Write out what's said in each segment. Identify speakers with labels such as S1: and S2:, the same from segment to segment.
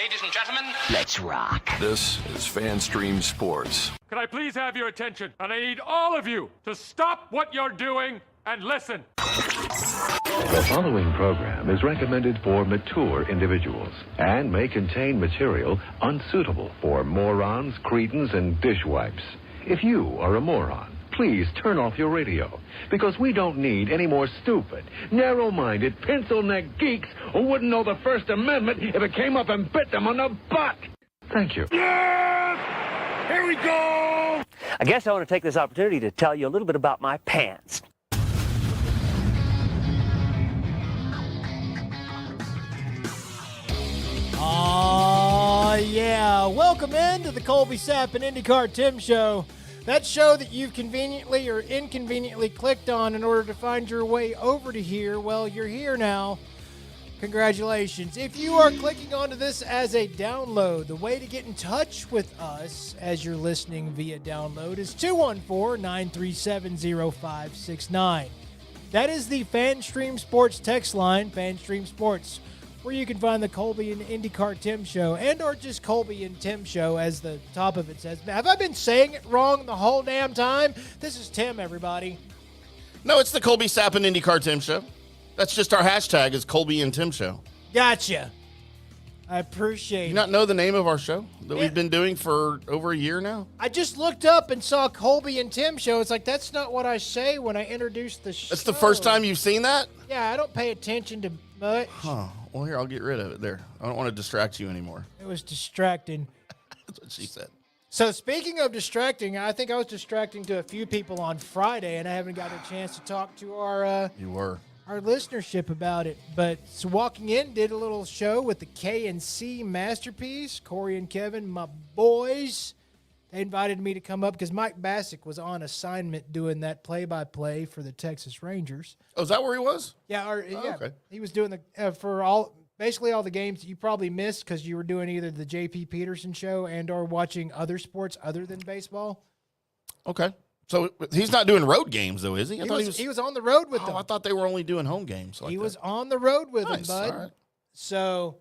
S1: ladies and gentlemen.
S2: Let's rock.
S3: This is FanStream Sports.
S4: Can I please have your attention? And I need all of you to stop what you're doing and listen.
S5: The following program is recommended for mature individuals and may contain material unsuitable for morons, cretins, and dishwipes. If you are a moron, please turn off your radio, because we don't need any more stupid, narrow-minded, pencil-neck geeks who wouldn't know the First Amendment if it came up and bit them on the butt. Thank you.
S6: Yes! Here we go!
S2: I guess I want to take this opportunity to tell you a little bit about my pants.
S7: Yeah. Welcome into the Colby IndyCarTim show. That show that you've conveniently or inconveniently clicked on in order to find your way over to here. Well, you're here now. Congratulations. If you are clicking onto this as a download, the way to get in touch with us as you're listening via download is 214-937-0569. That is the FanStream Sports text line, FanStream Sports, where you can find the Colby and IndyCarTim show, and or just Colby and Tim show, as the top of it says. Have I been saying it wrong the whole damn time? This is Tim, everybody.
S6: No, it's the Colby and IndyCarTim show. That's just our hashtag is Colby and Tim show.
S7: Gotcha. I appreciate it.
S6: You not know the name of our show that we've been doing for over a year now?
S7: I just looked up and saw Colby and Tim show. It's like, that's not what I say when I introduce the show.
S6: That's the first time you've seen that?
S7: Yeah, I don't pay attention to much.
S6: Huh. Well, here, I'll get rid of it there. I don't want to distract you anymore.
S7: It was distracting.
S6: That's what she said.
S7: So speaking of distracting, I think I was distracting to a few people on Friday, and I haven't got a chance to talk to our listenership about it. But so walking in, did a little show with the K&C Masterpiece, Corey and Kevin, my boys. They invited me to come up because Mike Bassick was on assignment doing that play-by-play for the Texas Rangers.
S6: Oh, is that where he was?
S7: Yeah,
S6: okay.
S7: He was doing the for basically all the games that you probably missed because you were doing either the J.P. Peterson show and or watching other sports other than baseball.
S6: Okay. So he's not doing road games, though, is he?
S7: He was on the road with them.
S6: I thought they were only doing home games.
S7: He was on the road with them, bud.
S6: All right.
S7: So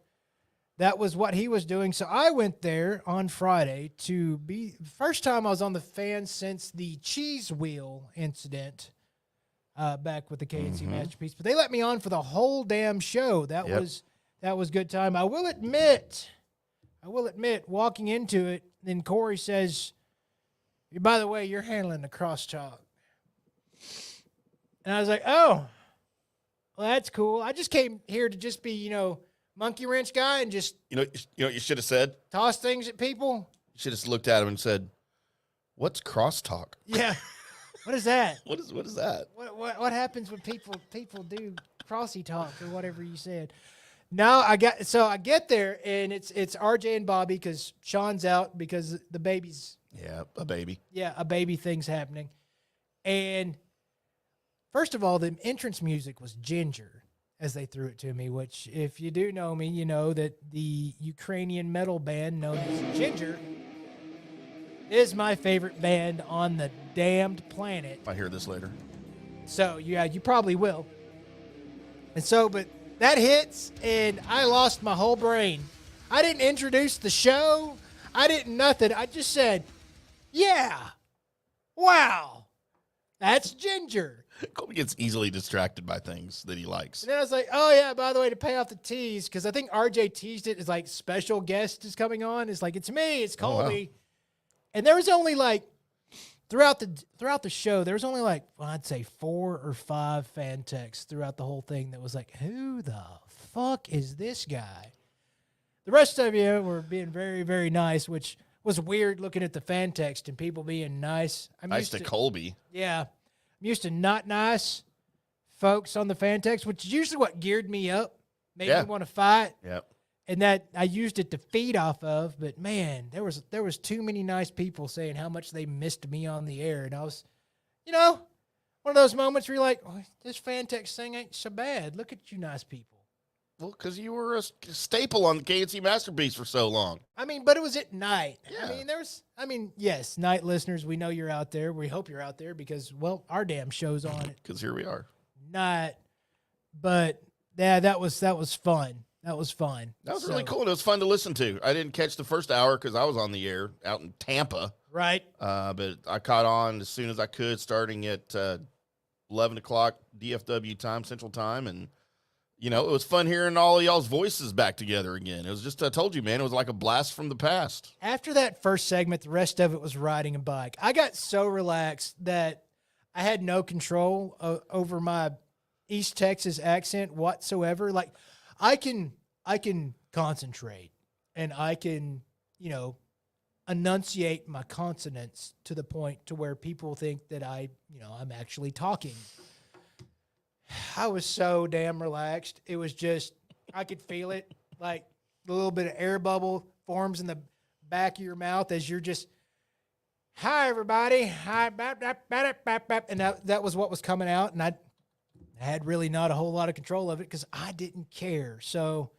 S7: that was what he was doing. So I went there on Friday to be first time I was on the fan since the cheese wheel incident back with the K&C Masterpiece. But they let me on for the whole damn show. That was good time. I will admit, walking into it, then Corey says, by the way, you're handling the crosstalk. And I was like, oh, well, that's cool. I just came here to just be, monkey wrench guy and just
S6: You know what you should have said?
S7: toss things at people.
S6: You should have looked at him and said, "What's crosstalk?"
S7: Yeah. What is that?
S6: What is that?
S7: What happens when people do crossy talk or whatever you said? No, I get there and it's RJ and Bobby because Sean's out because the baby's
S6: a baby.
S7: Yeah, a baby thing's happening. And first of all, the entrance music was Ginger as they threw it to me, which if you do know me, you know that the Ukrainian metal band known as Ginger is my favorite band on the damned planet.
S6: I hear this later.
S7: So, yeah, you probably will. And so, but that hits, and I lost my whole brain. I didn't introduce the show. I didn't nothing. I just said, yeah, wow, that's Ginger.
S6: Colby gets easily distracted by things that he likes.
S7: And then I was like, oh, yeah, by the way, to pay off the tease, because I think RJ teased it as like special guest is coming on. It's like, it's me, it's Colby. Oh, wow. And there was only like, throughout the show, there was only like, well, I'd say 4 or 5 fan texts throughout the whole thing that was like, who the fuck is this guy? The rest of you were being very, very nice, which was weird looking at the fan text and people being nice.
S6: Nice to Colby.
S7: Yeah. I'm used to not nice folks on the fan text, which is usually what geared me up, made me want to fight.
S6: Yep.
S7: And that I used it to feed off of. But, man, there was too many nice people saying how much they missed me on the air. And I was, one of those moments where you're like, oh, this fan text thing ain't so bad. Look at you nice people.
S6: Well, because you were a staple on the K&C Masterpiece for so long.
S7: I mean, but it was at night.
S6: Yeah.
S7: Yes, night listeners, we know you're out there. We hope you're out there because, well, our damn show's on it.
S6: Because here we are.
S7: But, yeah, that was fun. That was fun.
S6: That was really cool. And it was fun to listen to. I didn't catch the first hour because I was on the air out in Tampa.
S7: Right.
S6: But I caught on as soon as I could, starting at 11 o'clock DFW time, Central Time. And, you know, it was fun hearing all of y'all's voices back together again. It was just, I told you, man, it was like a blast from the past.
S7: After that first segment, the rest of it was riding a bike. I got so relaxed that I had no control over my East Texas accent whatsoever. Like, I can concentrate and I can, you know, enunciate my consonants to the point to where people think that I'm actually talking. I was so damn relaxed. It was just, I could feel it, like a little bit of air bubble forms in the back of your mouth as you're just, hi, everybody. Hi, bap, bap, bap, bap, bap. And that was what was coming out. And I had really not a whole lot of control of it because I didn't care. So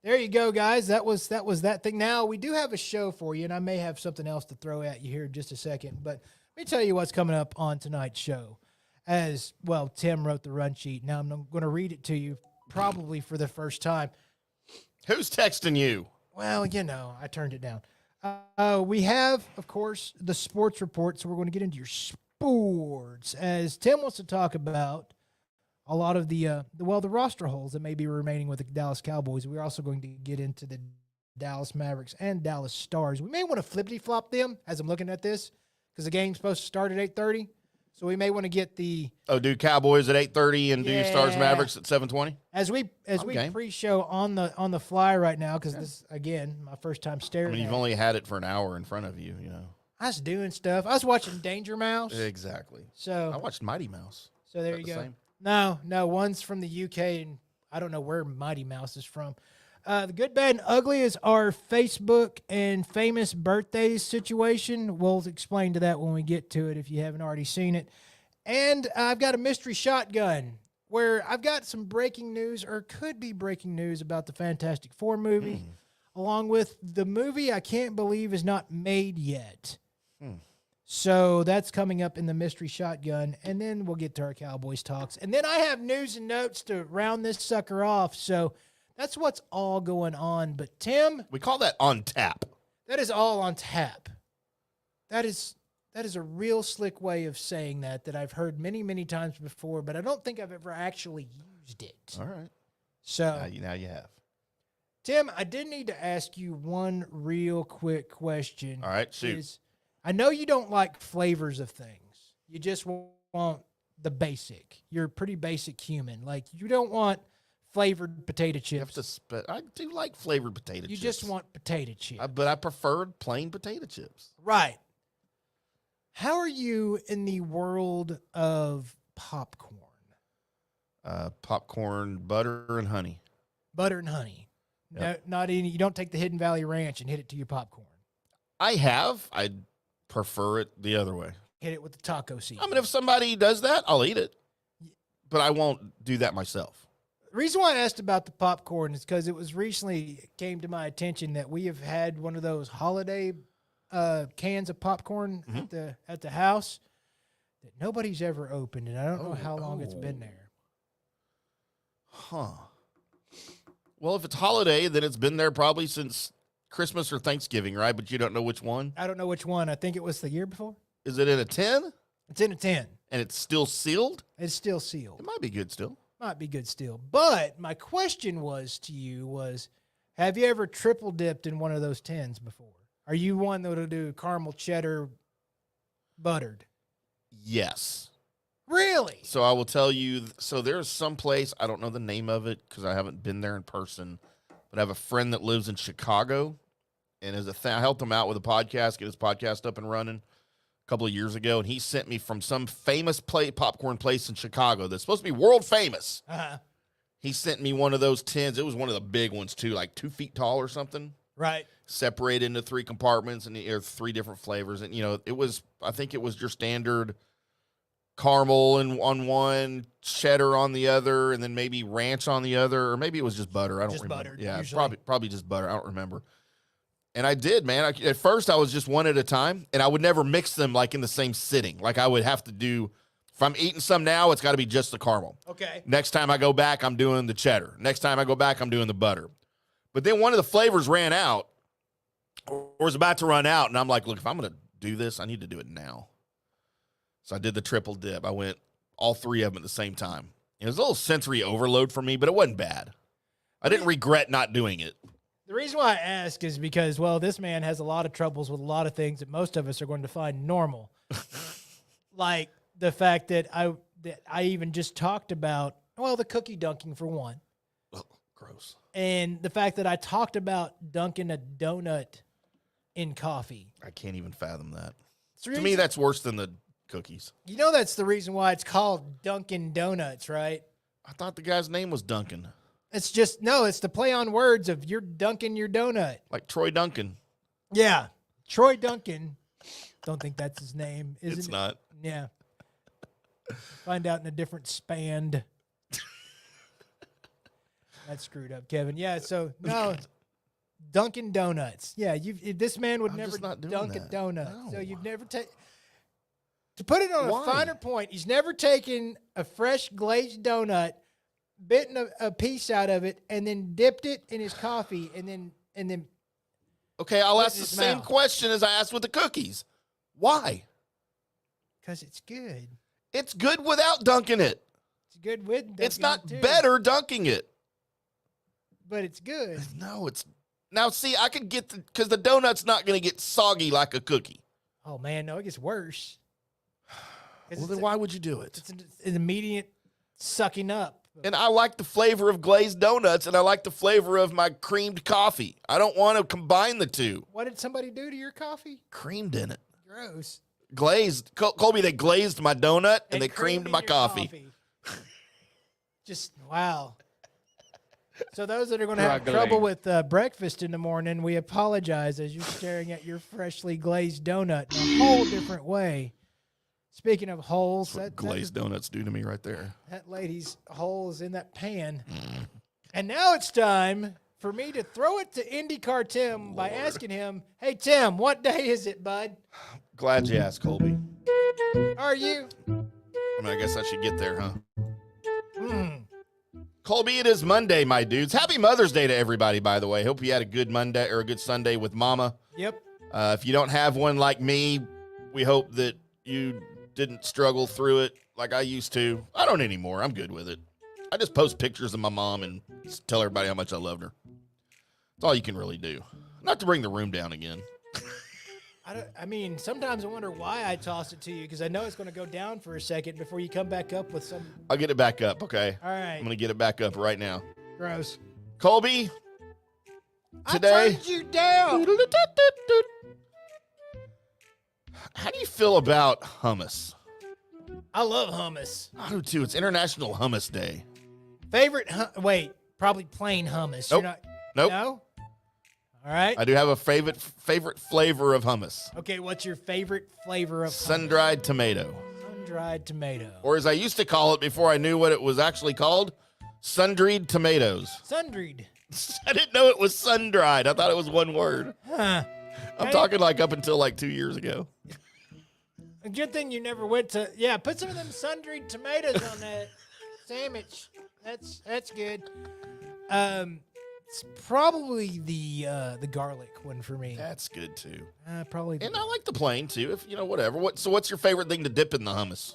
S7: there you go, guys. That was that thing. Now, we do have a show for you, and I may have something else to throw at you here in just a second. But let me tell you what's coming up on tonight's show. As well, Tim wrote the run sheet. Now I'm going to read it to you probably for the first time.
S6: Who's texting you?
S7: Well, you know, I turned it down. We have, of course, the sports report, so we're going to get into your sports. As Tim wants to talk about a lot of the roster holes that may be remaining with the Dallas Cowboys. We're also going to get into the Dallas Mavericks and Dallas Stars. We may want to flippity-flop them as I'm looking at this because the game's supposed to start at 8:30. So we may want to get the
S6: do Cowboys at 8:30 and do Stars Mavericks at 7:20?
S7: As we pre-show on the fly right now, because this, again, my first time staring.
S6: I mean, you've only had it for an hour in front of you, you know.
S7: I was doing stuff. I was watching Danger Mouse.
S6: Exactly.
S7: So
S6: I watched Mighty Mouse.
S7: So there you go. Same? No, one's from the UK, and I don't know where Mighty Mouse is from. The Good, Bad, and Ugly is our Facebook and famous birthdays situation. We'll explain to that when we get to it if you haven't already seen it. And I've got a mystery shotgun where I've got some breaking news, or could be breaking news, about the Fantastic Four movie, along with the movie I can't believe is not made yet. So that's coming up in the mystery shotgun, and then we'll get to our Cowboys talks. And then I have news and notes to round this sucker off, so that's what's all going on. But, Tim...
S6: We call that on tap.
S7: That is all on tap. That is a real slick way of saying that I've heard many, many times before, but I don't think I've ever actually used it.
S6: All right.
S7: So
S6: now you have.
S7: Tim, I did need to ask you one real quick question.
S6: All right, shoot.
S7: I know you don't like flavors of things. You just want the basic. You're a pretty basic human. Like, you don't want flavored potato chips.
S6: I do like flavored potato chips.
S7: You just want potato chips.
S6: But I preferred plain potato chips.
S7: Right. How are you in the world of popcorn?
S6: Popcorn, butter, and honey.
S7: Butter and honey. Yep. No, not any. You don't take the Hidden Valley Ranch and hit it to your popcorn. I
S6: have. I prefer it the other way.
S7: Hit it with the taco seasoning.
S6: I mean, if somebody does that, I'll eat it. But I won't do that myself.
S7: The reason why I asked about the popcorn is because it came to my attention that we have had one of those holiday cans of popcorn at the house that nobody's ever opened, and I don't know how long it's been there.
S6: Huh. Well, if it's holiday, then it's been there probably since Christmas or Thanksgiving, right? But you don't know which one?
S7: I don't know which one. I think it was the year before.
S6: Is it in a tin?
S7: It's in a tin.
S6: And it's still sealed?
S7: It's still sealed.
S6: It might be good still.
S7: Might be good still. But my question was, have you ever triple dipped in one of those tins before? Are you one that'll do caramel cheddar buttered?
S6: Yes.
S7: Really?
S6: So I will tell you, so there's some place, I don't know the name of it because I haven't been there in person, but I have a friend that lives in Chicago, and I helped him out with a podcast, get his podcast up and running a couple of years ago, and he sent me from some famous popcorn place in Chicago that's supposed to be world famous.
S7: Uh-huh.
S6: He sent me one of those tins. It was one of the big ones, too, like 2 feet tall or something.
S7: Right.
S6: Separated into 3 compartments and 3 different flavors. And, I think it was your standard caramel on one, cheddar on the other, and then maybe ranch on the other, or maybe it was just butter. I don't remember.
S7: Buttered,
S6: yeah,
S7: usually.
S6: probably just butter. I don't remember. And I did, man. At first, I was just one at a time, and I would never mix them like in the same sitting. Like I would have to do, if I'm eating some now, it's got to be just the caramel.
S7: Okay.
S6: Next time I go back, I'm doing the cheddar. Next time I go back, I'm doing the butter. But then one of the flavors ran out or was about to run out. And I'm like, look, if I'm going to do this, I need to do it now. So I did the triple dip. I went all three of them at the same time. It was a little sensory overload for me, but it wasn't bad. I didn't regret not doing it.
S7: The reason why I ask is because, well, this man has a lot of troubles with a lot of things that most of us are going to find normal. Like the fact that I even just talked about, well, the cookie dunking for one.
S6: Oh, gross.
S7: And the fact that I talked about dunking a donut in coffee.
S6: I can't even fathom that.
S7: To
S6: me, that's worse than the cookies.
S7: You know that's the reason why it's called Dunkin' Donuts, right?
S6: I thought the guy's name was Duncan.
S7: It's just, no, it's the play on words of you're dunking your donut.
S6: Like Troy Duncan.
S7: Yeah. Troy Duncan. Don't think that's his name.
S6: It's not.
S7: Yeah. Find out in a different span. That's screwed up, Kevin. Yeah, so, no, Dunkin' Donuts. Yeah, this man would never dunk a donut. No. So you've never taken... To put it on a finer point, he's never taken a fresh glazed donut, bitten a piece out of it, and then dipped it in his coffee, and then.
S6: Okay, I'll ask the same question as I asked with the cookies. Why?
S7: Because it's good.
S6: It's good without dunking it.
S7: It's good with dunking
S6: It's not
S7: it too.
S6: better dunking it.
S7: But it's good.
S6: No, it's now. See, I could get because the donut's not going to get soggy like a cookie.
S7: Oh man, no, it gets worse.
S6: Well, then why would you do it?
S7: It's an immediate sucking up.
S6: And I like the flavor of glazed donuts, and I like the flavor of my creamed coffee. I don't want to combine the two.
S7: What did somebody do to your coffee?
S6: Creamed in it.
S7: Gross.
S6: Glazed. Colby, they glazed my donut, and they creamed my coffee.
S7: Just, wow. So those that are going to have trouble with breakfast in the morning, we apologize as you're staring at your freshly glazed donut in a whole different way. Speaking of holes,
S6: That's what glazed donuts do to me right there.
S7: That lady's hole is in that pan. And now it's time for me to throw it to IndyCarTim by asking him, hey, Tim, what day is it, bud?
S6: Glad you asked, Colby.
S7: Are you?
S6: I mean, I guess I should get there, huh? Colby, it is Monday, my dudes. Happy Mother's Day to everybody, by the way. Hope you had a good Monday or a good Sunday with Mama.
S7: Yep.
S6: If you don't have one like me, we hope that you didn't struggle through it like I used to. I don't anymore. I'm good with it. I just post pictures of my mom and just tell everybody how much I loved her. That's all you can really do. Not to bring the room down again.
S7: I mean, sometimes I wonder why I toss it to you because I know it's going to go down for a second before you come back up with some.
S6: I'll get it back up, okay?
S7: All right.
S6: I'm going to get it back up right now.
S7: Gross.
S6: Colby, today.
S7: I turned you down.
S6: How do you feel about hummus?
S7: I love hummus.
S6: I do too. It's International Hummus Day.
S7: Favorite? Wait, probably plain hummus.
S6: Nope.
S7: You're not,
S6: Nope.
S7: No. All right.
S6: I do have a favorite flavor of hummus.
S7: Okay, what's your favorite flavor of
S6: Sun-dried tomato.
S7: Sun-dried tomato.
S6: Or as I used to call it before I knew what it was actually called, sun-dried tomatoes.
S7: Sun-dried.
S6: I didn't know it was sun-dried. I thought it was one word.
S7: Huh.
S6: I'm talking like up until like 2 years ago.
S7: A good thing you never went to. Yeah, put some of them sun-dried tomatoes on that sandwich. That's good. It's probably the garlic one for me.
S6: That's good too.
S7: Probably.
S6: And I like the plain too. If you know, whatever. So what's your favorite thing to dip in the hummus?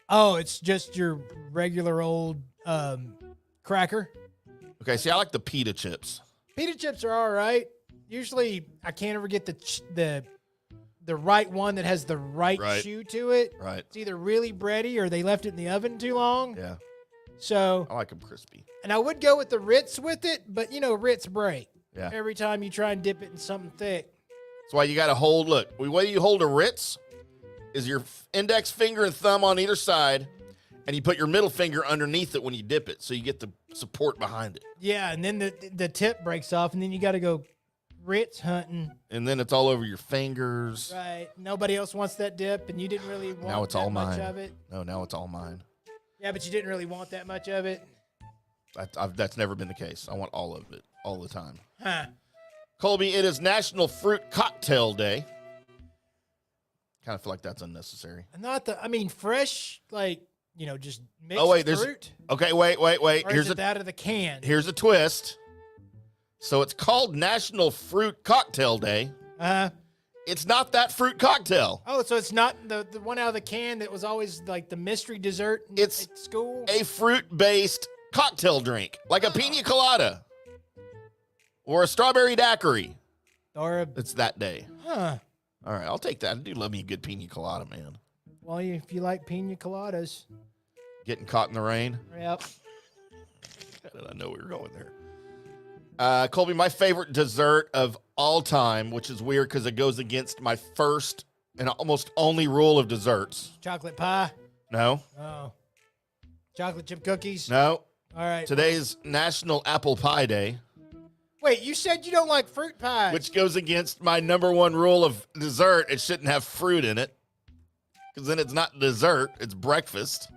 S7: Oh, it's just your regular old cracker.
S6: Okay, see, I like the pita chips.
S7: Pita chips are all right. Usually, I can't ever get the right one that has the right chew to it.
S6: Right.
S7: It's either really bready or they left it in the oven too long.
S6: Yeah.
S7: So
S6: I like them crispy.
S7: And I would go with the Ritz with it, but you know Ritz break.
S6: Yeah.
S7: Every time you try and dip it in something thick.
S6: That's why you got to hold. Look, the way you hold a Ritz is your index finger and thumb on either side, and you put your middle finger underneath it when you dip it, so you get the support behind it.
S7: Yeah, and then the tip breaks off, and then you got to go Ritz hunting.
S6: And then it's all over your fingers.
S7: Right. Nobody else wants that dip, and you didn't really want
S6: Now it's all
S7: much
S6: mine.
S7: of it.
S6: No, now it's all mine.
S7: Yeah, but you didn't really want that much of it.
S6: That's never been the case. I want all of it all the time.
S7: Huh.
S6: Colby, it is National Fruit Cocktail Day. Kind of feel like that's unnecessary.
S7: Fresh, like, just mixed
S6: Oh, wait, there's
S7: fruit.
S6: Okay, wait.
S7: Or
S6: Here's
S7: is it out of the can?
S6: Here's a twist. So it's called National Fruit Cocktail Day. It's not that fruit cocktail.
S7: Oh, so it's not the one out of the can that was always like the mystery dessert
S6: It's
S7: at school?
S6: a fruit-based cocktail drink, like a pina colada or a strawberry daiquiri.
S7: Or a,
S6: It's that day.
S7: huh.
S6: All right, I'll take that. I do love me a good pina colada, man.
S7: Well, if you like pina coladas.
S6: Getting caught in the rain.
S7: Yep.
S6: How did I know we were going there? Colby, my favorite dessert of all time, which is weird because it goes against my first and almost only rule of desserts.
S7: Chocolate pie.
S6: No.
S7: Oh. Chocolate chip cookies.
S6: No.
S7: All right.
S6: Today's National Apple Pie Day,
S7: Wait, you said you don't like fruit pies.
S6: which goes against my number one rule of dessert. It shouldn't have fruit in it because then it's not dessert, it's breakfast.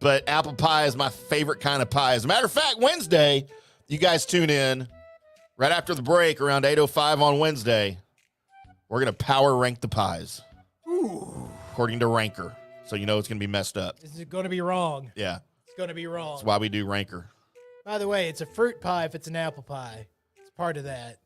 S6: But apple pie is my favorite kind of pie. As a matter of fact, Wednesday, you guys tune in right after the break around 8:05 on Wednesday. We're going to power rank the pies.
S7: Ooh.
S6: According to Ranker. So you know it's going to be messed up.
S7: This is going to be wrong.
S6: Yeah.
S7: It's going to be wrong.
S6: That's why we do Ranker.
S7: By the way, it's a fruit pie if it's an apple pie. It's part of that.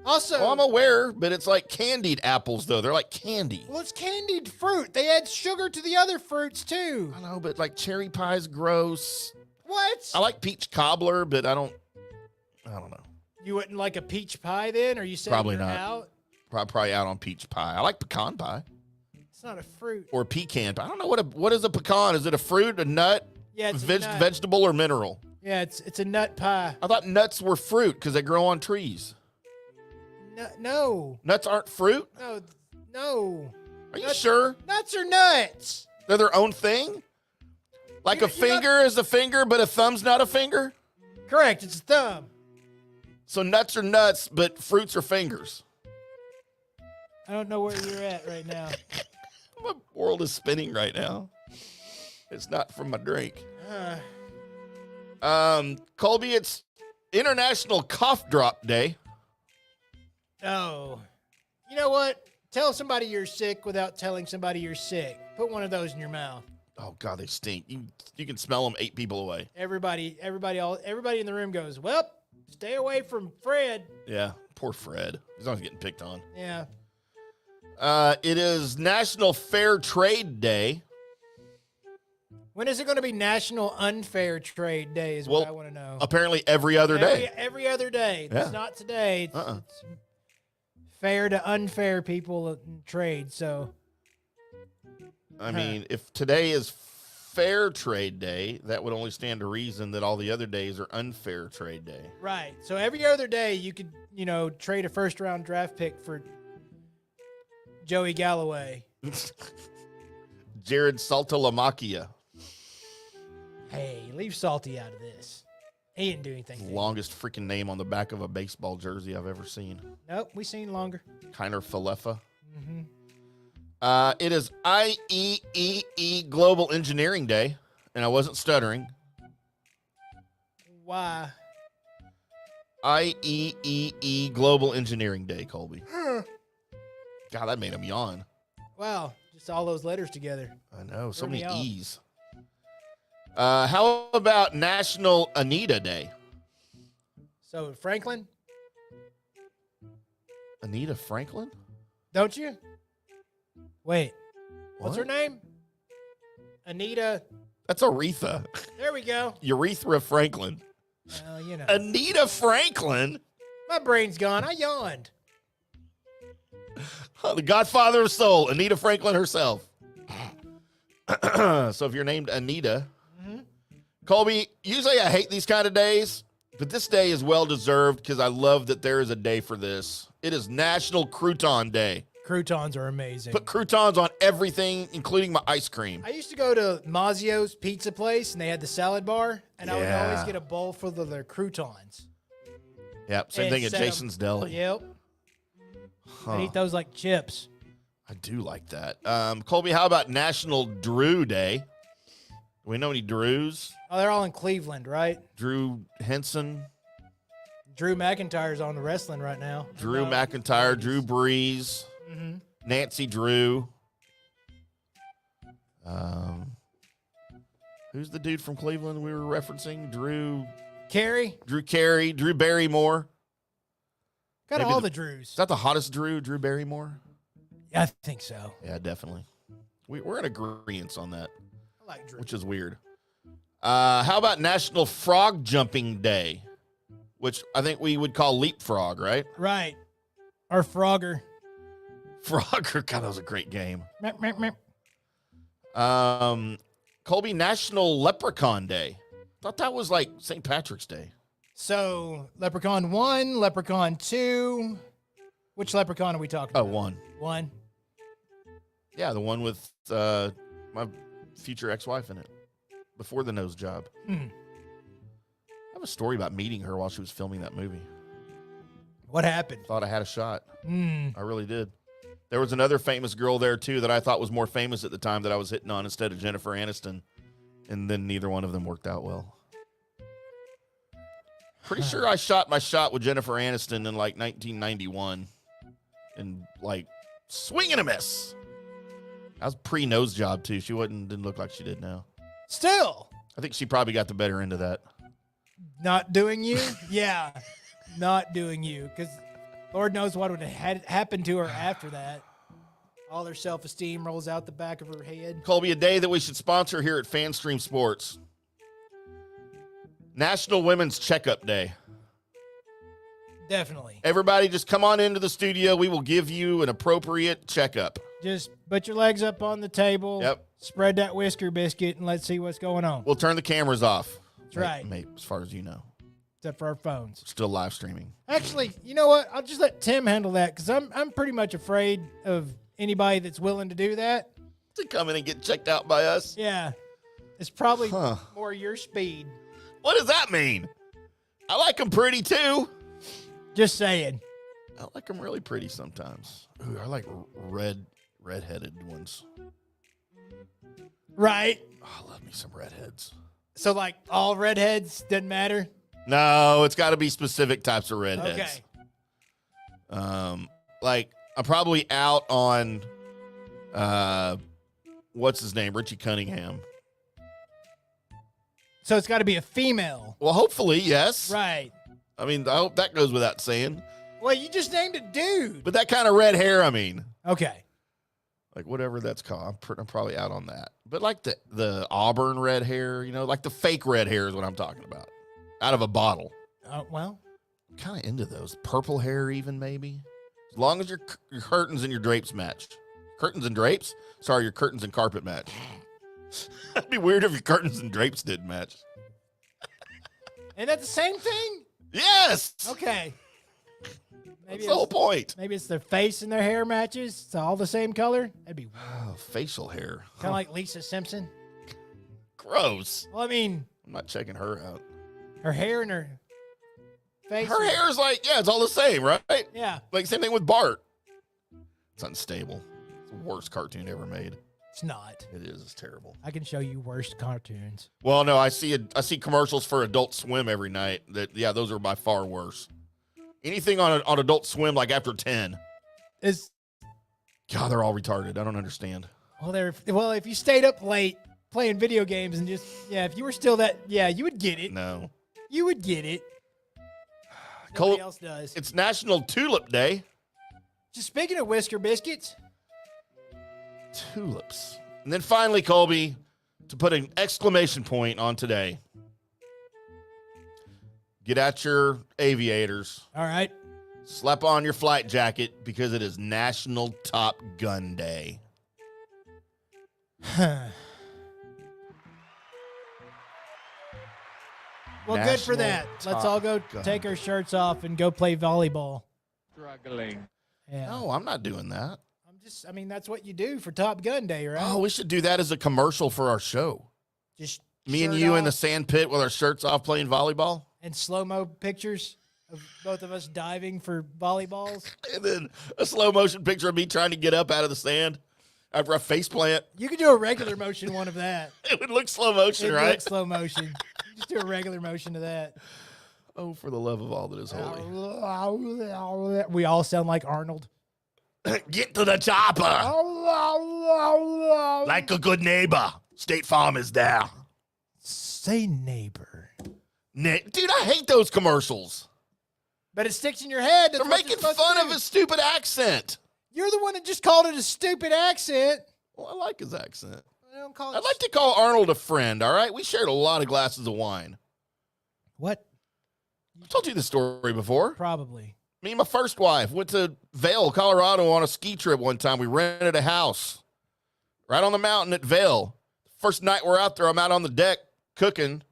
S7: Also,
S6: Well, I'm aware, but it's like candied apples, though. They're like candy.
S7: well, it's candied fruit. They add sugar to the other fruits, too.
S6: I know, but like cherry pie's gross.
S7: What?
S6: I like peach cobbler, but I don't know.
S7: You wouldn't like a peach pie then? Or you saying
S6: Probably
S7: you're
S6: not.
S7: out?
S6: Probably out on peach pie. I like pecan pie
S7: It's not a fruit.
S6: or pecan pie. I don't know what is a pecan. Is it a fruit, a nut,
S7: Yeah, it's a nut.
S6: vegetable, or mineral?
S7: Yeah, it's a nut pie.
S6: I thought nuts were fruit because they grow on trees.
S7: No.
S6: Nuts aren't fruit?
S7: No. No.
S6: Are you sure?
S7: Nuts are nuts.
S6: They're their own thing? Like
S7: You-
S6: a
S7: you're not-
S6: finger is a finger, but a thumb's not a finger?
S7: Correct. It's a thumb.
S6: So nuts are nuts, but fruits are fingers.
S7: I don't know where you're at right now.
S6: My world is spinning right now. It's not from my drink. Colby, it's International Cough Drop Day.
S7: Oh. You know what? Tell somebody you're sick without telling somebody you're sick. Put one of those in your mouth.
S6: Oh God, they stink. You can smell them 8 people away.
S7: Everybody in the room goes, well, stay away from Fred.
S6: Yeah, poor Fred. He's always getting picked on.
S7: Yeah.
S6: It is National Fair Trade Day.
S7: When is it going to be National Unfair Trade Day is what I want to know.
S6: Apparently every other day.
S7: Every other day.
S6: Yeah.
S7: It's not today. It's fair to unfair people in trade, so.
S6: I mean, if today is Fair Trade Day, that would only stand to reason that all the other days are Unfair Trade Day.
S7: Right. So every other day you could, trade a first-round draft pick for Joey Galloway.
S6: Jared Saltalamacchia.
S7: Hey, leave Salty out of this. He didn't do anything. to you.
S6: Longest freaking name on the back of a baseball jersey I've ever seen.
S7: Nope, we seen longer.
S6: Kiner Falefa.
S7: Mm-hmm.
S6: It is IEEE Global Engineering Day, and I wasn't stuttering.
S7: Why?
S6: IEEE Global Engineering Day, Colby. God, that made him yawn.
S7: Wow, just all those letters together.
S6: I know, so
S7: Threw
S6: many
S7: me off.
S6: E's. How about National Anita Day?
S7: So Franklin,
S6: Anita Franklin?
S7: don't you? Wait, what's her
S6: What?
S7: name? Anita.
S6: That's Aretha.
S7: There we go.
S6: Urethra Franklin.
S7: Well,
S6: Anita Franklin?
S7: my brain's gone. I yawned.
S6: The Godfather of Soul, Anita Franklin herself. So if you're named Anita, Colby, usually I hate these kind of days, but this day is well-deserved because I love that there is a day for this. It is National Crouton Day.
S7: Croutons are amazing.
S6: Put croutons on everything, including my ice cream.
S7: I used to go to Mazzio's pizza place, and they had the salad bar, and I would always
S6: Yeah.
S7: get a bowl full of their croutons.
S6: Yep, same
S7: And
S6: thing at
S7: set 'em-
S6: Jason's Deli.
S7: Yep.
S6: Huh.
S7: I'd eat those like chips.
S6: I do like that. Colby, how about National Drew Day? Do we know any Drews?
S7: Oh, they're all in Cleveland, right?
S6: Drew Henson,
S7: Drew McIntyre's on the wrestling right now.
S6: Drew
S7: No.
S6: McIntyre, Drew Brees,
S7: Mm-hmm.
S6: Nancy Drew. Who's the dude from Cleveland we were referencing? Drew
S7: Carey.
S6: Drew Carey, Drew Barrymore.
S7: Got
S6: Maybe
S7: all
S6: the-
S7: the Drews.
S6: Is that the hottest Drew Barrymore?
S7: I think so.
S6: Yeah, definitely. We're in agreement on that,
S7: I like Drew.
S6: which is weird. How about National Frog Jumping Day, which I think we would call leapfrog, right?
S7: Right. Or Frogger.
S6: Frogger, God, that was a great game.
S7: Meow, meow, meow.
S6: Colby, National Leprechaun Day. Thought that was like St. Patrick's Day.
S7: So, Leprechaun 1, Leprechaun 2. Which Leprechaun are we talking
S6: Oh,
S7: about?
S6: one.
S7: 1.
S6: Yeah, the one with my future ex-wife in it. Before the nose job. I have a story about meeting her while she was filming that movie.
S7: What happened?
S6: Thought I had a shot. I really did. There was another famous girl there, too, that I thought was more famous at the time that I was hitting on instead of Jennifer Aniston. And then neither one of them worked out well. Pretty sure I shot my shot with Jennifer Aniston in like 1991. And like, swing and a miss. That was pre-nose job, too. She didn't look like she did now.
S7: Still.
S6: I think she probably got the better end of that.
S7: Not doing you? Yeah. Not doing you. Because Lord knows what would have happened to her after that. All her self-esteem rolls out the back of her head.
S6: Colby, a day that we should sponsor here at FanStream Sports. National Women's Checkup Day.
S7: Definitely.
S6: Everybody just come on into the studio. We will give you an appropriate checkup.
S7: Just put your legs up on the table.
S6: Yep.
S7: Spread that whisker biscuit and let's see what's going on.
S6: We'll turn the cameras off.
S7: That's right.
S6: Mate, as far as you know.
S7: Except for our phones.
S6: Still live streaming.
S7: Actually, you know what? I'll just let Tim handle that because I'm pretty much afraid of anybody that's willing to do that.
S6: To come in and get checked out by us.
S7: Yeah. It's probably more your speed.
S6: What does that mean? I like them pretty too.
S7: Just saying.
S6: I like them really pretty sometimes. Ooh, I like redheaded ones.
S7: Right.
S6: Oh, I love me some redheads.
S7: So, like, all redheads doesn't matter?
S6: No, it's got to be specific types of redheads.
S7: Okay.
S6: Like I'm probably out on, what's his name, Richie Cunningham.
S7: So it's got to be a female.
S6: Well, hopefully, yes.
S7: Right.
S6: I mean, I hope that goes without saying.
S7: Well, you just named a dude.
S6: But that kind of red hair, I mean,
S7: Okay.
S6: like whatever that's called, I'm probably out on that. But like the auburn red hair, you know, like the fake red hair is what I'm talking about. Out of a bottle.
S7: Well.
S6: I'm kind of into those. Purple hair even, maybe. As long as your curtains and your drapes match. Curtains and drapes? Sorry, your curtains and carpet match. That'd be weird if your curtains and drapes didn't match.
S7: Ain't that the same thing?
S6: Yes!
S7: Okay.
S6: That's the whole point.
S7: Maybe it's their face and their hair matches. It's all the same color. That'd be
S6: Oh, facial hair.
S7: kind of like Lisa Simpson.
S6: Gross.
S7: Well, I mean,
S6: I'm not checking her out.
S7: her hair and her face.
S6: Her hair is like, yeah, it's all the same, right?
S7: Yeah.
S6: Like, same thing with Bart. It's unstable. It's the worst cartoon ever made.
S7: It's not.
S6: It is. It's terrible.
S7: I can show you worst cartoons.
S6: Well, no, I see commercials for Adult Swim every night. Yeah, those are by far worse. Anything on Adult Swim like after 10. God, they're all retarded. I don't understand.
S7: Well, if you stayed up late playing video games and if you were still you would get it.
S6: No.
S7: You would get it.
S6: Cole,
S7: Nobody else does.
S6: It's National Tulip Day.
S7: Just speaking of whisker biscuits.
S6: Tulips. And then finally, Colby, to put an exclamation point on today. Get out your aviators.
S7: All right.
S6: Slap on your flight jacket because it is National Top Gun Day.
S7: Well, good for that. Let's all go take our shirts off and go play volleyball.
S4: Struggling.
S7: Yeah.
S6: No, I'm not doing that.
S7: That's what you do for Top Gun Day, right?
S6: Oh, we should do that as a commercial for our show.
S7: Just
S6: Me and
S7: shirt
S6: you in the
S7: off
S6: sand pit with our shirts off playing volleyball.
S7: and slow-mo pictures of both of us diving for volleyballs.
S6: And then a slow motion picture of me trying to get up out of the sand after a face plant.
S7: You could do a regular motion one of that.
S6: It would look slow motion,
S7: It'd
S6: right?
S7: look slow motion. Just do a regular motion of that.
S6: Oh, for the love of all that is holy.
S7: We all sound like Arnold.
S6: Get to the chopper. Like a good neighbor. State Farm is there.
S7: Say neighbor.
S6: Nick, dude, I hate those commercials.
S7: But it sticks in your head.
S6: They're making fun of his stupid accent.
S7: You're the one that just called it a stupid accent.
S6: Well, I like his accent.
S7: I'd
S6: I'd like to call Arnold a friend, all right? We shared a lot of glasses of wine.
S7: What?
S6: I've told you this story before.
S7: Probably.
S6: Me and my first wife went to Vail, Colorado on a ski trip one time. We rented a house right on the mountain at Vail. First night we're out there, I'm out on the deck cooking.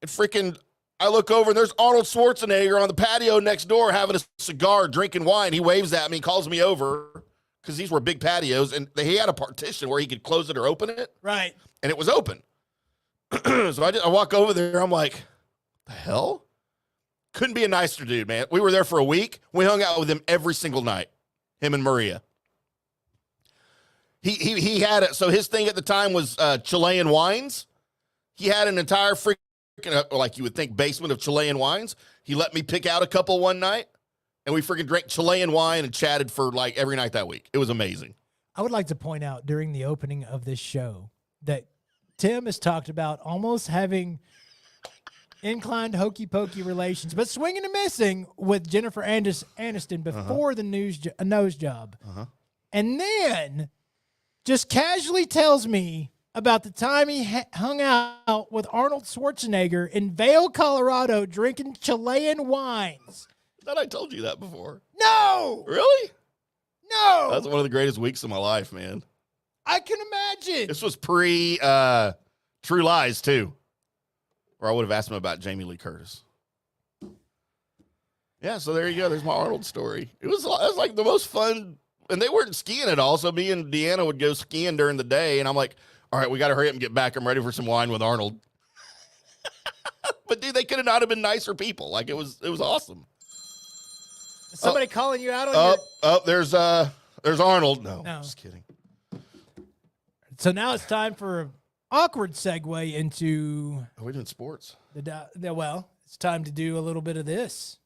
S6: And freaking, I look over and there's Arnold Schwarzenegger on the patio next door having a cigar, drinking wine. He waves at me, calls me over because these were big patios. And he had a partition where he could close it or open it.
S7: Right.
S6: And it was open. So I walk over there. I'm like, the hell? Couldn't be a nicer dude, man. We were there for a week. We hung out with him every single night, him and Maria. He had it. So his thing at the time was Chilean wines. He had an entire freaking, like you would think, basement of Chilean wines. He let me pick out a couple one night, and we freaking drank Chilean wine and chatted for like every night that week. It was amazing.
S7: I would like to point out during the opening of this show that Tim has talked about almost having inclined hokey pokey relations, but swinging and missing with Jennifer Aniston before the nose job. And then just casually tells me about the time he hung out with Arnold Schwarzenegger in Vail, Colorado, drinking Chilean wines.
S6: I thought I told you that before.
S7: No!
S6: Really?
S7: No!
S6: That's one of the greatest weeks of my life, man.
S7: I can imagine.
S6: This was pre True Lies, too. Or I would have asked him about Jamie Lee Curtis. Yeah, so there you go. There's my Arnold story. It was like the most fun. And they weren't skiing at all, so me and Deanna would go skiing during the day, and I'm like, all right, we got to hurry up and get back. I'm ready for some wine with Arnold. But, dude, they could have not have been nicer people. Like, it was awesome.
S7: Is somebody calling you out on
S6: there's Arnold. No,
S7: No.
S6: Just kidding.
S7: So now it's time for an awkward segue into
S6: Are we doing sports?
S7: well, it's time to do a little bit of this.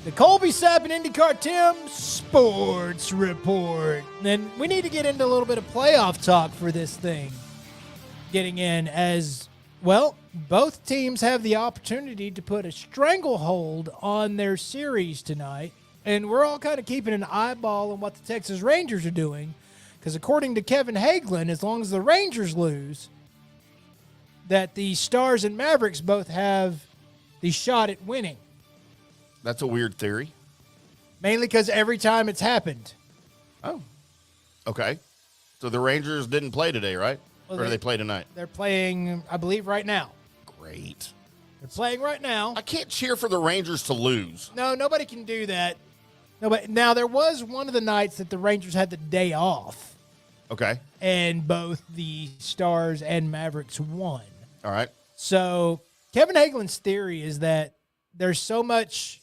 S7: The Colby IndyCarTim Sports Report. And we need to get into a little bit of playoff talk for this thing. Getting in as, well, both teams have the opportunity to put a stranglehold on their series tonight. And we're all kind of keeping an eyeball on what the Texas Rangers are doing. Because according to Kevin Hagelin, as long as the Rangers lose, that the Stars and Mavericks both have the shot at winning.
S6: That's a weird theory.
S7: Mainly because every time it's happened.
S6: Oh, okay. So the Rangers didn't play today, right?
S7: Well,
S6: or do they play tonight?
S7: They're playing, I believe, right now.
S6: Great.
S7: They're playing right now.
S6: I can't cheer for the Rangers to lose.
S7: No, nobody can do that. Nobody. Now, there was one of the nights that the Rangers had the day off.
S6: Okay.
S7: And both the Stars and Mavericks won.
S6: All right.
S7: So Kevin Hagelin's theory is that there's so much,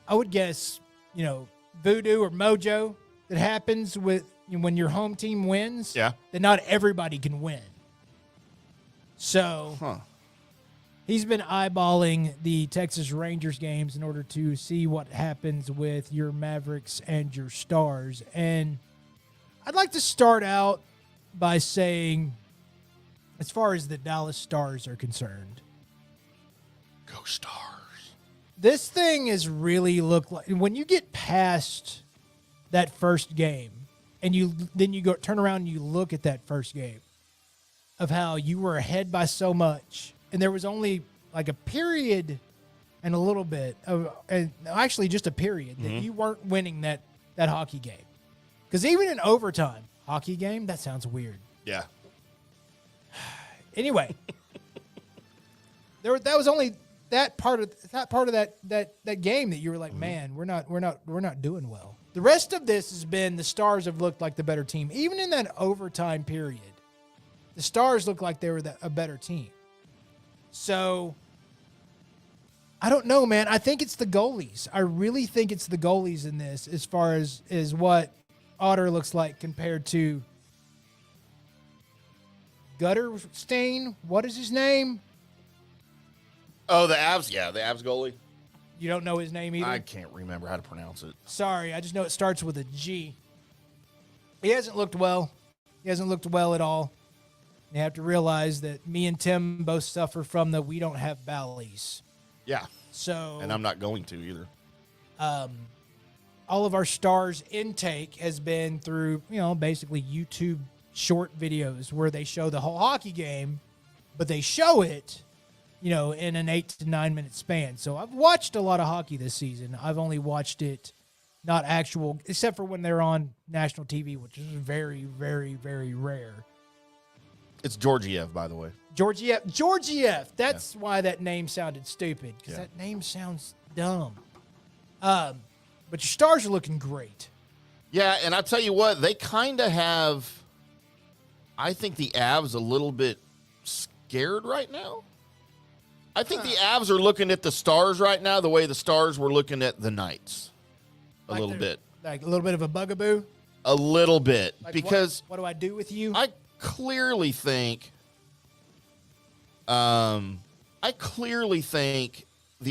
S7: I would guess, voodoo or mojo that happens when your home team wins.
S6: Yeah.
S7: That not everybody can win. So he's been eyeballing the Texas Rangers games in order to see what happens with your Mavericks and your Stars. And I'd like to start out by saying, as far as the Dallas Stars are concerned,
S6: Go Stars.
S7: this thing has really looked like, when you get past that first game and you go turn around and you look at that first game of how you were ahead by so much and there was only like a period and a little bit of, and actually just a period that you weren't winning that hockey game. Because even in overtime, hockey game, that sounds weird.
S6: Yeah.
S7: Anyway, that was only that part of that game that you were like, man, we're not doing well. The rest of this has been the Stars have looked like the better team. Even in that overtime period, the Stars looked like they were a better team. So I don't know, man. I think it's the goalies. I really think it's the goalies in this, as far as what Otter looks like compared to Gutterstain. What is his name?
S6: Oh, the Avs. Yeah, the Avs goalie.
S7: You don't know his name either?
S6: I can't remember how to pronounce it.
S7: Sorry, I just know it starts with a G. He hasn't looked well. He hasn't looked well at all. They have to realize that me and Tim both suffer from the we don't have bellies.
S6: Yeah.
S7: So,
S6: And I'm not going to either.
S7: all of our stars intake has been through, basically YouTube short videos where they show the whole hockey game, but they show it, in an 8 to 9 minute span. So I've watched a lot of hockey this season. I've only watched it not actual, except for when they're on national TV, which is very, very, very rare.
S6: It's Georgiev, by the way.
S7: Georgiev. That's why that name sounded stupid, because that name sounds dumb. But your stars are looking great.
S6: Yeah, and I'll tell you what, they kind of have, I think the Avs a little bit scared right now. I think the Avs are looking at the Stars right now the way the Stars were looking at the Knights. A little bit.
S7: Like a little bit of a bugaboo?
S6: A little bit.
S7: Like
S6: because
S7: what do I do with you?
S6: I clearly think the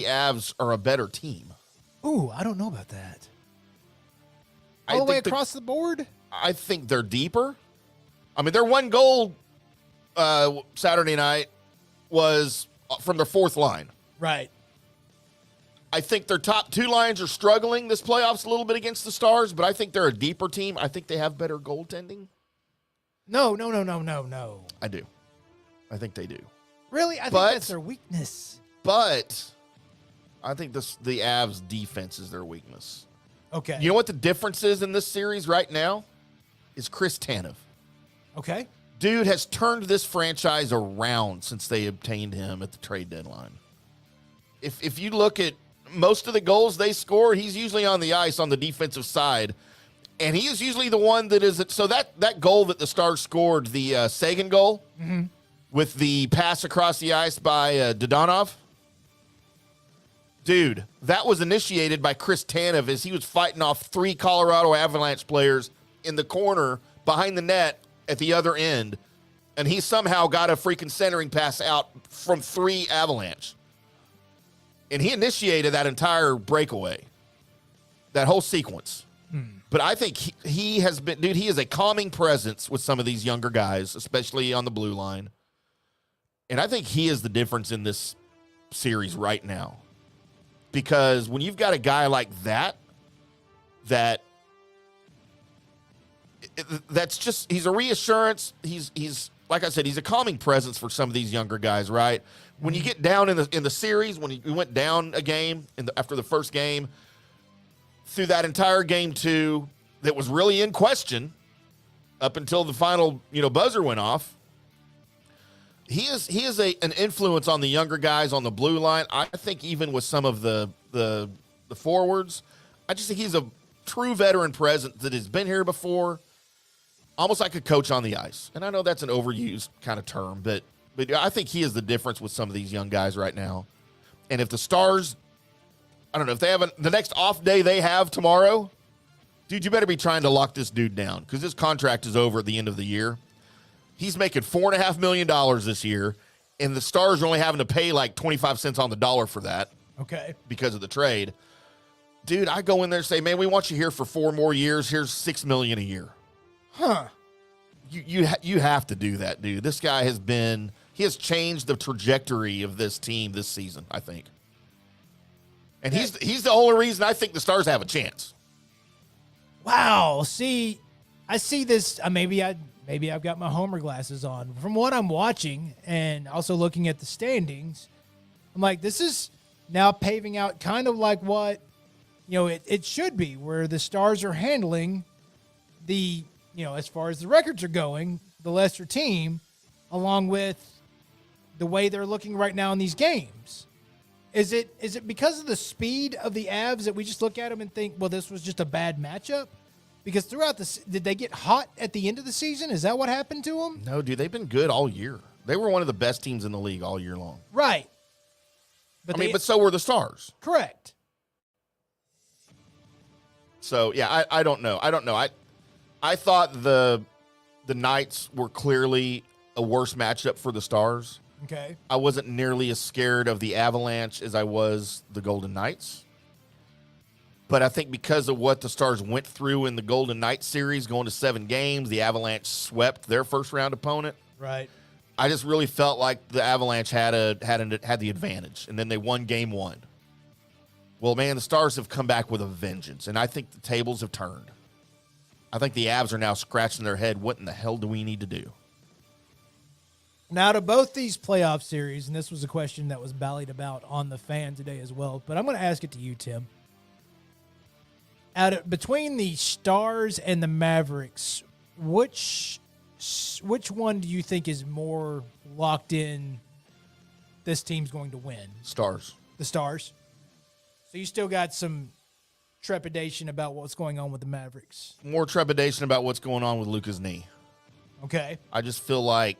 S6: Avs are a better team.
S7: Ooh, I don't know about that. All the way across the board?
S6: I think they're deeper. I mean, their one goal Saturday night was from their fourth line.
S7: Right.
S6: I think their top two lines are struggling this playoffs a little bit against the Stars, but I think they're a deeper team. I think they have better goaltending.
S7: No.
S6: I do. I think they do.
S7: Really? I think that's their weakness.
S6: But I think the Avs defense is their weakness.
S7: Okay.
S6: You know what the difference is in this series right now? Is Chris Tanev.
S7: Okay.
S6: Dude has turned this franchise around since they obtained him at the trade deadline. If you look at most of the goals they score, he's usually on the ice on the defensive side. And he is usually the one that is – so that goal that the Stars scored, the Sagan goal, with the pass across the ice by Dodonov, dude, that was initiated by Chris Tanev as he was fighting off 3 Colorado Avalanche players in the corner behind the net at the other end. And he somehow got a freaking centering pass out from 3 Avalanche. And he initiated that entire breakaway, that whole sequence. But I think he has been, dude, he is a calming presence with some of these younger guys, especially on the blue line. And I think he is the difference in this series right now. Because when you've got a guy like that's just, he's a reassurance. He's like I said, he's a calming presence for some of these younger guys, right? When you get down in the series, when you went down a game after the first game, through that entire game 2 that was really in question up until the final, buzzer went off. He is an influence on the younger guys on the blue line. I think even with some of the forwards, I just think he's a true veteran presence that has been here before, almost like a coach on the ice. And I know that's an overused kind of term, but I think he is the difference with some of these young guys right now. And if the Stars, I don't know, if they have the next off day they have tomorrow, dude, you better be trying to lock this dude down because his contract is over at the end of the year. He's making $4.5 million this year, and the Stars are only having to pay like 25 cents on the dollar for that.
S7: Okay.
S6: Because of the trade. Dude, I go in there and say, man, we want you here for 4 more years. Here's $6 million a year.
S7: Huh.
S6: You have to do that, dude. This guy he has changed the trajectory of this team this season, I think. And he's the only reason I think the Stars have a chance.
S7: Wow. See, I see this. Maybe I've got my Homer glasses on. From what I'm watching and also looking at the standings, I'm like, this is now paving out kind of like what, it should be, where the Stars are handling the, as far as the records are going, the lesser team, along with the way they're looking right now in these games. Is it because of the speed of the Avs that we just look at them and think, well, this was just a bad matchup? Because did they get hot at the end of the season? Is that what happened to them?
S6: No, dude, they've been good all year. They were one of the best teams in the league all year long.
S7: Right.
S6: But so were the Stars.
S7: Correct.
S6: So, yeah, I don't know. I thought the Knights were clearly a worse matchup for the Stars.
S7: Okay.
S6: I wasn't nearly as scared of the Avalanche as I was the Golden Knights. But I think because of what the Stars went through in the Golden Knights series, going to 7 games, the Avalanche swept their first-round opponent.
S7: Right.
S6: I just really felt like the Avalanche had the advantage, and then they won game one. Well, man, the Stars have come back with a vengeance, and I think the tables have turned. I think the Avs are now scratching their head. What in the hell do we need to do?
S7: Now, to both these playoff series, and this was a question that was ballied about on the fan today as well, but I'm going to ask it to you, Tim. Between the Stars and the Mavericks, which one do you think is more locked in this team's going to win?
S6: Stars.
S7: The Stars? So you still got some trepidation about what's going on with the Mavericks?
S6: More trepidation about what's going on with Luka's knee.
S7: Okay.
S6: I just feel like,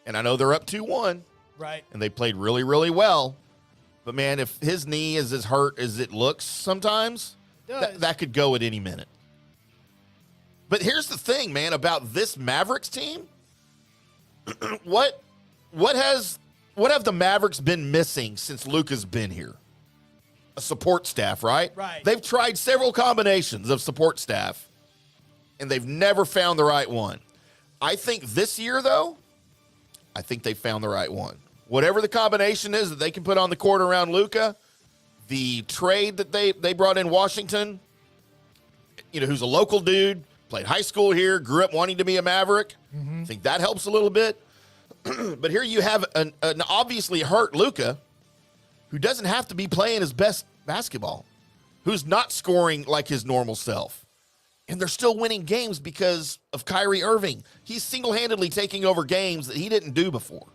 S6: and I know they're up 2-1.
S7: Right.
S6: And they played really, really well. But, man, if his knee is as hurt as it looks sometimes, that could go at any minute. But here's the thing, man, about this Mavericks team. What have the Mavericks been missing since Luka's been here? A support staff, right?
S7: Right.
S6: They've tried several combinations of support staff, and they've never found the right one. I think this year, though, I think they found the right one. Whatever the combination is that they can put on the court around Luka, the trade that they brought in Washington, who's a local dude, played high school here, grew up wanting to be a Maverick. I think that helps a little bit. But here you have an obviously hurt Luka who doesn't have to be playing his best basketball, who's not scoring like his normal self. And they're still winning games because of Kyrie Irving. He's single-handedly taking over games that he didn't do before.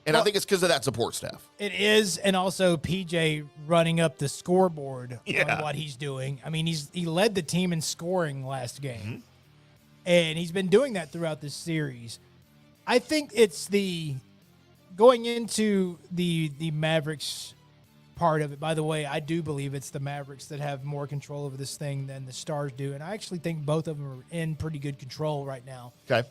S6: And I think it's because of that support staff.
S7: It is, and also PJ running up the scoreboard on what he's doing. I mean, he led the team in scoring last game, and he's been doing that throughout this series. I think it's going into the Mavericks part of it. By the way, I do believe it's the Mavericks that have more control over this thing than the Stars do, and I actually think both of them are in pretty good control right now.
S6: Okay.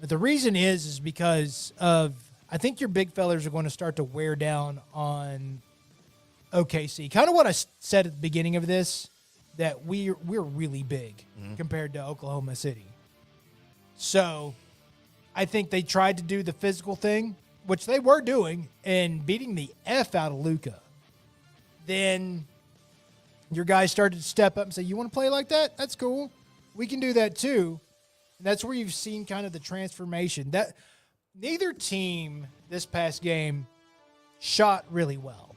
S7: But the reason is because of, I think your big fellas are going to start to wear down on OKC. Kind of what I said at the beginning of this, that we're really big compared to Oklahoma City. So I think they tried to do the physical thing, which they were doing, and beating the F out of Luka. Then your guys started to step up and say, you want to play like that? That's cool. We can do that too. And that's where you've seen kind of the transformation. That neither team this past game shot really well.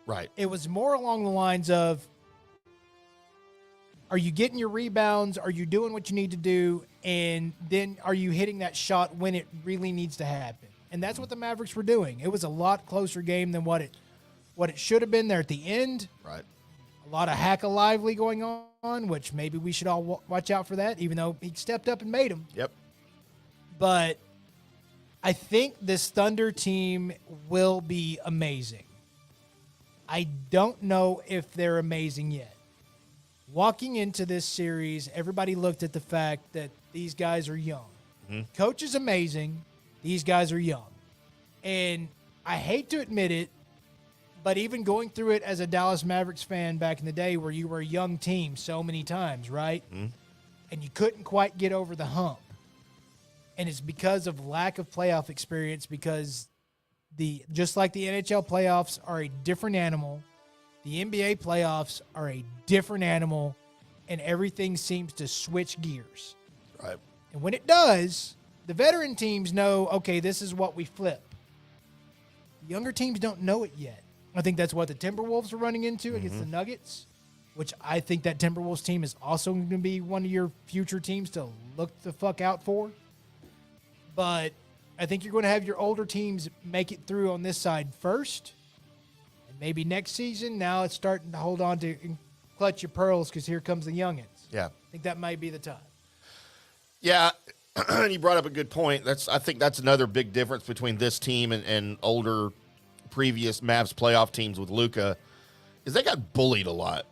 S6: Right.
S7: It was more along the lines of, are you getting your rebounds? Are you doing what you need to do? And then are you hitting that shot when it really needs to happen? And that's what the Mavericks were doing. It was a lot closer game than what it should have been there at the end.
S6: Right.
S7: A lot of hack-a-lively going on, which maybe we should all watch out for that, even though he stepped up and made them.
S6: Yep.
S7: But I think this Thunder team will be amazing. I don't know if they're amazing yet. Walking into this series, everybody looked at the fact that these guys are young. Coach is amazing. These guys are young. And I hate to admit it, but even going through it as a Dallas Mavericks fan back in the day where you were a young team so many times, right? And you couldn't quite get over the hump. And it's because of lack of playoff experience, because just like the NHL playoffs are a different animal, the NBA playoffs are a different animal, and everything seems to switch gears.
S6: Right.
S7: And when it does, the veteran teams know, okay, this is what we flip. The younger teams don't know it yet. I think that's what the Timberwolves are running into against the Nuggets, which I think that Timberwolves team is also going to be one of your future teams to look the fuck out for. But I think you're going to have your older teams make it through on this side first. And maybe next season, now it's starting to hold on to and clutch your pearls because here comes the youngins.
S6: Yeah.
S7: I think that might be the time.
S6: Yeah, and you brought up a good point. I think that's another big difference between this team and older previous Mavs playoff teams with Luka, is they got bullied a lot.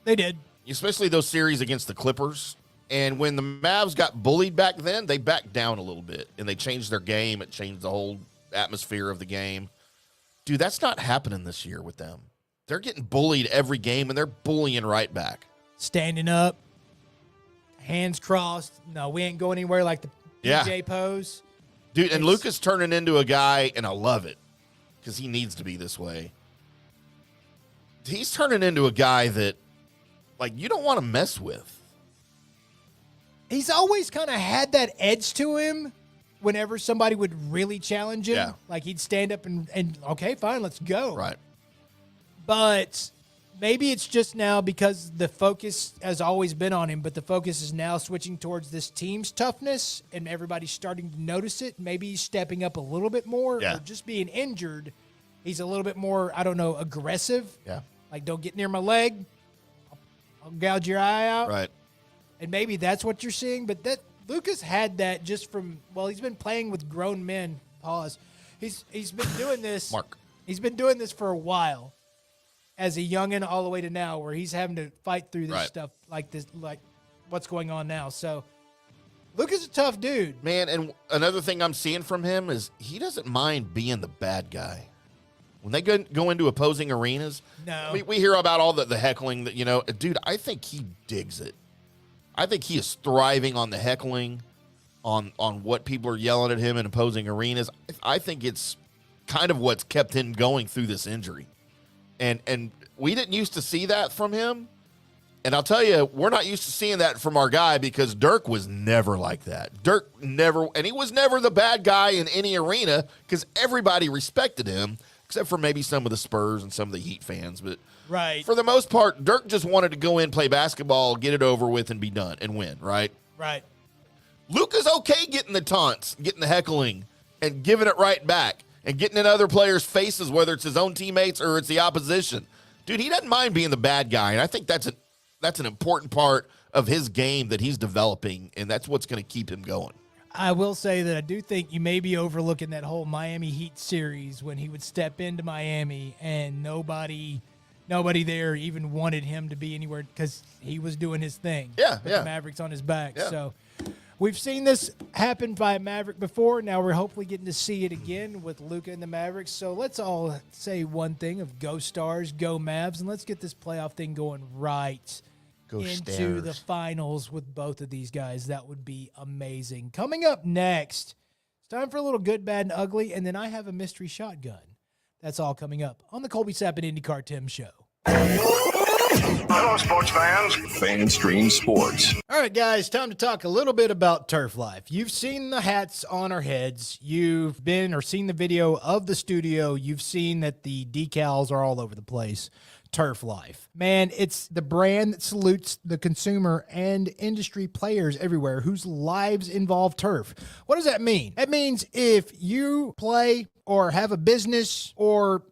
S7: They did.
S6: Especially those series against the Clippers. And when the Mavs got bullied back then, they backed down a little bit, and they changed their game. It changed the whole atmosphere of the game. Dude, that's not happening this year with them. They're getting bullied every game, and they're bullying right back.
S7: Standing up, hands crossed. No, we ain't going anywhere like the PJ pose.
S6: Dude, and Lucas turning into a guy, and I love it because he needs to be this way. He's turning into a guy that, like, you don't want to mess with.
S7: He's always kind of had that edge to him whenever somebody would really challenge him.
S6: Yeah.
S7: Like, he'd stand up and okay, fine, let's go.
S6: Right.
S7: But maybe it's just now because the focus has always been on him, but the focus is now switching towards this team's toughness, and everybody's starting to notice it. Maybe he's stepping up a little bit more,
S6: Yeah.
S7: or just being injured. He's a little bit more, I don't know, aggressive.
S6: Yeah.
S7: Like, don't get near my leg. I'll gouge your eye out.
S6: Right.
S7: And maybe that's what you're seeing. But that Lucas had that just from, well, he's been playing with grown men. Pause. He's been doing this.
S6: Mark.
S7: He's been doing this for a while as a youngin' all the way to now, where he's having to fight through this
S6: Right.
S7: stuff like this, like what's going on now. So Lucas is a tough dude.
S6: Man, and another thing I'm seeing from him is he doesn't mind being the bad guy. When they go into opposing arenas,
S7: No.
S6: we hear about all the heckling that, dude, I think he digs it. I think he is thriving on the heckling, on what people are yelling at him in opposing arenas. I think it's kind of what's kept him going through this injury. And we didn't used to see that from him. And I'll tell you, we're not used to seeing that from our guy because Dirk was never like that. Dirk never, and he was never the bad guy in any arena because everybody respected him, except for maybe some of the Spurs and some of the Heat fans. But
S7: Right.
S6: for the most part, Dirk just wanted to go in, play basketball, get it over with, and be done and win, right?
S7: Right.
S6: Luka's okay getting the taunts, getting the heckling, and giving it right back, and getting in other players' faces, whether it's his own teammates or it's the opposition. Dude, he doesn't mind being the bad guy, and I think that's an important part of his game that he's developing, and that's what's going to keep him going.
S7: I will say that I do think you may be overlooking that whole Miami Heat series when he would step into Miami and nobody there even wanted him to be anywhere because he was doing his thing.
S6: Yeah,
S7: with
S6: yeah.
S7: the Mavericks on his back.
S6: Yeah.
S7: So we've seen this happen by a Maverick before. Now we're hopefully getting to see it again with Luka and the Mavericks. So let's all say one thing of go Stars, go Mavs, and let's get this playoff thing going right.
S6: Go
S7: into
S6: Stars.
S7: the finals with both of these guys. That would be amazing. Coming up next, it's time for a little good, bad, and ugly, and then I have a mystery shotgun. That's all coming up on the Colby IndyCarTim show.
S1: Hello, sports fans.
S3: FanStream Sports.
S7: All right, guys, time to talk a little bit about turf life. You've seen the hats on our heads. You've been or seen the video of the studio. You've seen that the decals are all over the place. Turf Life. Man, it's the brand that salutes the consumer and industry players everywhere whose lives involve turf. What does that mean? That means if you play or have a business or,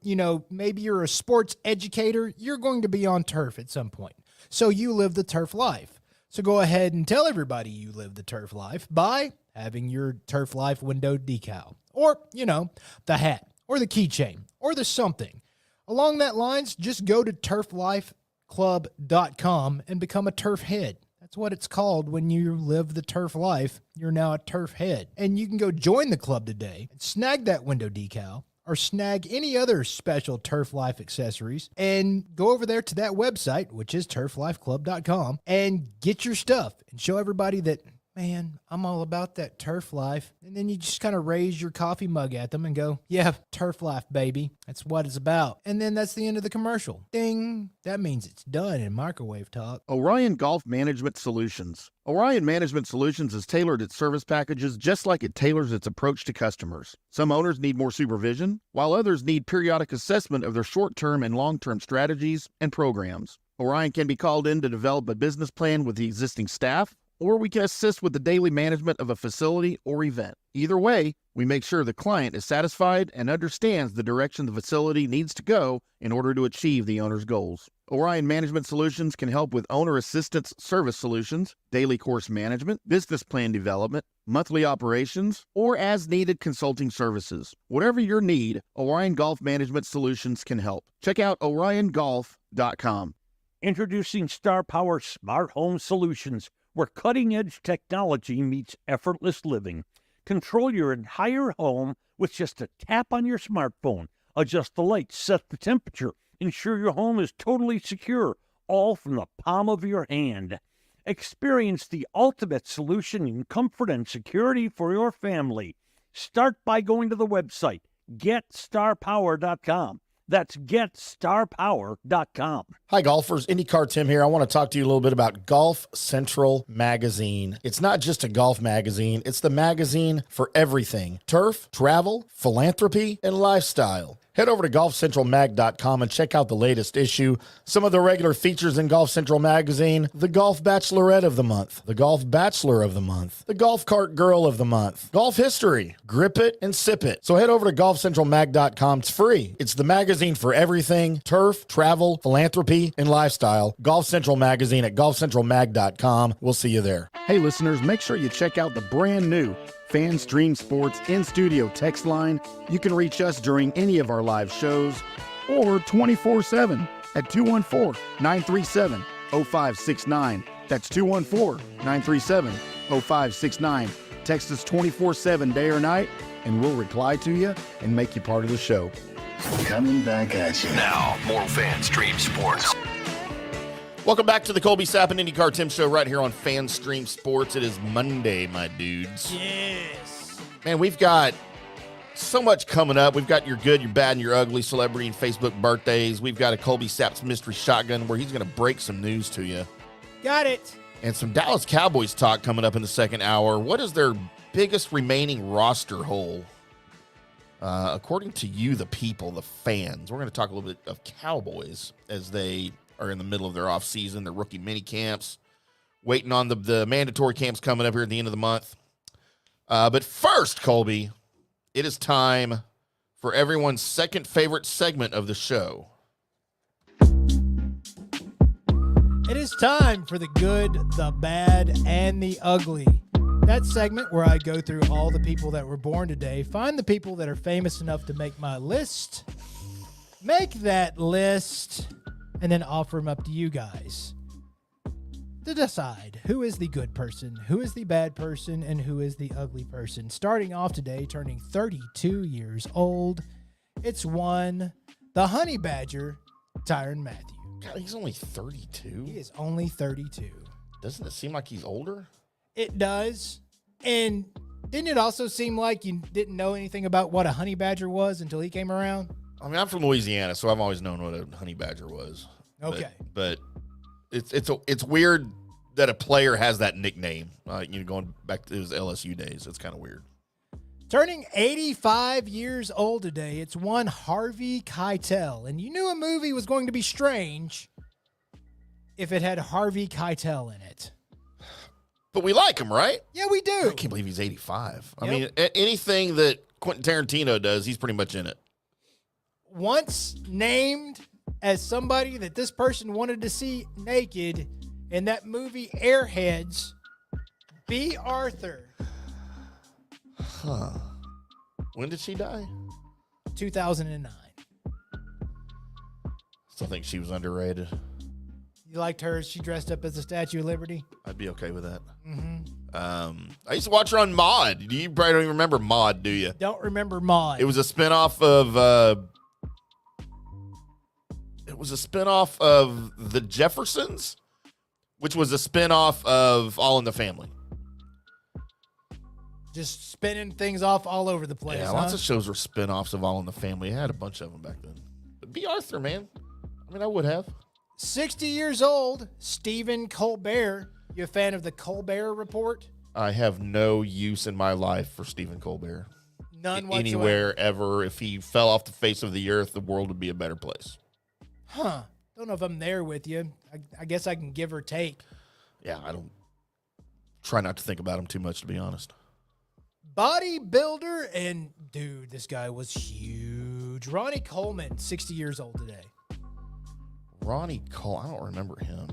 S7: maybe you're a sports educator, you're going to be on turf at some point. So you live the turf life. So go ahead and tell everybody you live the turf life by having your Turf Life window decal or, the hat or the keychain or the something. Along that lines, just go to turflifeclub.com and become a turf head. That's what it's called when you live the turf life. You're now a turf head. And you can go join the club today and snag that window decal or snag any other special Turf Life accessories and go over there to that website, which is turflifeclub.com, and get your stuff and show everybody that, man, I'm all about that turf life. And then you just kind of raise your coffee mug at them and go, yeah, turf life, baby. That's what it's about. And then that's the end of the commercial. Ding. That means it's done in microwave talk.
S8: Orion Golf Management Solutions. Orion Management Solutions has tailored its service packages just like it tailors its approach to customers. Some owners need more supervision, while others need periodic assessment of their short-term and long-term strategies and programs. Orion can be called in to develop a business plan with the existing staff, or we can assist with the daily management of a facility or event. Either way, we make sure the client is satisfied and understands the direction the facility needs to go in order to achieve the owner's goals. Orion Management Solutions can help with owner assistance service solutions, daily course management, business plan development, monthly operations, or as-needed consulting services. Whatever your need, Orion Golf Management Solutions can help. Check out oriongolf.com.
S9: Introducing Star Power Smart Home Solutions, where cutting-edge technology meets effortless living. Control your entire home with just a tap on your smartphone. Adjust the lights, set the temperature, ensure your home is totally secure, all from the palm of your hand. Experience the ultimate solution in comfort and security for your family. Start by going to the website, GetStarPower.com. That's GetStarPower.com.
S1: Hi, golfers. IndyCarTim here. I want to talk to you a little bit about Golf Central Magazine. It's not just a golf magazine. It's the magazine for everything. Turf, travel, philanthropy, and lifestyle. Head over to golfcentralmag.com and check out the latest issue. Some of the regular features in Golf Central Magazine: the Golf Bachelorette of the Month, the Golf Bachelor of the Month, the Golf Cart Girl of the Month, Golf History, Grip It and Sip It. So head over to golfcentralmag.com. It's free. It's the magazine for everything: turf, travel, philanthropy, and lifestyle. Golf Central Magazine at golfcentralmag.com. We'll see you there.
S8: Hey, listeners, make sure you check out the brand new FanStream Sports in-studio text line. You can reach us during any of our live shows or 24/7 at 214-937-0569. That's 214-937-0569. Text us 24/7 day or night, and we'll reply to you and make you part of the show.
S3: Coming back at you. Now, more FanStream Sports.
S6: Welcome back to the Colby and IndyCarTim show right here on FanStream Sports. It is Monday, my dudes.
S7: Yes.
S6: Man, we've got so much coming up. We've got your good, your bad, and your ugly celebrity and Facebook birthdays. We've got a Colby Sapp's Mystery Shotgun where he's going to break some news to you.
S7: Got it.
S6: And some Dallas Cowboys talk coming up in the second hour. What is their biggest remaining roster hole? According to you, the people, the fans. We're going to talk a little bit of Cowboys as they are in the middle of their offseason, their rookie mini camps, waiting on the mandatory camps coming up here at the end of the month. But first, Colby, it is time for everyone's second favorite segment of the show.
S7: It is time for the good, the bad, and the ugly. That segment where I go through all the people that were born today, find the people that are famous enough to make my list, make that list, and then offer them up to you guys to decide who is the good person, who is the bad person, and who is the ugly person. Starting off today, turning 32 years old, it's one, the honey badger, Tyrann Mathieu.
S6: God, he's only 32?
S7: He is only 32.
S6: Doesn't it seem like he's older?
S7: It does. And didn't it also seem like you didn't know anything about what a honey badger was until he came around?
S6: I mean, I'm from Louisiana, so I've always known what a honey badger was.
S7: Okay.
S6: But it's weird that a player has that nickname. Going back to his LSU days, it's kind of weird.
S7: Turning 85 years old today, it's one Harvey Keitel. And you knew a movie was going to be strange if it had Harvey Keitel in it.
S6: But we like him, right?
S7: Yeah, we do.
S6: I can't believe he's 85. I
S7: Yep.
S6: mean, anything that Quentin Tarantino does, he's pretty much in it.
S7: Once named as somebody that this person wanted to see naked in that movie Airheads, B. Arthur.
S6: Huh. When did she die?
S7: 2009.
S6: Still think she was underrated.
S7: You liked her? She dressed up as the Statue of Liberty?
S6: I'd be okay with that.
S7: Mm-hmm.
S6: I used to watch her on Maude. You probably don't even remember Maude, do you?
S7: Don't remember Maude.
S6: It was a spinoff of The Jeffersons, which was a spinoff of All in the Family.
S7: Just spinning things off all over the place.
S6: Yeah,
S7: huh?
S6: lots of shows were spinoffs of All in the Family. I had a bunch of them back then. But B. Arthur, man. I mean, I would have.
S7: 60 years old, Stephen Colbert. You a fan of the Colbert Report?
S6: I have no use in my life for Stephen Colbert.
S7: None whatsoever.
S6: Anywhere, ever. If he fell off the face of the earth, the world would be a better place.
S7: Huh. Don't know if I'm there with you. I guess I can give or take.
S6: Yeah, I don't try not to think about him too much, to be honest.
S7: Bodybuilder and, dude, this guy was huge. Ronnie Coleman, 60 years old today.
S6: Ronnie Cole, I don't remember him.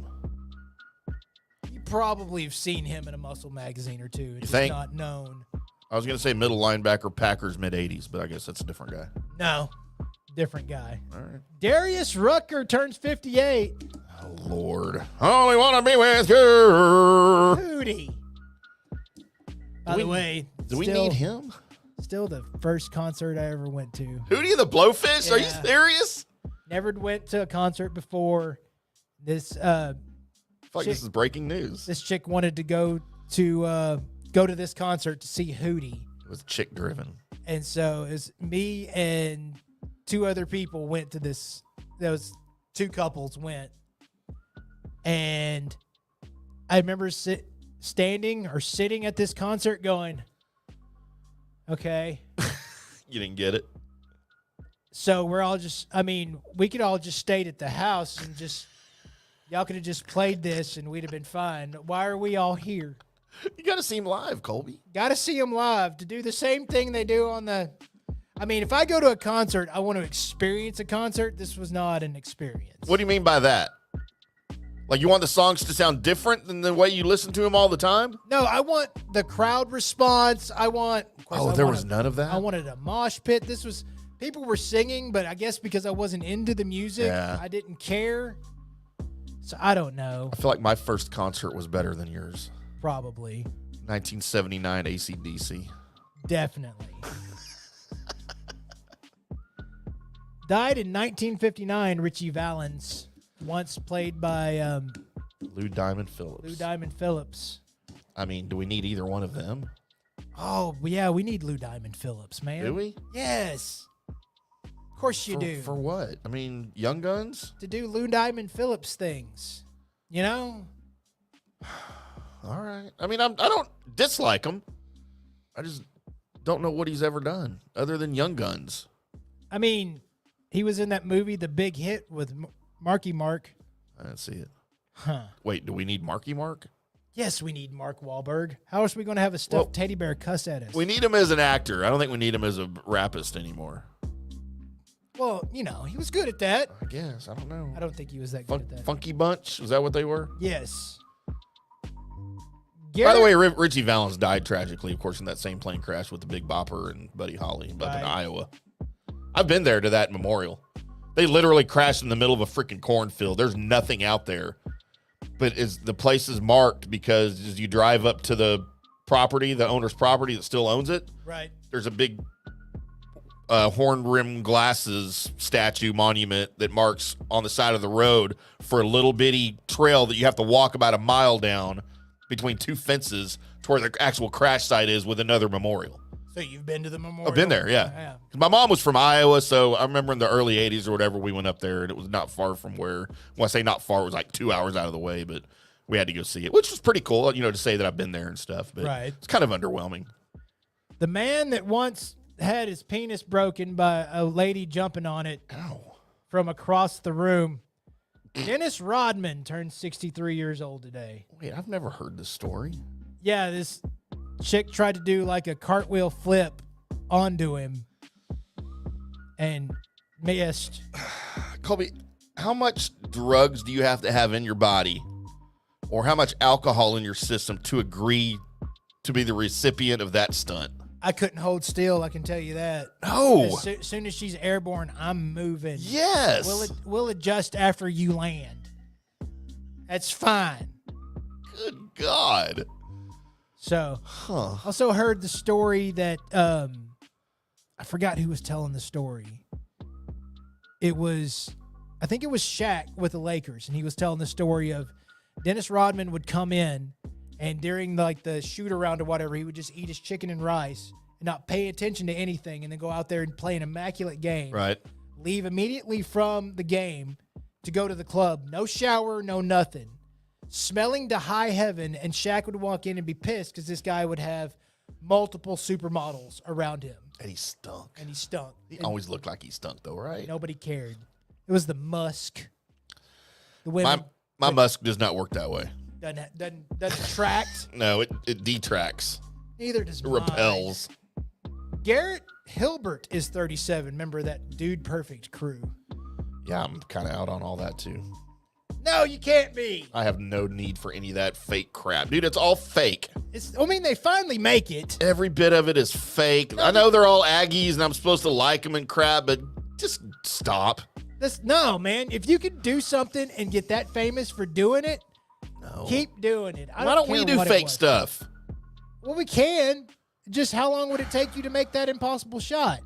S7: You probably have seen him in a muscle magazine or two. It's
S6: think?
S7: not known.
S6: I was going to say middle linebacker, Packers, mid-'80s, but I guess that's a different guy.
S7: No, different guy.
S6: All right.
S7: Darius Rucker turns 58.
S6: Oh, Lord. Only want to be with you.
S7: Hootie. By the way,
S6: Do we need him?
S7: Still the first concert I ever went to.
S6: Hootie the Blowfish? Are you
S7: Yeah.
S6: serious?
S7: Never went to a concert before. This
S6: I feel like this is breaking news.
S7: this chick wanted to go to this concert to see Hootie.
S6: It was chick driven.
S7: And so it's me and two other people went to this. Those two couples went. And I remember standing or sitting at this concert going, okay.
S6: You didn't get it?
S7: So we're all just, we could all just stayed at the house and just, y'all could have just played this and we'd have been fine. Why are we all here?
S6: You got to see him live, Colby.
S7: Got to see them live to do the same thing they do on the, if I go to a concert, I want to experience a concert. This was not an experience.
S6: What do you mean by that? Like, you want the songs to sound different than the way you listen to them all the time?
S7: No, I want the crowd response. There
S6: was none of that?
S7: I wanted a mosh pit. People were singing, but I guess because I wasn't into the music, I didn't care. So I don't know.
S6: I feel like my first concert was better than yours.
S7: Probably.
S6: 1979 AC/DC.
S7: Definitely. Died in 1959, Richie Valens. Once played by
S6: Lou Diamond Phillips. Do we need either one of them?
S7: Oh, yeah, we need Lou Diamond Phillips, man.
S6: Do we?
S7: Yes. Of course you do.
S6: For what? Young Guns?
S7: To do Lou Diamond Phillips things. You know?
S6: All right. I don't dislike him. I just don't know what he's ever done other than Young Guns.
S7: He was in that movie, The Big Hit, with Marky Mark.
S6: I didn't see it.
S7: Huh.
S6: Wait, do we need Marky Mark?
S7: Yes, we need Mark Wahlberg. How else are we going to have a stuffed teddy bear cuss at us?
S6: We need him as an actor. I don't think we need him as a rapist anymore.
S7: Well, he was good at that.
S6: I guess. I don't know.
S7: I don't think he was that good at that.
S6: Funky Bunch? Is that what they were?
S7: Yes.
S6: By the way, Richie Valens died tragically, of course, in that same plane crash with the Big Bopper and Buddy Holly up in Iowa. I've been there to that memorial. They literally crashed in the middle of a freaking cornfield. There's nothing out there. But the place is marked because as you drive up to the property, the owner's property that still owns it,
S7: right?
S6: There's a big horn-rimmed glasses statue monument that marks on the side of the road for a little bitty trail that you have to walk about a mile down between two fences to where the actual crash site is with another memorial.
S7: So you've been to the memorial?
S6: I've been there, yeah. My mom was from Iowa, so I remember in the early 80s or whatever, we went up there, and it was not far from where, when I say not far, it was like 2 hours out of the way, but we had to go see it, which was pretty cool, to say that I've been there and stuff, but it's kind of underwhelming.
S7: The man that once had his penis broken by a lady jumping on it from across the room, Dennis Rodman turned 63 years old today.
S6: Wait, I've never heard this story.
S7: Yeah, this chick tried to do like a cartwheel flip onto him and missed.
S6: Colby, how much drugs do you have to have in your body or how much alcohol in your system to agree to be the recipient of that stunt?
S7: I couldn't hold still, I can tell you that.
S6: No.
S7: As soon as she's airborne, I'm moving.
S6: Yes.
S7: We'll adjust after you land. That's fine.
S6: Good God.
S7: So, also heard the story that, I forgot who was telling the story. I think it was Shaq with the Lakers, and he was telling the story of Dennis Rodman would come in, and during the shoot around or whatever, he would just eat his chicken and rice and not pay attention to anything, and then go out there and play an immaculate game.
S6: Right.
S7: Leave immediately from the game to go to the club. No shower, no nothing. Smelling to high heaven, and Shaq would walk in and be pissed because this guy would have multiple supermodels around him.
S6: And he stunk. He
S7: always
S6: looked like he stunk, though, right?
S7: Nobody cared. It was the musk. The women.
S6: My musk does not work that way.
S7: Doesn't attract.
S6: No, it detracts.
S7: Neither does
S6: it
S7: mine.
S6: repels.
S7: Garrett Hilbert is 37. Member of that Dude Perfect crew.
S6: Yeah, I'm kind of out on all that, too.
S7: No, you can't be.
S6: I have no need for any of that fake crap. Dude, it's all fake.
S7: They finally make it.
S6: Every bit of it is fake. I know they're all Aggies and I'm supposed to like them and crap, but just stop.
S7: No, man. If you can do something and get that famous for doing it, keep doing it.
S6: Why don't we do fake stuff?
S7: Well, we can. Just how long would it take you to make that impossible shot?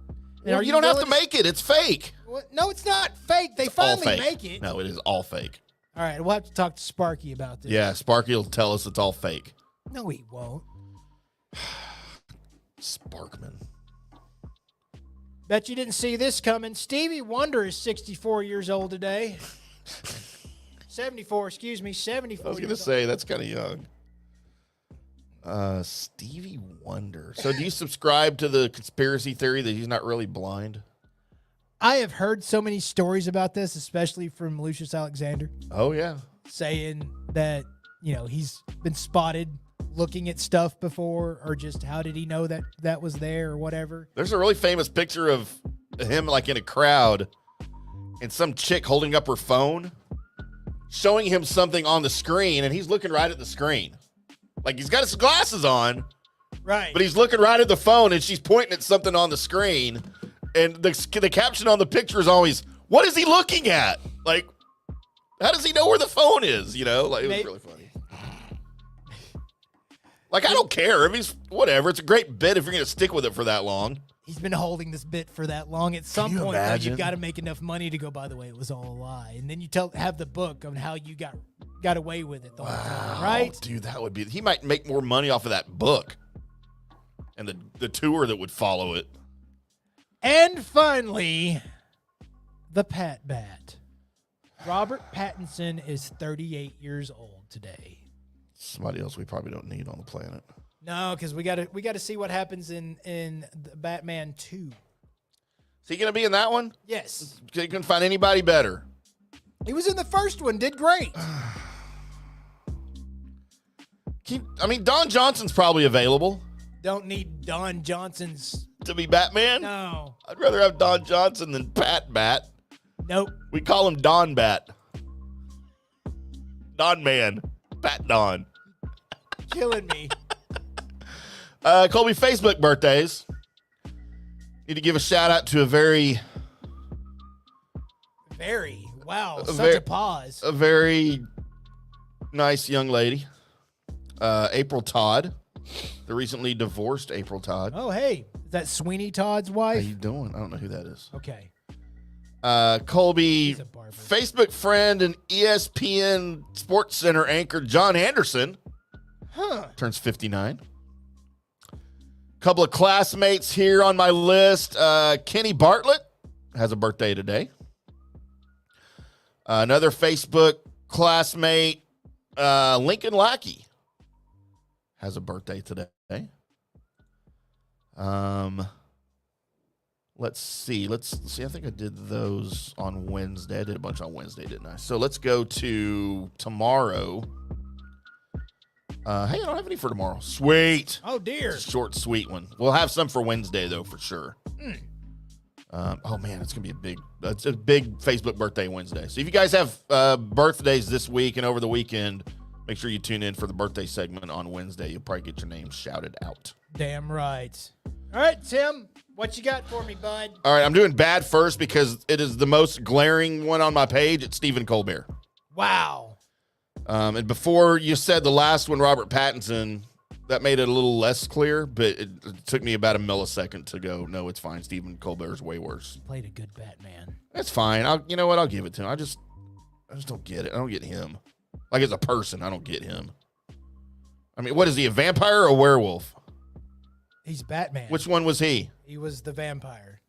S6: Well, you don't have to make it. It's fake.
S7: No, it's not fake. They finally make it.
S6: No, it is all fake.
S7: All right, we'll have to talk to Sparky about this.
S6: Yeah, Sparky will tell us it's all fake.
S7: No, he won't.
S6: Sparkman.
S7: Bet you didn't see this coming. Stevie Wonder is 64 years old today. 74, excuse me, 74.
S6: I was going to say, that's kind of young. Stevie Wonder. So do you subscribe to the conspiracy theory that he's not really blind?
S7: I have heard so many stories about this, especially from Lucius Alexander.
S6: Oh, yeah.
S7: Saying that, he's been spotted looking at stuff before, or just how did he know that was there or whatever.
S6: There's a really famous picture of him like in a crowd and some chick holding up her phone, showing him something on the screen, and he's looking right at the screen. Like he's got his glasses on,
S7: right?
S6: But he's looking right at the phone, and she's pointing at something on the screen. And the caption on the picture is always, "What is he looking at?" Like, how does he know where the phone is? Like it was really funny. Like, I don't care if he's whatever. It's a great bit if you're going to stick with it for that long.
S7: He's been holding this bit for that long. At some point, you've got to make enough money to go, by the way, it was all a lie. And then you have the book on how you got away with it the whole time, right?
S6: Dude, that would be, he might make more money off of that book and the tour that would follow it.
S7: And finally, the Pat Bat. Robert Pattinson is 38 years old today.
S6: Somebody else we probably don't need on the planet.
S7: No, because we gotta see what happens in the Batman 2.
S6: Is he gonna be in that one?
S7: Yes.
S6: You couldn't find anybody better.
S7: He was in the first one, did great.
S6: Don Johnson's probably available.
S7: Don't need Don Johnson's
S6: to be Batman?
S7: No.
S6: I'd rather have Don Johnson than Pat Bat.
S7: Nope.
S6: We call him Don Bat. Don Man. Pat Don.
S7: Killing me.
S6: Colby, Facebook birthdays. Need to give a shout out to a very
S7: a pause.
S6: A very nice young lady. April Todd. The recently divorced April Todd.
S7: Oh, hey. Is that Sweeney Todd's wife?
S6: How you doing? I don't know who that is.
S7: Okay.
S6: Colby, Facebook friend and ESPN Sports Center anchor John Anderson turns 59. Couple of classmates here on my list. Kenny Bartlett has a birthday today. Another Facebook classmate, Lincoln Lackey, has a birthday today. Let's see. I think I did those on Wednesday. I did a bunch on Wednesday, didn't I? So let's go to tomorrow. Hey, I don't have any for tomorrow. Sweet.
S7: Oh, dear.
S6: Short, sweet one. We'll have some for Wednesday, though, for sure. Oh, man, it's going to be a big Facebook birthday Wednesday. So if you guys have birthdays this week and over the weekend, make sure you tune in for the birthday segment on Wednesday. You'll probably get your name shouted out.
S7: Damn right. All right, Tim, what you got for me, bud?
S6: All right, I'm doing bad first because it is the most glaring one on my page. It's Stephen Colbert.
S7: Wow.
S6: And before you said the last one, Robert Pattinson, that made it a little less clear, but it took me about a millisecond to go, no, it's fine. Stephen Colbert's way worse.
S7: He played a good Batman.
S6: That's fine. You know what? I'll give it to him. I just don't get it. I don't get him. Like, as a person, I don't get him. I mean, what is he, a vampire or a werewolf?
S7: He's Batman.
S6: Which one was he?
S7: He was the vampire.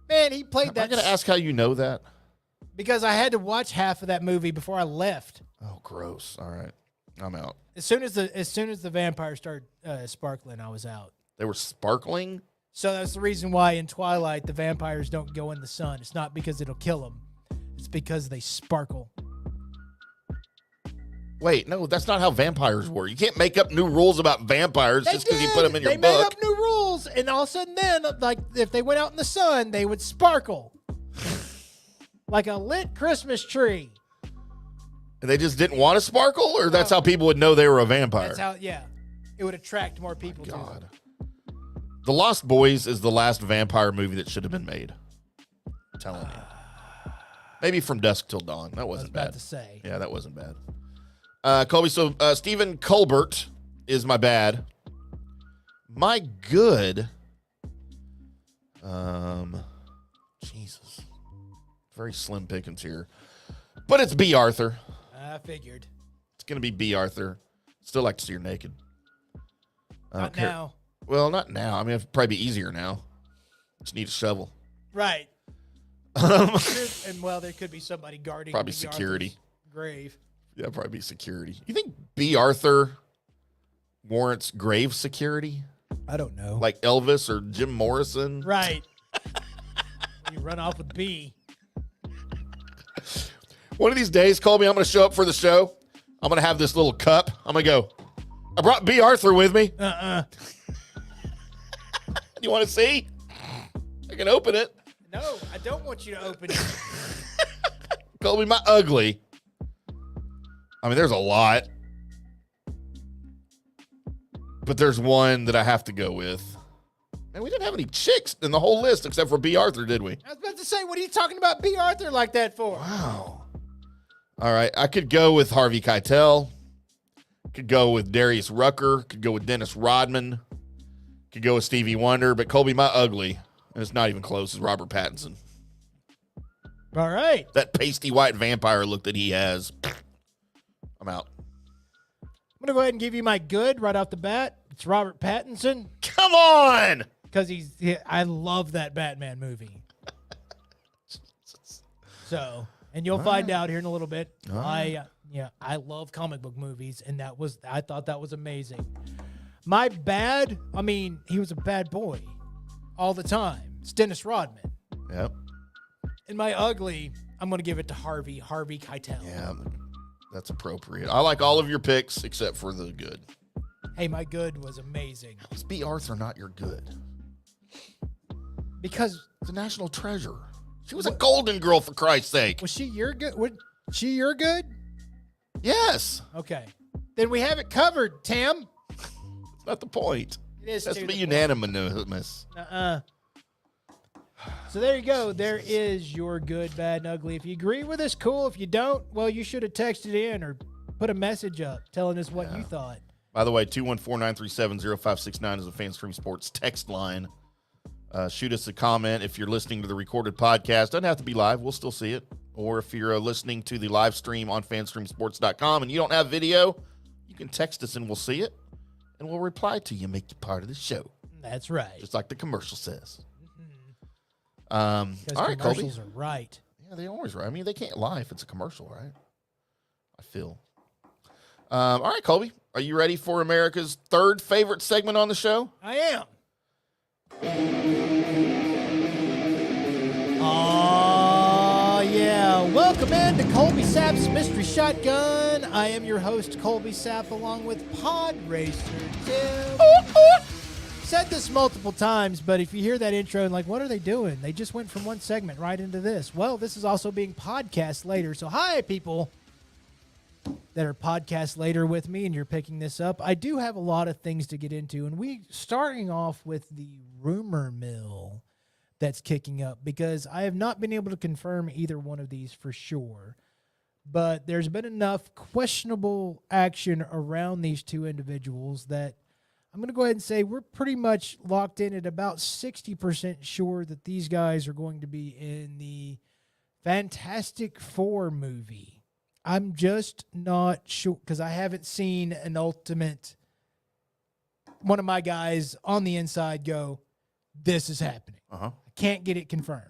S7: Man, he played that.
S6: I'm going to ask how you know that.
S7: Because I had to watch half of that movie before I left.
S6: Oh, gross. All right. I'm out.
S7: As soon as the vampire started sparkling, I was out.
S6: They were sparkling?
S7: So that's the reason why in Twilight the vampires don't go in the sun. It's not because it'll kill them. It's because they sparkle.
S6: Wait, no, that's not how vampires work. You can't make up new rules about vampires just because you put them in your book.
S7: They made up new rules, and all of a sudden then, like, if they went out in the sun, they would sparkle. Like a lit Christmas tree.
S6: And they just didn't want to sparkle, or that's how people would know they were a vampire?
S7: That's how, yeah. It would attract more people to them.
S6: The Lost Boys is the last vampire movie that should have been made. I'm telling you. Maybe From Dusk Till Dawn. That wasn't bad.
S7: I was about to say.
S6: Yeah, that wasn't bad. Colby, so Stephen Colbert is my bad. My good. Jesus. Very slim pickings here. But it's B. Arthur.
S7: I figured.
S6: It's going to be B. Arthur. Still like to see her naked.
S7: Not now.
S6: Well, not now. I mean, it'd probably be easier now. Just need a shovel.
S7: Right. And well, there could be somebody guarding.
S6: Probably
S7: B.
S6: security.
S7: Arthur's grave.
S6: Yeah, probably be security. You think B. Arthur warrants grave security?
S7: I don't know.
S6: Like Elvis or Jim Morrison?
S7: Right. You run off with B.
S6: One of these days, Colby, I'm going to show up for the show. I'm going to have this little cup. I'm going to go, I brought B. Arthur with me. You want to see? I can open it.
S7: No, I don't want you to open it.
S6: Colby, my ugly. I mean, there's a lot. But there's one that I have to go with. And we didn't have any chicks in the whole list except for B. Arthur, did we?
S7: I was about to say, what are you talking about B. Arthur like that for?
S6: Wow. All right. I could go with Harvey Keitel. Could go with Darius Rucker. Could go with Dennis Rodman. Could go with Stevie Wonder. But Colby, my ugly, and it's not even close, is Robert Pattinson.
S7: All right.
S6: That pasty white vampire look that he has. I'm out.
S7: I'm going to go ahead and give you my good right off the bat. It's Robert Pattinson.
S6: Come on!
S7: Because I love that Batman movie. So, and you'll find out here in a little bit. I love comic book movies, and I thought that was amazing. My bad, I mean, he was a bad boy all the time. It's Dennis Rodman.
S6: Yep.
S7: And my ugly, I'm going to give it to Harvey Keitel.
S6: Yeah, that's appropriate. I like all of your picks except for the good.
S7: Hey, my good was amazing.
S6: How is B. Arthur not your good?
S7: Because
S6: it's a national treasure. She was a golden girl, for Christ's sake.
S7: Was she your good? Was she your good?
S6: Yes.
S7: Okay. Then we have it covered, Tim.
S6: That's not the point.
S7: It is.
S6: It has to be unanimous.
S7: So there you go. There is your good, bad, and ugly. If you agree with us, cool. If you don't, well, you should have texted in or put a message up telling us what you thought.
S6: By the way, 214-937-0569 is a FanStream Sports text line. Shoot us a comment if you're listening to the recorded podcast. Doesn't have to be live. We'll still see it. Or if you're listening to the live stream on FanStreamSports.com and you don't have video, you can text us and we'll see it. And we'll reply to you, make you part of the show.
S7: That's right.
S6: Just like the commercial says.
S7: Because
S6: all right,
S7: commercials
S6: Colby.
S7: are right.
S6: Yeah, they always right. I mean, they can't lie if it's a commercial, right? I feel. All right, Colby. Are you ready for America's third favorite segment on the show?
S7: I am. Oh, yeah. Welcome in to Colby Sapp's Mystery Shotgun. I am your host, Colby Sapp, along with Pod Racer Tim. Said this multiple times, but if you hear that intro and like, what are they doing? They just went from one segment right into this. Well, this is also being podcast later. So hi, people that are podcast later with me, and you're picking this up. I do have a lot of things to get into, and we starting off with the rumor mill that's kicking up, because I have not been able to confirm either one of these for sure, but there's been enough questionable action around these two individuals that I'm going to go ahead and say we're pretty much locked in at about 60% sure that these guys are going to be in the Fantastic Four movie. I'm just not sure, because I haven't seen an ultimate, one of my guys on the inside go, this is happening. I can't get it confirmed.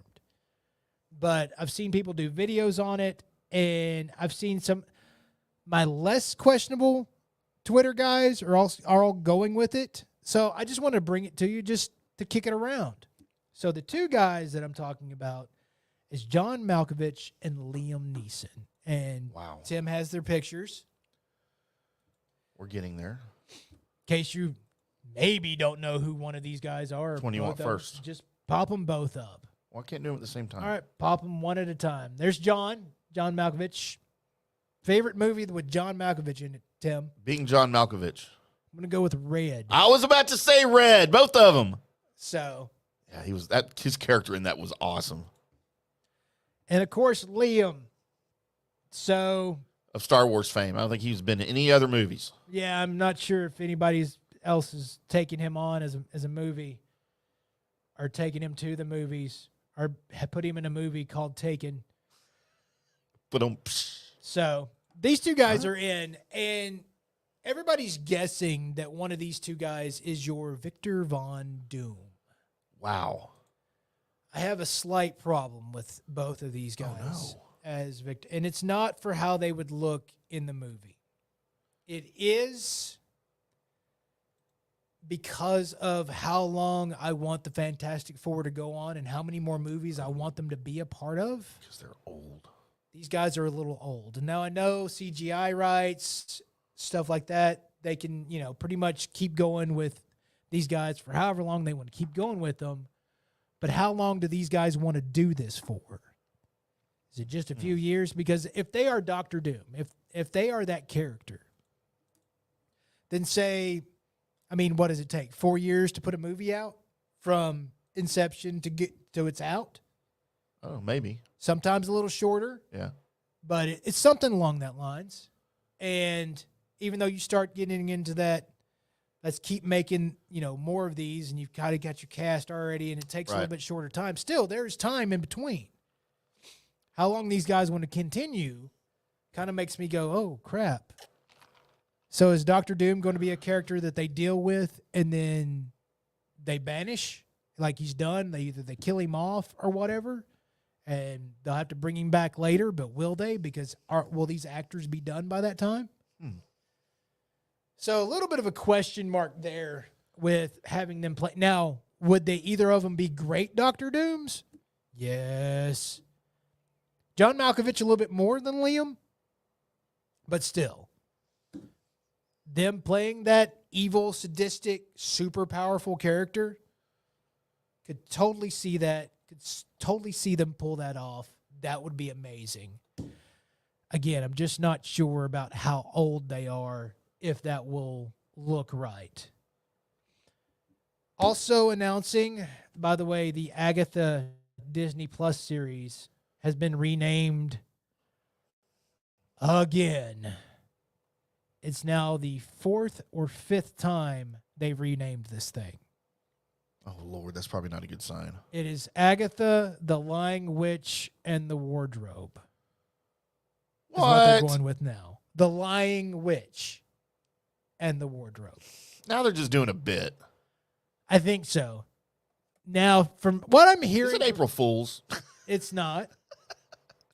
S7: But I've seen people do videos on it, and I've seen some, my less questionable Twitter guys are all going with it. So I just want to bring it to you just to kick it around. So the two guys that I'm talking about is John Malkovich and Liam Neeson. And Tim has their pictures.
S6: We're getting there.
S7: In case you maybe don't know who one of these guys are.
S6: Which one you want first?
S7: Just pop them both up.
S6: Well, I can't do them at the same time.
S7: All right, pop them one at a time. There's John Malkovich. Favorite movie with John Malkovich in it, Tim?
S6: Being John Malkovich.
S7: I'm going to go with Red.
S6: I was about to say Red, both of them.
S7: So.
S6: Yeah, his character in that was awesome.
S7: And, of course, Liam. So.
S6: Of Star Wars fame. I don't think he's been in any other movies.
S7: Yeah, I'm not sure if anybody else is taking him on as a movie, or taking him to the movies, or put him in a movie called Taken.
S6: But
S7: So these two guys are in, and Everybody's guessing that one of these two guys is your Victor Von Doom.
S6: Wow.
S7: I have a slight problem with both of these guys as Victor. And it's not for how they would look in the movie. It is because of how long I want the Fantastic Four to go on and how many more movies I want them to be a part of.
S6: Because they're old.
S7: These guys are a little old. And now I know CGI rights, stuff like that, they can, pretty much keep going with these guys for however long they want to keep going with them. But how long do these guys want to do this for? Is it just a few years? Because if they are Doctor Doom, if they are that character, then say, what does it take? 4 years to put a movie out from inception to it's out?
S6: Oh, maybe.
S7: Sometimes a little shorter.
S6: Yeah.
S7: But it's something along that lines. And even though you start getting into that, let's keep making, more of these, and you've kind of got your cast already, and it takes a little bit shorter time. Still, there's time in between. How long these guys want to continue kind of makes me go, oh, crap. So is Doctor Doom going to be a character that they deal with and then they banish? Like he's done? Either they kill him off or whatever, and they'll have to bring him back later, but will they? Because will these actors be done by that time? So a little bit of a question mark there with having them play. Now, would they either of them be great Doctor Dooms? Yes. John Malkovich a little bit more than Liam, but still. Them playing that evil, sadistic, super powerful character, could totally see that, could totally see them pull that off. That would be amazing. Again, I'm just not sure about how old they are, if that will look right. Also announcing, by the way, the Agatha Disney Plus series has been renamed again. It's now the 4th or 5th time they've renamed this thing.
S6: Oh, Lord, that's probably not a good sign.
S7: It is Agatha, the Lying Witch, and the Wardrobe. Is what they're going with now. The Lying Witch and the Wardrobe.
S6: Now they're just doing a bit.
S7: I think so. Now, from what I'm hearing...
S6: Is it April Fool's?
S7: It's not.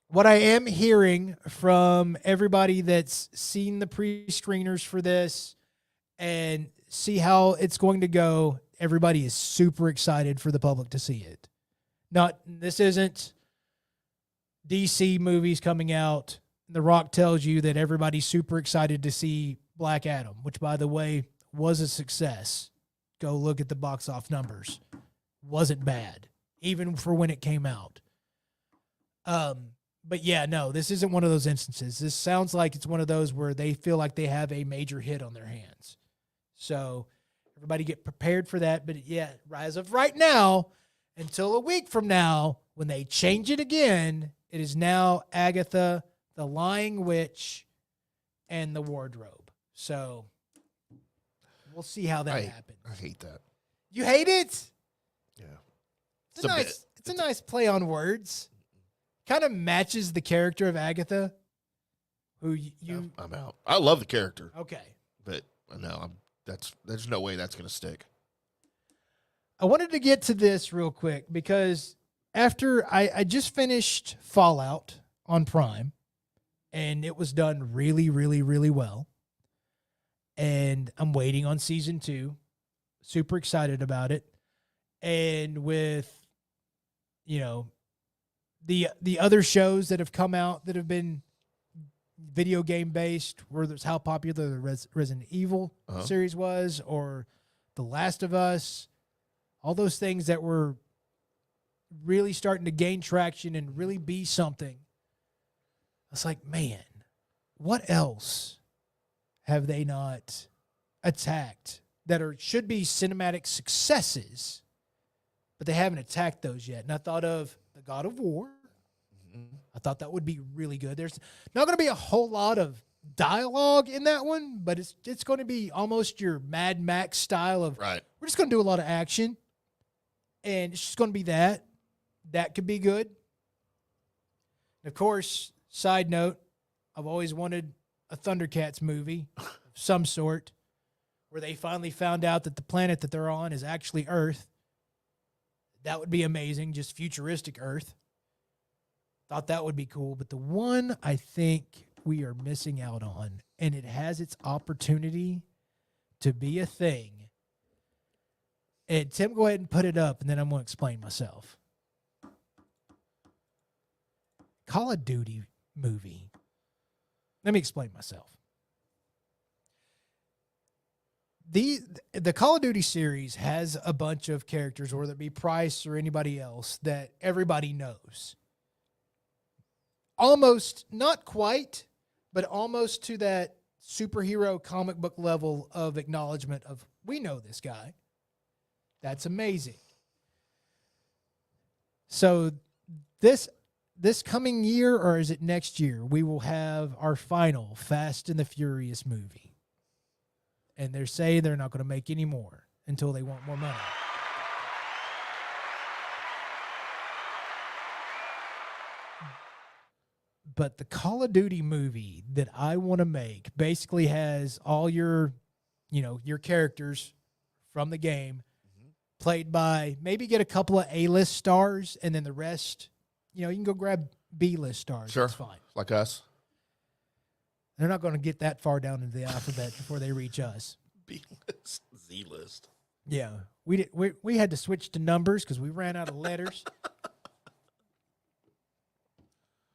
S7: What I am hearing from everybody that's seen the pre-screeners for this and see how it's going to go, everybody is super excited for the public to see it. This isn't DC movies coming out. The Rock tells you that everybody's super excited to see Black Adam, which, by the way, was a success. Go look at the box office numbers. Wasn't bad, even for when it came out. But yeah, no, this isn't one of those instances. This sounds like it's one of those where they feel like they have a major hit on their hands. So everybody get prepared for that. But yeah, as of right now, until a week from now, when they change it again, it is now Agatha, the Lying Witch, and the Wardrobe. So we'll see how that happens.
S6: I hate that.
S7: You hate it?
S6: Yeah.
S7: It's a nice play on words. Kind of matches the character of Agatha, who
S6: I'm out. I love the character.
S7: Okay.
S6: But no, there's no way that's going to stick.
S7: I wanted to get to this real quick because after I just finished Fallout on Prime, and it was done really, really, really well. And I'm waiting on season 2. Super excited about it. And with, the other shows that have come out that have been video game based, whether it's how popular the Resident Evil series was or The Last of Us, all those things that were really starting to gain traction and really be something. I was like, man, what else have they not attacked that should be cinematic successes, but they haven't attacked those yet? And I thought of the God of War. I thought that would be really good. There's not going to be a whole lot of dialogue in that one, but it's going to be almost your Mad Max style of,
S6: right.
S7: We're just going to do a lot of action, and it's just going to be that. That could be good. And of course, side note, I've always wanted a Thundercats movie. some sort, where they finally found out that the planet that they're on is actually Earth. That would be amazing, just futuristic Earth. Thought that would be cool. But the one I think we are missing out on, and it has its opportunity to be a thing. And Tim, go ahead and put it up, and then I'm going to explain myself. Call of Duty movie. Let me explain myself. The Call of Duty series has a bunch of characters, whether it be Price or anybody else, that everybody knows. Almost, not quite, but almost to that superhero comic book level of acknowledgement of, we know this guy. That's amazing. So this coming year, or is it next year, we will have our final Fast and the Furious movie. And they're saying they're not going to make any more until they want more money. But the Call of Duty movie that I want to make basically has all your characters from the game played by, maybe get a couple of A-list stars, and then the rest, you can go grab B-list stars.
S6: Sure.
S7: That's fine.
S6: Like us.
S7: They're not going to get that far down into the alphabet before they reach us.
S6: B-list, Z-list.
S7: Yeah. We had to switch to numbers because we ran out of letters.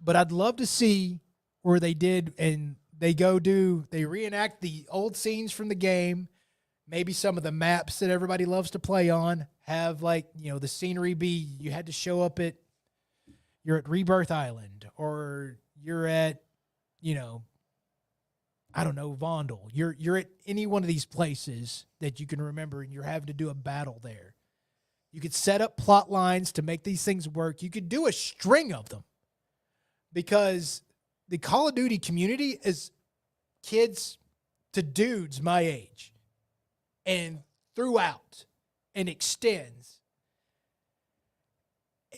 S7: But I'd love to see where they did, and they reenact the old scenes from the game, maybe some of the maps that everybody loves to play on, have the scenery be, you had to show up you're at Rebirth Island, or you're at, I don't know, Vondel. You're at any one of these places that you can remember, and you're having to do a battle there. You could set up plot lines to make these things work. You could do a string of them, because the Call of Duty community is kids to dudes my age and throughout and extends.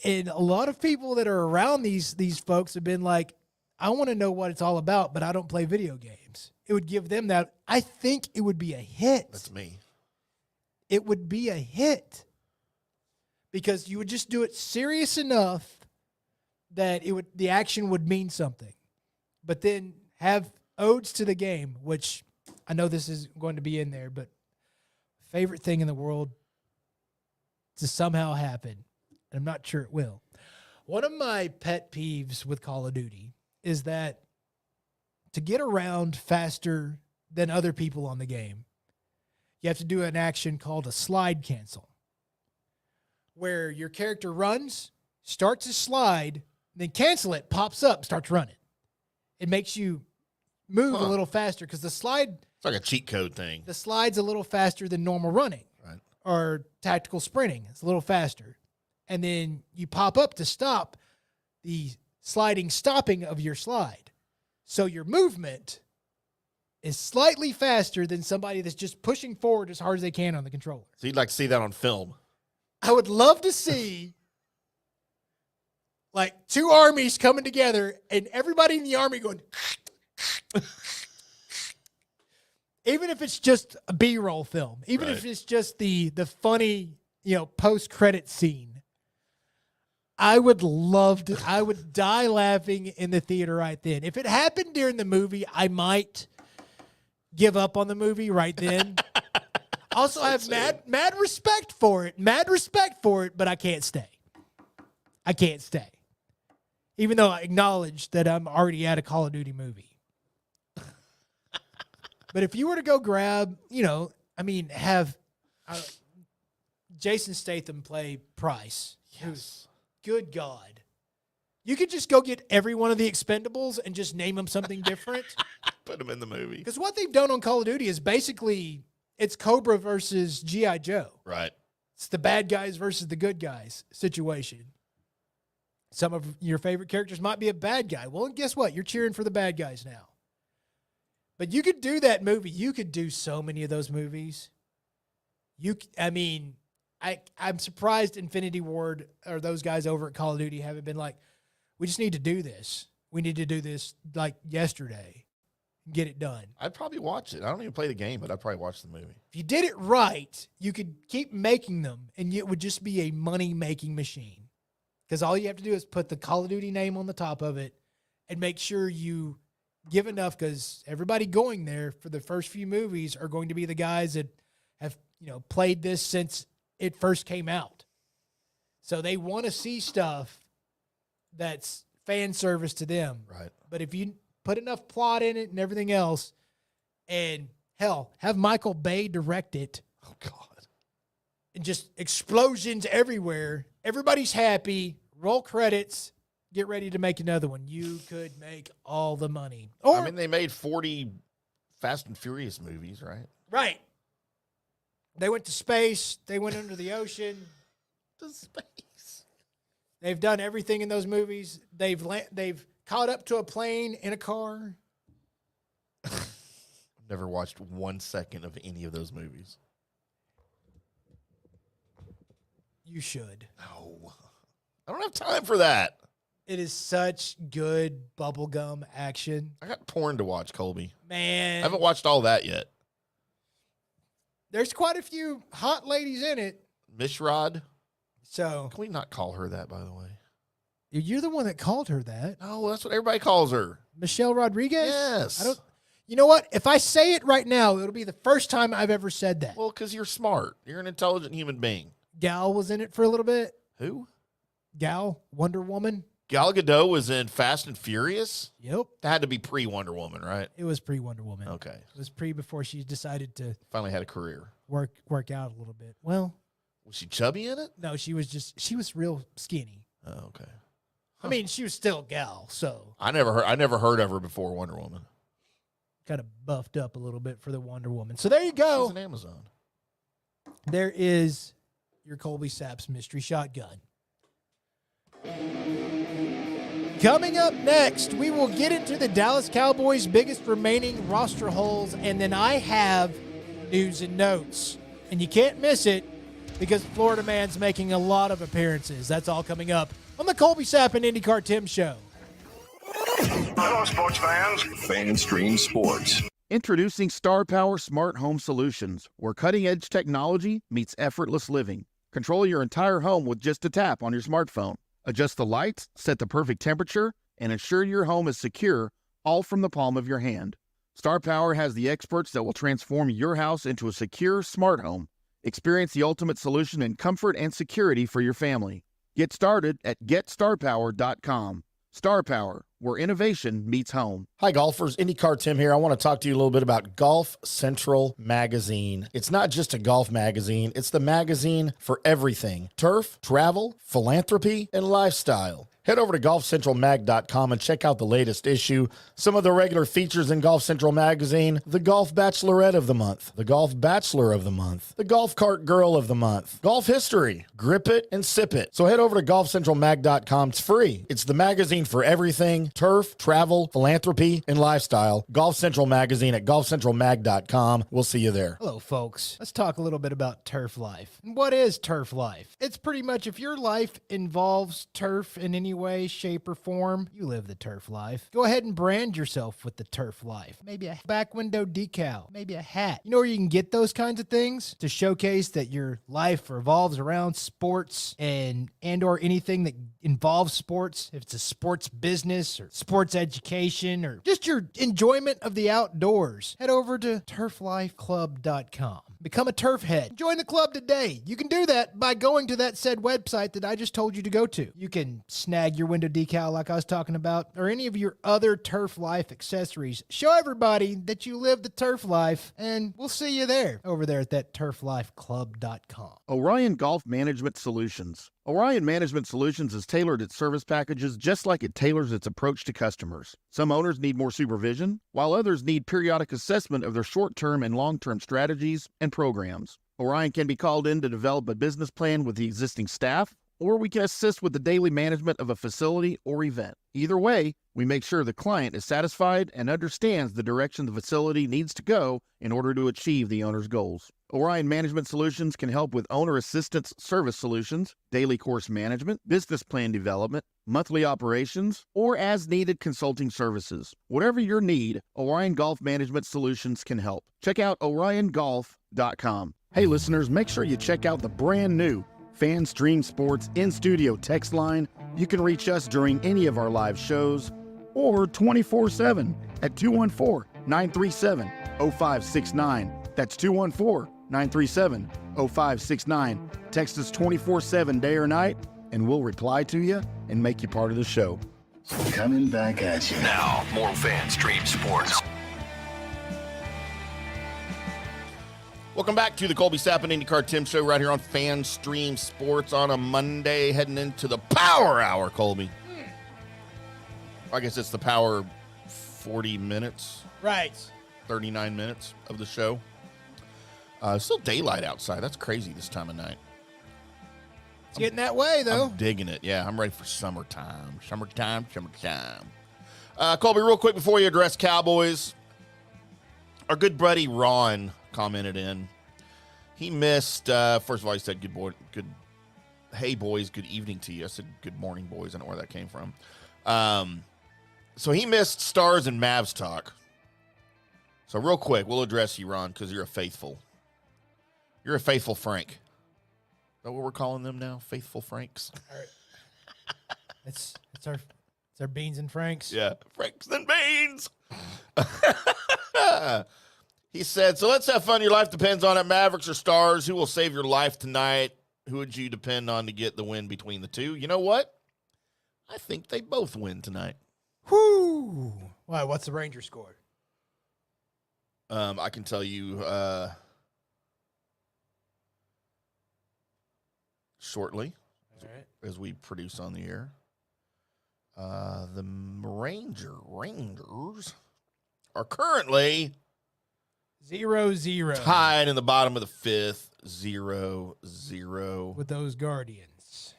S7: And a lot of people that are around these folks have been like, I want to know what it's all about, but I don't play video games. It would give them that. I think it would be a hit.
S6: That's me.
S7: It would be a hit because you would just do it serious enough that the action would mean something, but then have odes to the game, which I know this is going to be in there, but favorite thing in the world to somehow happen, and I'm not sure it will. One of my pet peeves with Call of Duty is that to get around faster than other people on the game, you have to do an action called a slide cancel, where your character runs, starts to slide, then cancel it, pops up, starts running. It makes you move a little faster because the slide...
S6: It's like a cheat code thing.
S7: The slide's a little faster than normal running.
S6: Right.
S7: Or tactical sprinting. It's a little faster. And then you pop up to stop the stopping of your slide. So your movement is slightly faster than somebody that's just pushing forward as hard as they can on the controller.
S6: So you'd like to see that on film.
S7: I would love to see two armies coming together and everybody in the army going, even if it's just a B-roll film, even if it's just the funny, post-credit scene, I would die laughing in the theater right then. If it happened during the movie, I might give up on the movie right then. Also, I have mad respect for it, but I can't stay. Even though I acknowledge that I'm already at a Call of Duty movie. But if you were to go grab, have Jason Statham play Price.
S6: Yes.
S7: Good God. You could just go get every one of the Expendables and just name them something different.
S6: Put them in the movie.
S7: Because what they've done on Call of Duty is basically, it's Cobra versus G.I. Joe.
S6: Right.
S7: It's the bad guys versus the good guys situation. Some of your favorite characters might be a bad guy. Well, guess what? You're cheering for the bad guys now. But you could do that movie. You could do so many of those movies. I'm surprised Infinity Ward or those guys over at Call of Duty haven't been like, we just need to do this. We need to do this like yesterday. and get it done.
S6: I'd probably watch it. I don't even play the game, but I'd probably watch the movie.
S7: If you did it right, you could keep making them, and it would just be a money-making machine. Because all you have to do is put the Call of Duty name on the top of it and make sure you give enough, because everybody going there for the first few movies are going to be the guys that have, played this since it first came out. So they want to see stuff that's fan service to them.
S6: Right.
S7: But if you put enough plot in it and everything else, and hell, have Michael Bay direct it.
S6: Oh, God.
S7: And just explosions everywhere. Everybody's happy. Roll credits. Get ready to make another one. You could make all the money. Or,
S6: I mean, they made 40 Fast and Furious movies, right?
S7: Right. They went to space. They went under the ocean.
S6: To space.
S7: They've done everything in those movies. They've caught up to a plane in a car.
S6: I've never watched 1 second of any of those movies.
S7: You should.
S6: No. I don't have time for that.
S7: It is such good bubblegum action.
S6: I got porn to watch, Colby.
S7: Man.
S6: I haven't watched all that yet.
S7: There's quite a few hot ladies in it.
S6: Mishrod.
S7: So
S6: Can we not call her that, by the way?
S7: you're the one that called her that.
S6: No, that's what everybody calls her.
S7: Michelle Rodriguez?
S6: Yes.
S7: You know what? If I say it right now, it'll be the first time I've ever said that.
S6: Well, because you're smart. You're an intelligent human being.
S7: Gal was in it for a little bit.
S6: Who?
S7: Gal, Wonder Woman.
S6: Gal Gadot was in Fast and Furious?
S7: Yep.
S6: That had to be pre-Wonder Woman, right?
S7: It was pre-Wonder Woman.
S6: Okay.
S7: It was before she decided to
S6: Finally had a career.
S7: work out a little bit. Well,
S6: Was she chubby in it?
S7: no, she was real skinny.
S6: Oh, okay.
S7: I mean, she was still a gal, so
S6: I never heard of her before Wonder Woman.
S7: kind of buffed up a little bit for the Wonder Woman. So there you go.
S6: She's an Amazon.
S7: There is your Colby Saps Mystery Shotgun. Coming up next, we will get into the Dallas Cowboys' biggest remaining roster holes, and then I have news and notes. And you can't miss it because Florida Man's making a lot of appearances. That's all coming up on the Colby Sapp and IndyCarTim Show.
S3: Hello, sports fans. FanStream Sports.
S8: Introducing Star Power Smart Home Solutions, where cutting-edge technology meets effortless living. Control your entire home with just a tap on your smartphone. Adjust the lights, set the perfect temperature, and ensure your home is secure, all from the palm of your hand. Star Power has the experts that will transform your house into a secure, smart home. Experience the ultimate solution in comfort and security for your family. Get started at GetStarPower.com. Star Power, where innovation meets home.
S1: Hi, golfers. IndyCarTim here. I want to talk to you a little bit about Golf Central Magazine. It's not just a golf magazine. It's the magazine for everything. Turf, travel, philanthropy, and lifestyle. Head over to golfcentralmag.com and check out the latest issue. Some of the regular features in Golf Central Magazine: the Golf Bachelorette of the Month, the Golf Bachelor of the Month, the Golf Cart Girl of the Month, Golf History, Grip It and Sip It. So head over to golfcentralmag.com. It's free. It's the magazine for everything: turf, travel, philanthropy, and lifestyle. Golf Central Magazine at golfcentralmag.com. We'll see you there.
S7: Hello, folks. Let's talk a little bit about turf life. And what is turf life? It's pretty much if your life involves turf in any way, shape, or form, you live the turf life. Go ahead and brand yourself with the turf life. Maybe a back window decal, maybe a hat. You know where you can get those kinds of things to showcase that your life revolves around sports and or anything that involves sports. If it's a sports business or sports education or just your enjoyment of the outdoors, head over to turflifeclub.com. Become a turf head. Join the club today. You can do that by going to that said website that I just told you to go to. You can snag your window decal like I was talking about, or any of your other turf life accessories. Show everybody that you live the turf life, and we'll see you there over there at that turflifeclub.com.
S8: Orion Golf Management Solutions. Orion Management Solutions has tailored its service packages just like it tailors its approach to customers. Some owners need more supervision, while others need periodic assessment of their short-term and long-term strategies and programs. Orion can be called in to develop a business plan with the existing staff or we can assist with the daily management of a facility or event. Either way, we make sure the client is satisfied and understands the direction the facility needs to go in order to achieve the owner's goals. Orion Management Solutions can help with owner assistance service solutions, daily course management, business plan development, monthly operations, or as-needed consulting services. Whatever your need, Orion Golf Management Solutions can help. Check out oriongolf.com. Hey listeners, make sure you check out the brand new FanStream Sports in-studio text line. You can reach us during any of our live shows or 24/7 at 214-937-0569. That's 214-937-0569. Text us 24/7 day or night, and we'll reply to you and make you part of the show.
S3: Coming back at you.
S10: Now, more FanStream Sports.
S6: Welcome back to the Colby IndyCarTim show right here on FanStream Sports on a Monday, heading into the Power Hour, Colby. I guess it's the Power 40 minutes.
S7: Right.
S6: 39 minutes of the show. Still daylight outside. That's crazy this time of night.
S7: It's getting that way, though.
S6: I'm digging it. Yeah, I'm ready for summertime. Summertime. Colby, real quick before you address Cowboys, our good buddy Ron commented in. He missed, first of all, he said, hey, boys, good evening to you. I said, good morning, boys. I don't know where that came from. So he missed Stars and Mavs talk. So real quick, we'll address you, Ron, because you're a faithful Frank. Is that what we're calling them now? Faithful Franks?
S7: All right. It's our Beans and Franks.
S6: Yeah, Franks and Beans. He said, so let's have fun. Your life depends on it. Mavericks or Stars? Who will save your life tonight? Who would you depend on to get the win between the two? You know what? I think they both win tonight.
S7: Whoo! Why? What's the Rangers score?
S6: I can tell you shortly,
S7: all right,
S6: as we produce on the air. The Rangers are currently
S7: 0-0
S6: tied in the bottom of the fifth, 0-0
S7: with those Guardians.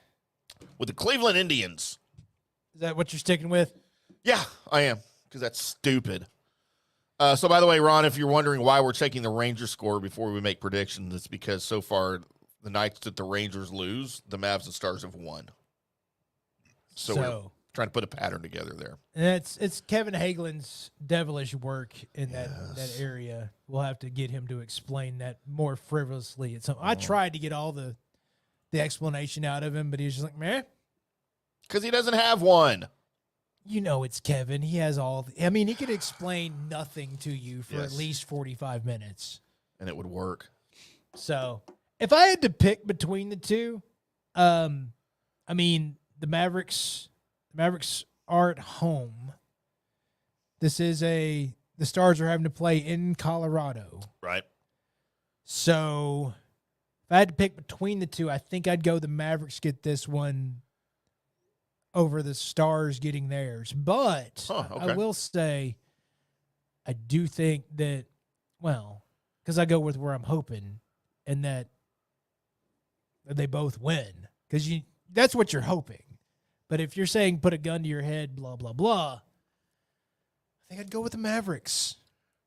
S6: With the Cleveland Indians.
S7: Is that what you're sticking with?
S6: Yeah, I am, because that's stupid. So, by the way, Ron, if you're wondering why we're checking the Rangers score before we make predictions, it's because so far the nights that the Rangers lose, the Mavs and Stars have won. So we're trying to put a pattern together there.
S7: And it's Kevin Hagelin's devilish work in that area. We'll have to get him to explain that more frivolously. I tried to get all the explanation out of him, but he was just like, man.
S6: Because he doesn't have one.
S7: You know it's Kevin. He has all he could explain nothing to you for at least 45 minutes.
S6: And it would work.
S7: So, if I had to pick between the two, the Mavericks are at home. The Stars are having to play in Colorado.
S6: Right.
S7: So, if I had to pick between the two, I think I'd go the Mavericks get this one over the Stars getting theirs. But I will say, I do think that, because I go with where I'm hoping, and that they both win. Because that's what you're hoping. But if you're saying put a gun to your head, blah, blah, blah, I think I'd go with the Mavericks.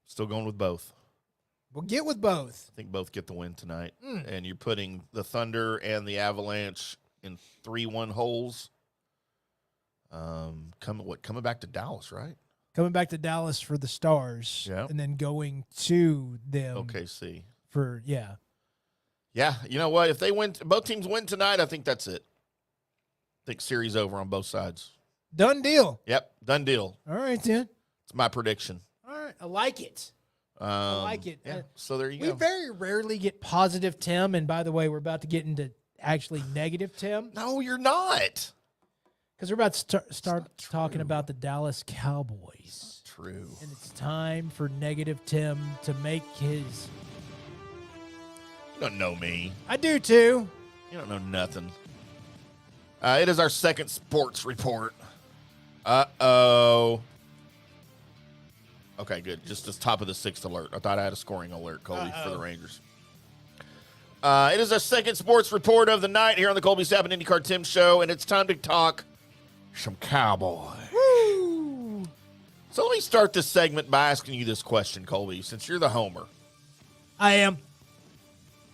S6: Still going with both.
S7: We'll get with both.
S6: I think both get the win tonight. And you're putting the Thunder and the Avalanche in 3-1 holes. Coming back to Dallas, right?
S7: Coming back to Dallas for the Stars.
S6: Yeah.
S7: And then going to them.
S6: OKC.
S7: Yeah,
S6: you know what? If they win, both teams win tonight, I think that's it. I think series over on both sides.
S7: Done deal.
S6: Yep, done deal.
S7: All right, then.
S6: It's my prediction.
S7: All right, I like it. I like it.
S6: Yeah, so there you
S7: go. We very rarely get positive Tim, and by the way, we're about to get into actually negative Tim.
S6: No, you're not.
S7: Because we're about to start talking about the Dallas Cowboys.
S6: True.
S7: And it's time for negative Tim to make his...
S6: You don't know me.
S7: I do, too.
S6: You don't know nothing. It is our second sports report. Uh-oh. Okay, good. Just the top of the sixth alert. I thought I had a scoring alert, Colby, for the Rangers. It is our second sports report of the night here on the Colby IndyCarTim show, and it's time to talk some Cowboys.
S7: Woo!
S6: So let me start this segment by asking you this question, Colby, since you're the homer.
S7: I am.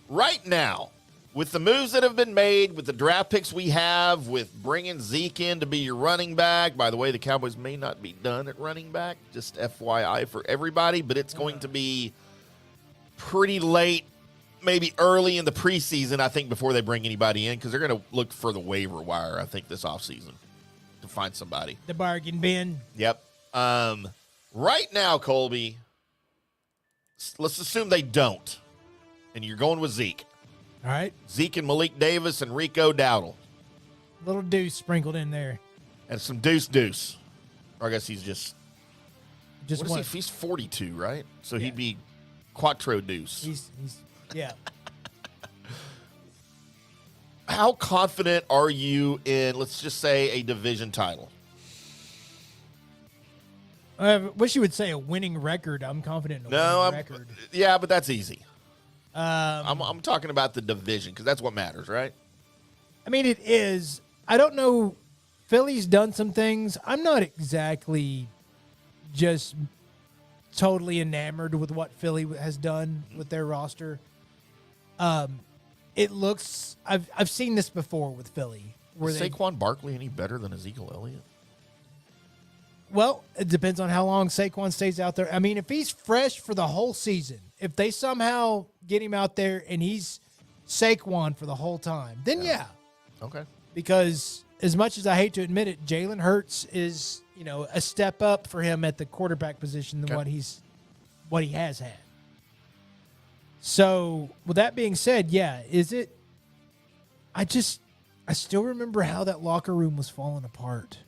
S6: Right now, with the moves that have been made, with the draft picks we have, with bringing Zeke in to be your running back. By the way, the Cowboys may not be done at running back, just FYI for everybody, but it's going to be pretty late, maybe early in the preseason, I think, before they bring anybody in, because they're going to look for the waiver wire, I think, this offseason to find somebody.
S7: The bargain bin.
S6: Yep. Right now, Colby, let's assume they don't, and you're going with Zeke.
S7: All right.
S6: Zeke and Malik Davis and Rico Dowdle.
S7: Little deuce sprinkled in there.
S6: And some deuce. Or I guess he's just what is
S7: one.
S6: he? He's 42, right? So he'd be quattro deuce.
S7: He's yeah.
S6: How confident are you in, let's just say, a division title?
S7: I wish you would say a winning record. I'm confident in a winning record.
S6: Yeah, but that's easy. I'm talking about the division because that's what matters, right?
S7: I mean, it is. I don't know. Philly's done some things. I'm not exactly just totally enamored with what Philly has done with their roster. It looks. I've seen this before with Philly.
S6: Is Saquon Barkley any better than Ezekiel Elliott?
S7: Well, it depends on how long Saquon stays out there. I mean, if he's fresh for the whole season, if they somehow get him out there and he's Saquon for the whole time, then yeah.
S6: Okay.
S7: Because as much as I hate to admit it, Jalen Hurts is, a step up for him at the quarterback position than what he has had. So, with that being said, yeah, is it? I still remember how that locker room was falling apart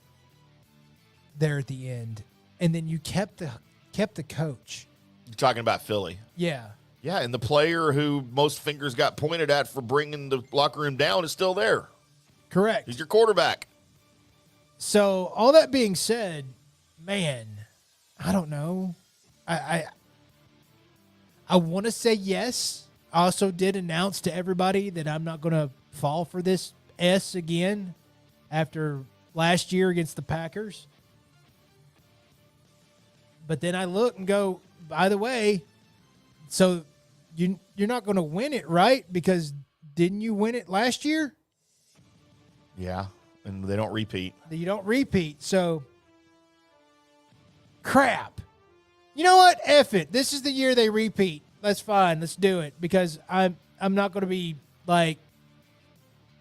S7: there at the end, and then you kept the coach.
S6: You're talking about Philly.
S7: Yeah.
S6: Yeah, and the player who most fingers got pointed at for bringing the locker room down is still there.
S7: Correct.
S6: He's your quarterback.
S7: So, all that being said, man, I don't know. I want to say yes. I also did announce to everybody that I'm not going to fall for this S again after last year against the Packers. But then I look and go, by the way, so you're not going to win it, right? Because didn't you win it last year?
S6: Yeah, and they don't repeat.
S7: You don't repeat. So, crap. You know what? F it. This is the year they repeat. That's fine. Let's do it. Because I'm not going to be, like,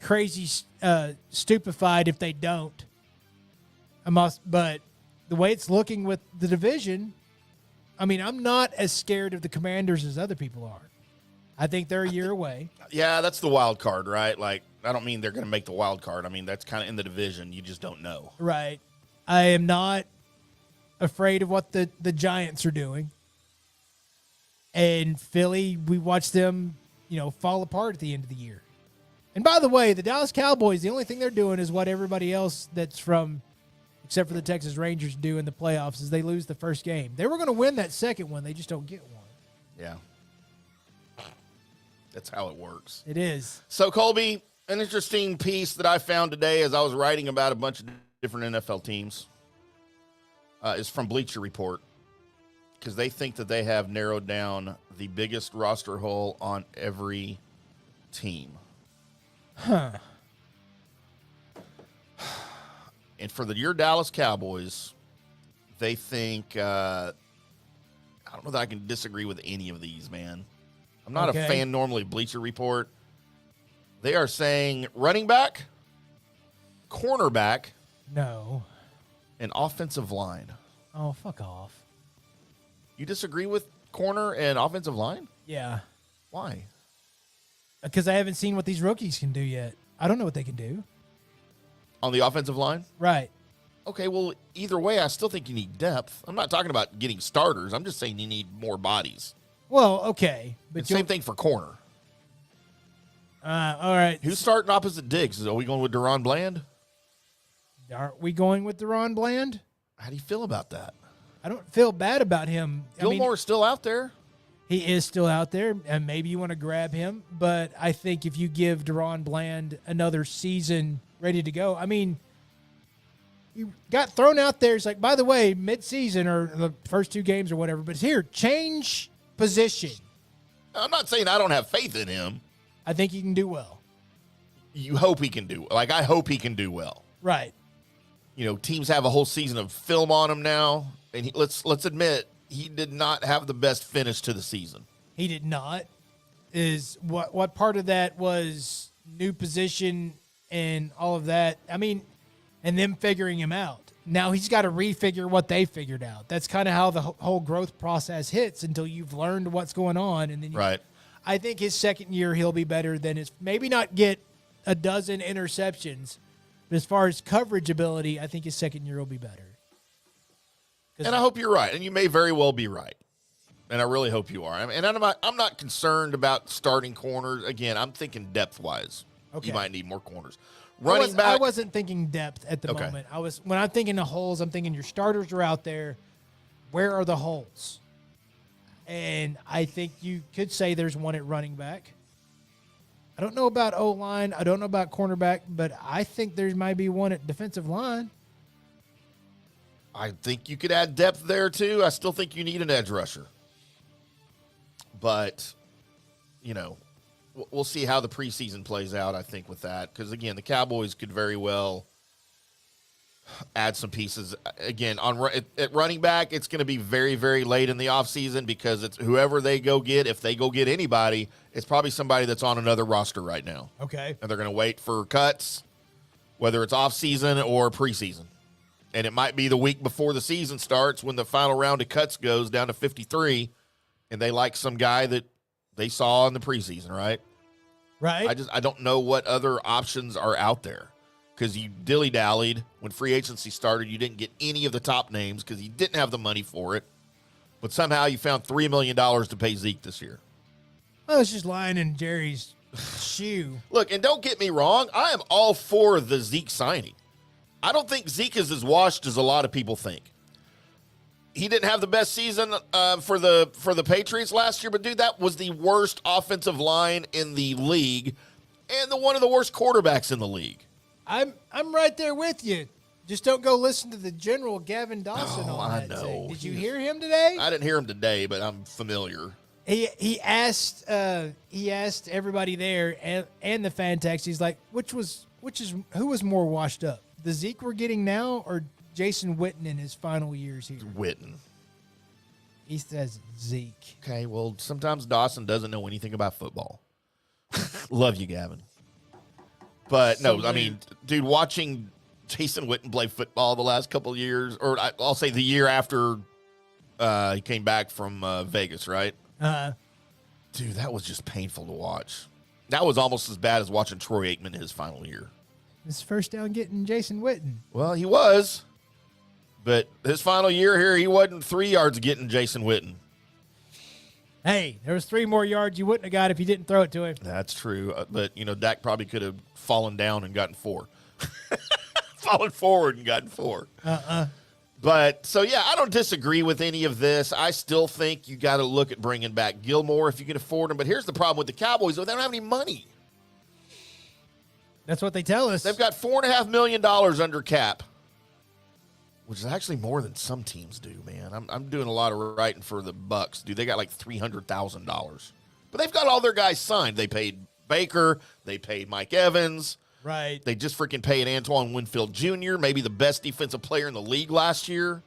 S7: crazy stupefied if they don't. But the way it's looking with the division, I mean, I'm not as scared of the Commanders as other people are. I think they're a year away.
S6: Yeah, that's the wild card, right? Like, I don't mean they're going to make the wild card. I mean, that's kind of in the division. You just don't know.
S7: Right. I am not afraid of what the Giants are doing. And Philly, we watched them, fall apart at the end of the year. And by the way, the Dallas Cowboys, the only thing they're doing is what everybody else that's from, except for the Texas Rangers, do in the playoffs, is they lose the first game. They were going to win that second one. They just don't get one.
S6: Yeah. That's how it works.
S7: It is.
S6: So, Colby, an interesting piece that I found today as I was writing about a bunch of different NFL teams is from Bleacher Report, because they think that they have narrowed down the biggest roster hole on every team.
S7: Huh.
S6: And for your Dallas Cowboys, they think, I don't know that I can disagree with any of these, man. I'm not a fan normally of Bleacher Report. They are saying running back, cornerback,
S7: no,
S6: and offensive line.
S7: Oh, fuck off.
S6: You disagree with corner and offensive line?
S7: Yeah.
S6: Why?
S7: Because I haven't seen what these rookies can do yet. I don't know what they can do.
S6: On the offensive line?
S7: Right.
S6: Okay, well, either way, I still think you need depth. I'm not talking about getting starters. I'm just saying you need more bodies.
S7: Well, okay.
S6: But same thing for corner.
S7: All right.
S6: Who's starting opposite Diggs? Are we going with Deron Bland?
S7: Aren't we going with Deron Bland?
S6: How do you feel about that?
S7: I don't feel bad about him.
S6: Gilmore's still out there.
S7: He is still out there, and maybe you want to grab him. But I think if you give Deron Bland another season ready to go, I mean, he got thrown out there. It's like, by the way, mid-season or the first 2 games or whatever, but here, change position.
S6: I'm not saying I don't have faith in him.
S7: I think he can do well.
S6: You hope he can do, like, I hope he can do well.
S7: Right.
S6: You know, teams have a whole season of film on him now, and let's admit, he did not have the best finish to the season.
S7: He did not. Is what part of that was new position and all of that? I mean, and them figuring him out. Now he's got to refigure what they figured out. That's kind of how the whole growth process hits until you've learned what's going on. And then
S6: right.
S7: I think his second year he'll be better than his, maybe not get a dozen interceptions, but as far as coverage ability, I think his second year will be better.
S6: And I hope you're right, and you may very well be right. And I really hope you are. And I'm not concerned about starting corners. Again, I'm thinking depth-wise. Okay. You might need more corners. Running back.
S7: I wasn't thinking depth at the moment. When I'm thinking the holes, I'm thinking your starters are out there. Where are the holes? And I think you could say there's one at running back. I don't know about O-line. I don't know about cornerback, but I think there might be one at defensive line.
S6: I think you could add depth there, too. I still think you need an edge rusher. But, you know, we'll see how the preseason plays out, I think, with that. Because, again, the Cowboys could very well add some pieces. Again, at running back, it's going to be very, very late in the offseason because it's whoever they go get. If they go get anybody, it's probably somebody that's on another roster right now.
S7: Okay.
S6: And they're going to wait for cuts, whether it's offseason or preseason. And it might be the week before the season starts when the final round of cuts goes down to 53, and they like some guy that they saw in the preseason, right?
S7: Right.
S6: I don't know what other options are out there because you dilly-dallied. When free agency started, you didn't get any of the top names because you didn't have the money for it. But somehow you found $3 million to pay Zeke this year.
S7: Well, it's just lying in Jerry's shoe.
S6: Look, and don't get me wrong. I am all for the Zeke signing. I don't think Zeke is as washed as a lot of people think. He didn't have the best season for the Patriots last year, but dude, that was the worst offensive line in the league and one of the worst quarterbacks in the league.
S7: I'm right there with you. Just don't go listen to the general Gavin Dawson on
S6: I
S7: that
S6: know.
S7: thing. Did you hear him today?
S6: I didn't hear him today, but I'm familiar.
S7: He asked everybody there and the fan text. He's like, who was more washed up? The Zeke we're getting now or Jason Witten in his final years here?
S6: Witten.
S7: He says Zeke.
S6: Okay, well, sometimes Dawson doesn't know anything about football. Love you, Gavin. But, no, I mean, dude, watching Jason Witten play football the last couple of years, or I'll say the year after he came back from Vegas, right? Dude, that was just painful to watch. That was almost as bad as watching Troy Aikman in his final year.
S7: His first down getting Jason Witten.
S6: Well, he was. But his final year here, he wasn't 3 yards getting Jason Witten.
S7: Hey, there was 3 more yards you wouldn't have got if you didn't throw it to him.
S6: That's true. But, you know, Dak probably could have fallen down and gotten 4. Fallen forward and gotten 4. But, so, yeah, I don't disagree with any of this. I still think you got to look at bringing back Gilmore if you can afford him. But here's the problem with the Cowboys. They don't have any money.
S7: That's what they tell us.
S6: They've got $4.5 million under cap, which is actually more than some teams do, man. I'm doing a lot of writing for the Bucks. Dude, they got like $300,000. But they've got all their guys signed. They paid Baker. They paid Mike Evans.
S7: Right.
S6: They just freaking paid Antoine Winfield Jr., maybe the best defensive player in the league last year.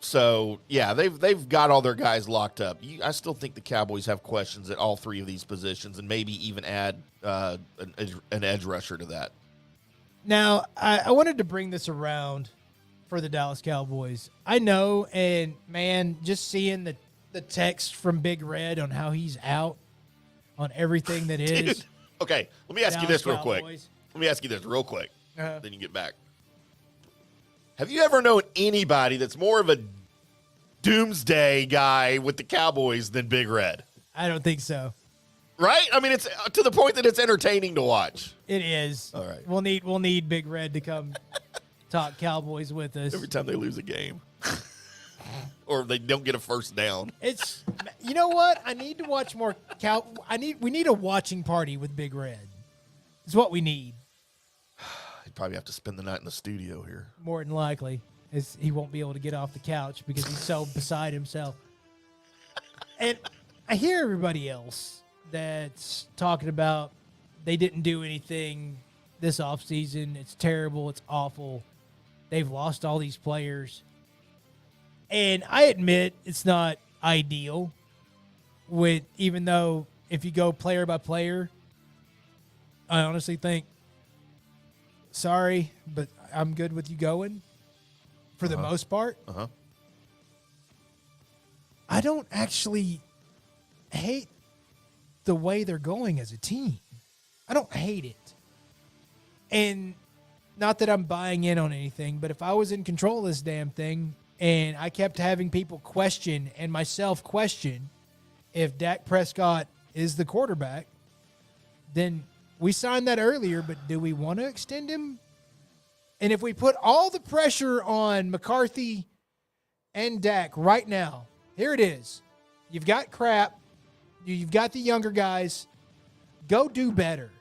S6: So, yeah, they've got all their guys locked up. I still think the Cowboys have questions at all 3 of these positions and maybe even add an edge rusher to that.
S7: Now, I wanted to bring this around for the Dallas Cowboys. I know, and, man, just seeing the text from Big Red on how he's out on everything that is.
S6: Dude, okay, let me ask you this real quick.
S7: Cowboys.
S6: Let me ask you this real quick. Then you get back. Have you ever known anybody that's more of a doomsday guy with the Cowboys than Big Red?
S7: I don't think so.
S6: Right? I mean, it's to the point that it's entertaining to watch.
S7: It is.
S6: All right.
S7: We'll need Big Red to come talk Cowboys with us.
S6: Every time they lose a game. Or they don't get a first down.
S7: It's You know what? I need to watch more we need a watching party with Big Red. It's what we need.
S6: He'd probably have to spend the night in the studio here.
S7: More than likely. He won't be able to get off the couch because he's so beside himself. And I hear everybody else that's talking about they didn't do anything this offseason. It's terrible. It's awful. They've lost all these players. And I admit it's not ideal. Even though if you go player by player, I honestly think, sorry, but I'm good with you going for the most part. I don't actually hate the way they're going as a team. I don't hate it. And not that I'm buying in on anything, but if I was in control of this damn thing and I kept having people question and myself question if Dak Prescott is the quarterback, then we signed that earlier, but do we want to extend him? And if we put all the pressure on McCarthy and Dak right now, here it is. You've got crap. You've got the younger guys. Go do better.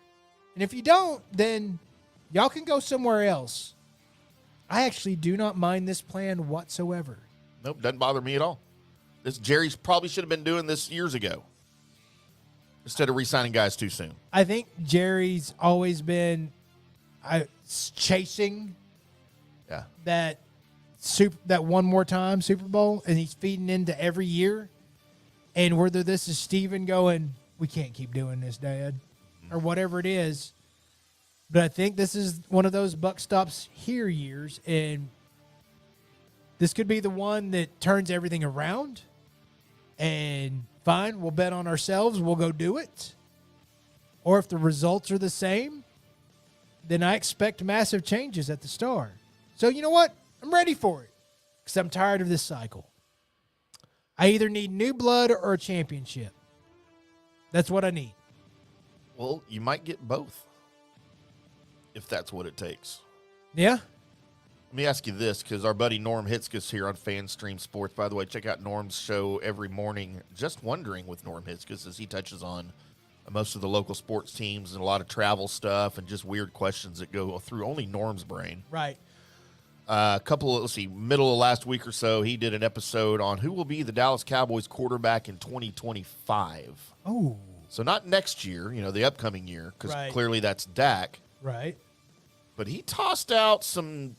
S7: And if you don't, then y'all can go somewhere else. I actually do not mind this plan whatsoever.
S6: Nope, doesn't bother me at all. Jerry's probably should have been doing this years ago instead of re-signing guys too soon.
S7: I think Jerry's always been chasing that one more time Super Bowl, and he's feeding into every year. And whether this is Steven going, we can't keep doing this, Dad, or whatever it is. But I think this is one of those buck stops here years, and this could be the one that turns everything around. And fine, we'll bet on ourselves. We'll go do it. Or if the results are the same, then I expect massive changes at the start. So you know what? I'm ready for it because I'm tired of this cycle. I either need new blood or a championship. That's what I need.
S6: Well, you might get both if that's what it takes.
S7: Yeah.
S6: Let me ask you this, because our buddy Norm Hitzkes here on FanStream Sports. By the way, check out Norm's show every morning, Just Wondering with Norm Hitzkes, as he touches on most of the local sports teams and a lot of travel stuff and just weird questions that go through only Norm's brain.
S7: Right.
S6: Middle of last week or so, he did an episode on who will be the Dallas Cowboys quarterback in 2025.
S7: Oh.
S6: So not next year, the upcoming year, because
S7: Right.
S6: clearly that's Dak.
S7: Right.
S6: But he tossed out some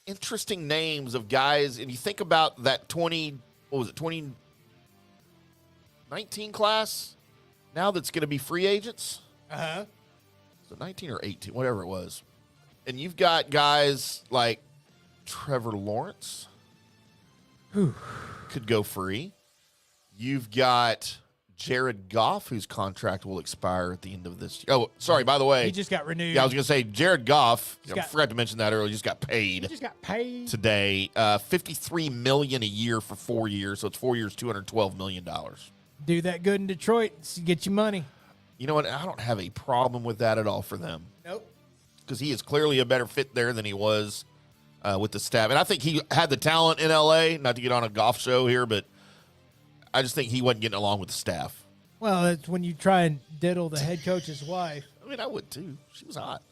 S6: interesting names of guys, and you think about that 2019 class now that's going to be free agents?
S7: Uh-huh.
S6: So 19 or 18, whatever it was. And you've got guys like Trevor Lawrence, who could go free. You've got Jared Goff, whose contract will expire at the end of this year. Oh, sorry, by the way.
S7: He just got renewed.
S6: Yeah, I was going to say Jared Goff, I
S7: got-
S6: forgot to mention that earlier, just got paid.
S7: He just got paid.
S6: Today, $53 million a year for 4 years, so it's 4 years, $212 million.
S7: Do that good in Detroit, get you money.
S6: You know what? I don't have a problem with that at all for them.
S7: Nope.
S6: Because he is clearly a better fit there than he was with the staff. And I think he had the talent in L.A., not to get on a golf show here, but I just think he wasn't getting along with the staff.
S7: Well, that's when you try and diddle the head coach's wife.
S6: I mean, I would too. She was hot.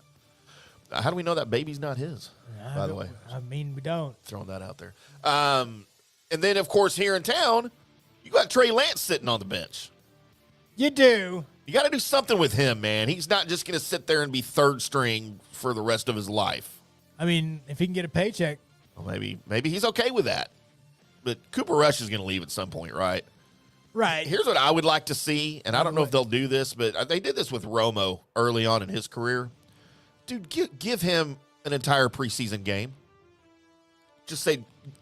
S6: How do we know that baby's not his, by the way?
S7: I mean, we don't.
S6: Throwing that out there. And then, of course, here in town, you got Trey Lance sitting on the bench.
S7: You do.
S6: You got to do something with him, man. He's not just going to sit there and be third string for the rest of his life.
S7: I mean, if he can get a paycheck.
S6: Well, maybe he's okay with that. But Cooper Rush is going to leave at some point, right?
S7: Right.
S6: Here's what I would like to see, and I don't know if they'll do this, but they did this with Romo early on in his career. Dude, give him an entire preseason game. Just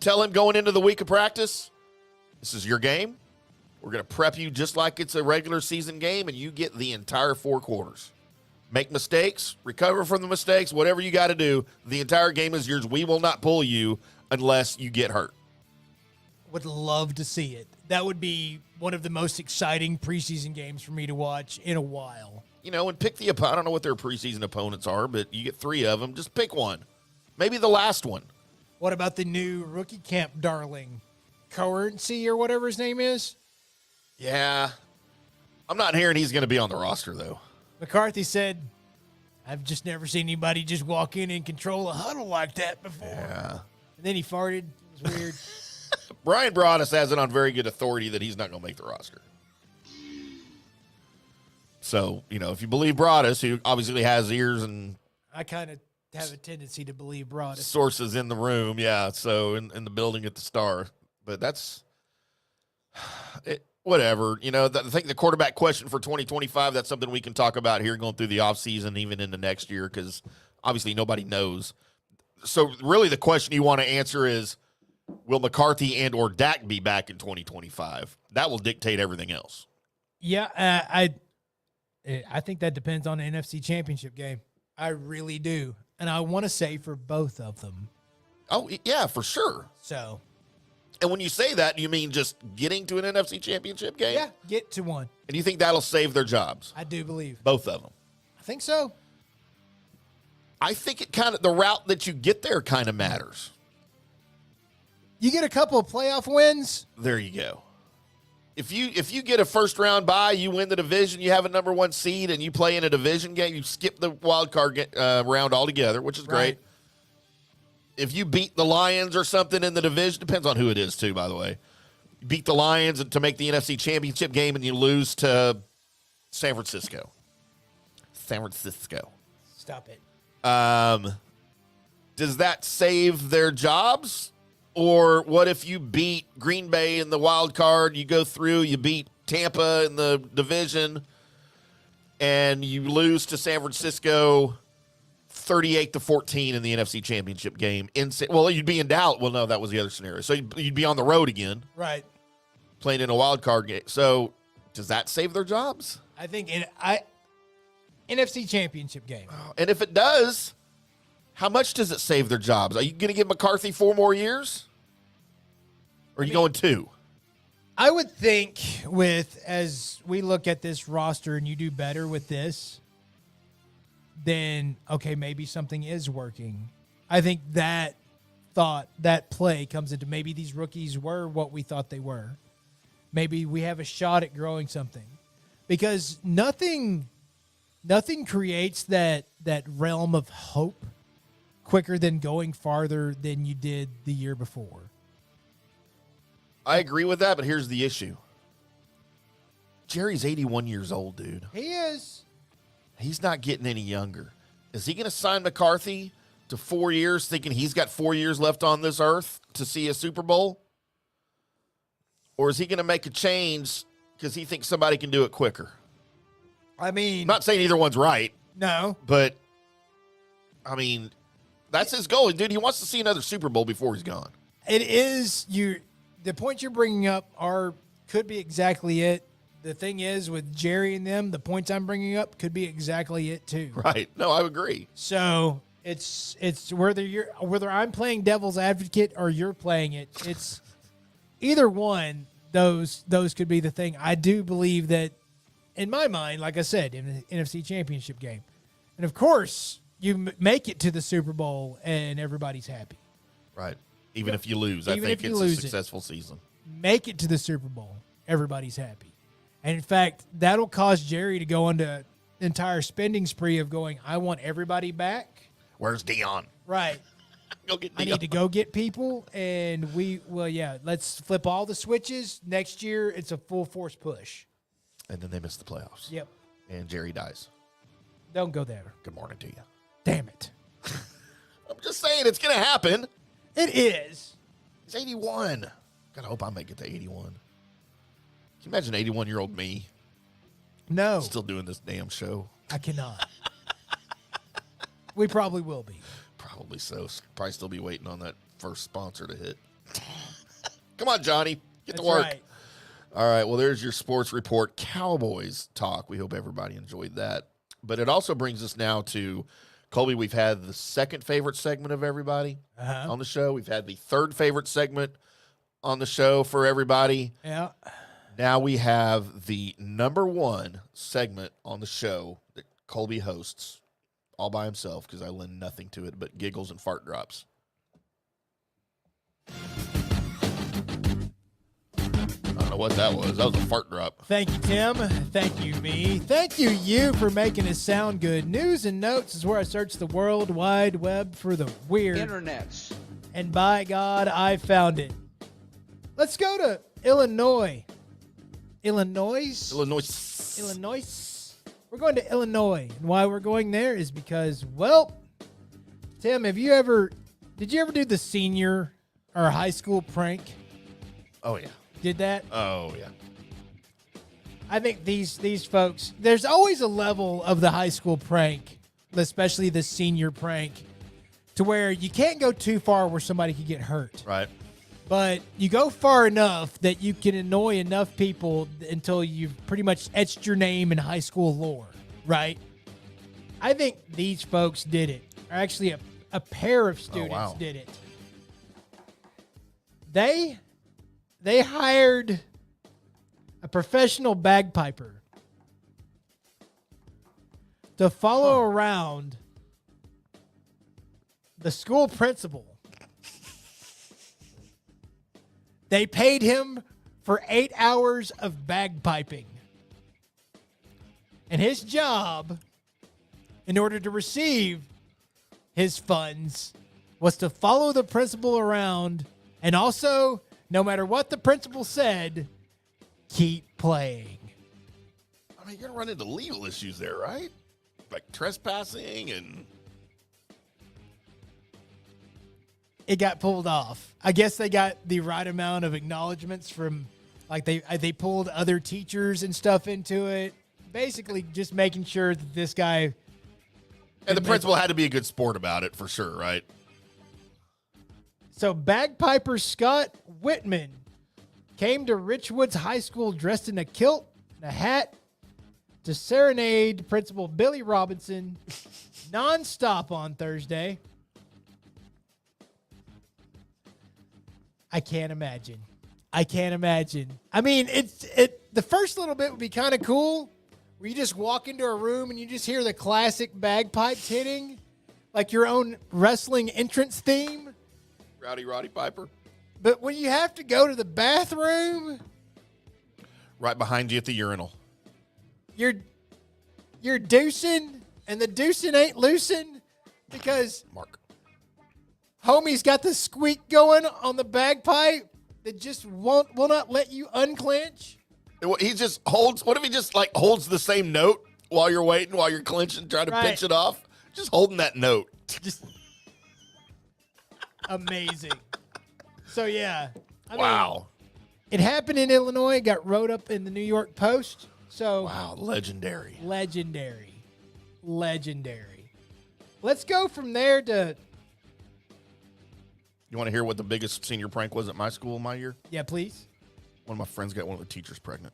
S6: tell him going into the week of practice, this is your game. We're going to prep you just like it's a regular season game, and you get the entire 4 quarters. Make mistakes, recover from the mistakes, whatever you got to do. The entire game is yours. We will not pull you unless you get hurt.
S7: Would love to see it. That would be one of the most exciting preseason games for me to watch in a while.
S6: And pick the opponent. I don't know what their preseason opponents are, but you get 3 of them. Just pick one. Maybe the last one.
S7: What about the new rookie camp darling? Currency or whatever his name is?
S6: Yeah. I'm not hearing he's going to be on the roster, though.
S7: McCarthy said, I've just never seen anybody just walk in and control a huddle like that before.
S6: Yeah.
S7: And then he farted. It was weird.
S6: Brian Broaddus has it on very good authority that he's not going to make the roster. So, if you believe Broaddus, who obviously has ears and
S7: I kind of have a tendency to believe Broaddus.
S6: sources in the room, yeah, so in the building at the Star. But that's whatever. I think the quarterback question for 2025, that's something we can talk about here going through the offseason, even into next year, because obviously nobody knows. So really the question you want to answer is, will McCarthy and or Dak be back in 2025? That will dictate everything else.
S7: Yeah, I think that depends on the NFC Championship game. I really do. And I want to say for both of them.
S6: Oh, yeah, for sure.
S7: So.
S6: And when you say that, you mean just getting to an NFC Championship game?
S7: Yeah, get to one.
S6: And you think that'll save their jobs?
S7: I do believe.
S6: Both of them?
S7: I think so.
S6: I think the route that you get there kind of matters.
S7: You get a couple of playoff wins.
S6: There you go. If you get a first round bye, you win the division, you have a number 1 seed, and you play in a division game, you skip the wild card round altogether, which is great.
S7: Right.
S6: If you beat the Lions or something in the division, depends on who it is too, by the way. You beat the Lions to make the NFC Championship game, and you lose to San Francisco.
S7: Stop it.
S6: Does that save their jobs? Or what if you beat Green Bay in the wild card, you go through, you beat Tampa in the division, and you lose to San Francisco 38-14 in the NFC Championship game? Well, you'd be in Dallas. Well, no, that was the other scenario. So you'd be on the road again.
S7: Right.
S6: Playing in a wild card game. So does that save their jobs?
S7: I think NFC Championship game.
S6: And if it does, how much does it save their jobs? Are you going to give McCarthy 4 more years? Or are you going 2?
S7: I would think as we look at this roster and you do better with this, then, okay, maybe something is working. I think that play comes into maybe these rookies were what we thought they were. Maybe we have a shot at growing something. Because nothing creates that realm of hope quicker than going farther than you did the year before.
S6: I agree with that, but here's the issue. Jerry's 81 years old, dude.
S7: He is.
S6: He's not getting any younger. Is he going to sign McCarthy to 4 years thinking he's got 4 years left on this earth to see a Super Bowl? Or is he going to make a change because he thinks somebody can do it quicker?
S7: I mean,
S6: I'm not saying either one's right.
S7: No.
S6: But, I mean, that's his goal. Dude, he wants to see another Super Bowl before he's gone.
S7: It is. The points you're bringing up could be exactly it. The thing is, with Jerry and them, the points I'm bringing up could be exactly it too.
S6: Right. No, I agree.
S7: So it's whether I'm playing devil's advocate or you're playing it. It's either one. Those could be the thing. I do believe that, in my mind, like I said, in the NFC Championship game, and of course you make it to the Super Bowl and everybody's happy.
S6: Right. Even if you lose, I think it's a successful season.
S7: Make it to the Super Bowl, everybody's happy. And in fact, that'll cause Jerry to go into an entire spending spree of going, I want everybody back.
S6: Where's Dion?
S7: Right.
S6: Go get
S7: I
S6: Dion.
S7: need to go get people, and let's flip all the switches. Next year, it's a full force push.
S6: And then they miss the playoffs.
S7: Yep.
S6: And Jerry dies.
S7: Don't go there.
S6: Good morning to you.
S7: Damn it.
S6: I'm just saying it's going to happen.
S7: It is.
S6: He's 81. God, I hope I make it to 81. Can you imagine 81-year-old me?
S7: No.
S6: Still doing this damn show?
S7: I cannot. We probably will be.
S6: Probably so. Probably still be waiting on that first sponsor to hit. Come on, Johnny. Get to work.
S7: Right.
S6: All right. Well, there's your sports report. Cowboys talk. We hope everybody enjoyed that. But it also brings us now to, Colby, we've had the second favorite segment of everybody on the show. We've had the third favorite segment on the show for everybody.
S7: Yeah.
S6: Now we have the number one segment on the show that Colby hosts all by himself because I lend nothing to it but giggles and fart drops. don't know what that was. That was a fart drop.
S7: Thank you, Tim. Thank you, me. Thank you, you, for making it sound good. News and Notes is where I search the World Wide Web for the weird.
S11: Internets.
S7: And by God, I found it. Let's go to Illinois. Illinois. We're going to Illinois. And why we're going there is because, well, Tim, did you ever do the senior or high school prank?
S6: Oh, yeah.
S7: Did that?
S6: Oh, yeah.
S7: I think these folks, there's always a level of the high school prank, especially the senior prank, to where you can't go too far where somebody could get hurt.
S6: Right.
S7: But you go far enough that you can annoy enough people until you've pretty much etched your name in high school lore, right? I think these folks did it. Or actually, a pair of students did it. They hired a professional bagpiper to follow around the school principal. They paid him for 8 hours of bagpiping. And his job, in order to receive his funds, was to follow the principal around and also, no matter what the principal said, keep playing.
S6: I mean, you're going to run into legal issues there, right? Like trespassing and...
S7: It got pulled off. I guess they got the right amount of acknowledgments from, like, they pulled other teachers and stuff into it. Basically, just making sure that this guy...
S6: And the principal had to be a good sport about it, for sure, right?
S7: So, bagpiper Scott Whitman came to Richwoods High School dressed in a kilt and a hat to serenade Principal Billy Robinson nonstop on Thursday. I can't imagine. I mean, the first little bit would be kind of cool, where you just walk into a room and you just hear the classic bagpipes hitting, like your own wrestling entrance theme.
S6: Rowdy Roddy Piper.
S7: But when you have to go to the bathroom,
S6: right behind you at the urinal,
S7: you're deucing, and the deucing ain't loosing because
S6: Mark.
S7: Homie's got the squeak going on the bagpipe that just will not let you unclench.
S6: He just holds. What if he just like holds the same note while you're waiting, while you're clenching, trying to pinch it off? Just holding that note. Just
S7: amazing. So yeah, I
S6: wow.
S7: mean, it happened in Illinois. It got wrote up in the New York Post. So
S6: wow, legendary.
S7: Let's go from there to.
S6: You want to hear what the biggest senior prank was at my school my year?
S7: Yeah, please.
S6: One of my friends got one of the teachers pregnant.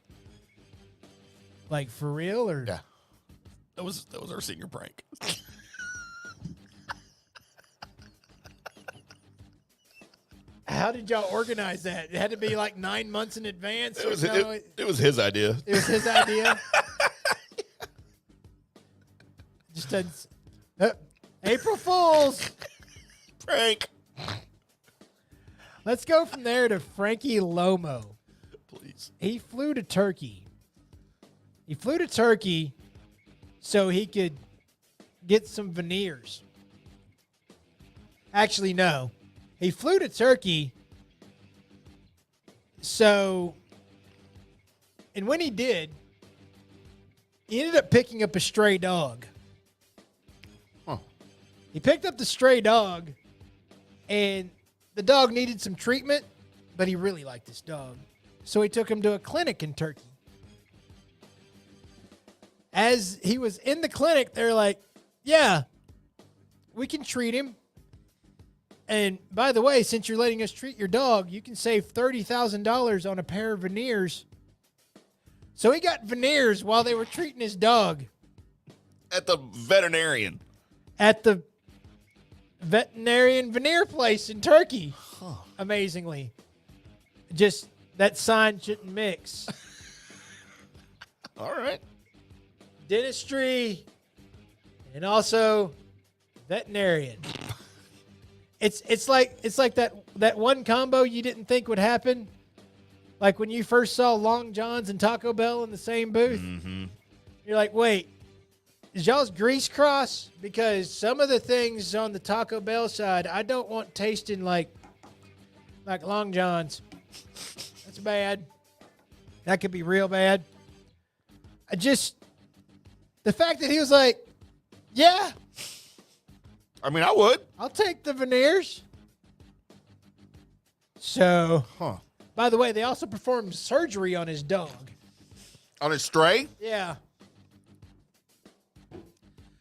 S7: Like for real, or
S6: yeah, that was our senior prank.
S7: How did y'all organize that? It had to be like 9 months in advance.
S6: It was his idea.
S7: It was his idea. Just April Fools
S6: prank.
S7: Let's go from there to Frankie Lomo.
S6: Please.
S7: He flew to Turkey. So he could get some veneers. Actually, no. He flew to Turkey. So, and when he did, he ended up picking up a stray dog.
S6: Huh.
S7: He picked up the stray dog, and the dog needed some treatment, but he really liked this dog. So he took him to a clinic in Turkey. As he was in the clinic, they're like, yeah, we can treat him. And by the way, since you're letting us treat your dog, you can save $30,000 on a pair of veneers. So he got veneers while they were treating his dog.
S6: At the veterinarian.
S7: At the veterinarian veneer place in Turkey. Huh. Amazingly. Just that sign shouldn't mix.
S6: All right.
S7: Dentistry and also veterinarian. It's like that one combo you didn't think would happen. Like when you first saw Long John's and Taco Bell in the same booth.
S6: Mm-hmm.
S7: You're like, wait, is y'all's grease cross? Because some of the things on the Taco Bell side, I don't want tasting like Long John's. That's bad. That could be real bad. The fact that he was like, yeah,
S6: I mean, I would.
S7: I'll take the veneers. So, by the way, they also performed surgery on his dog.
S6: On his stray?
S7: Yeah.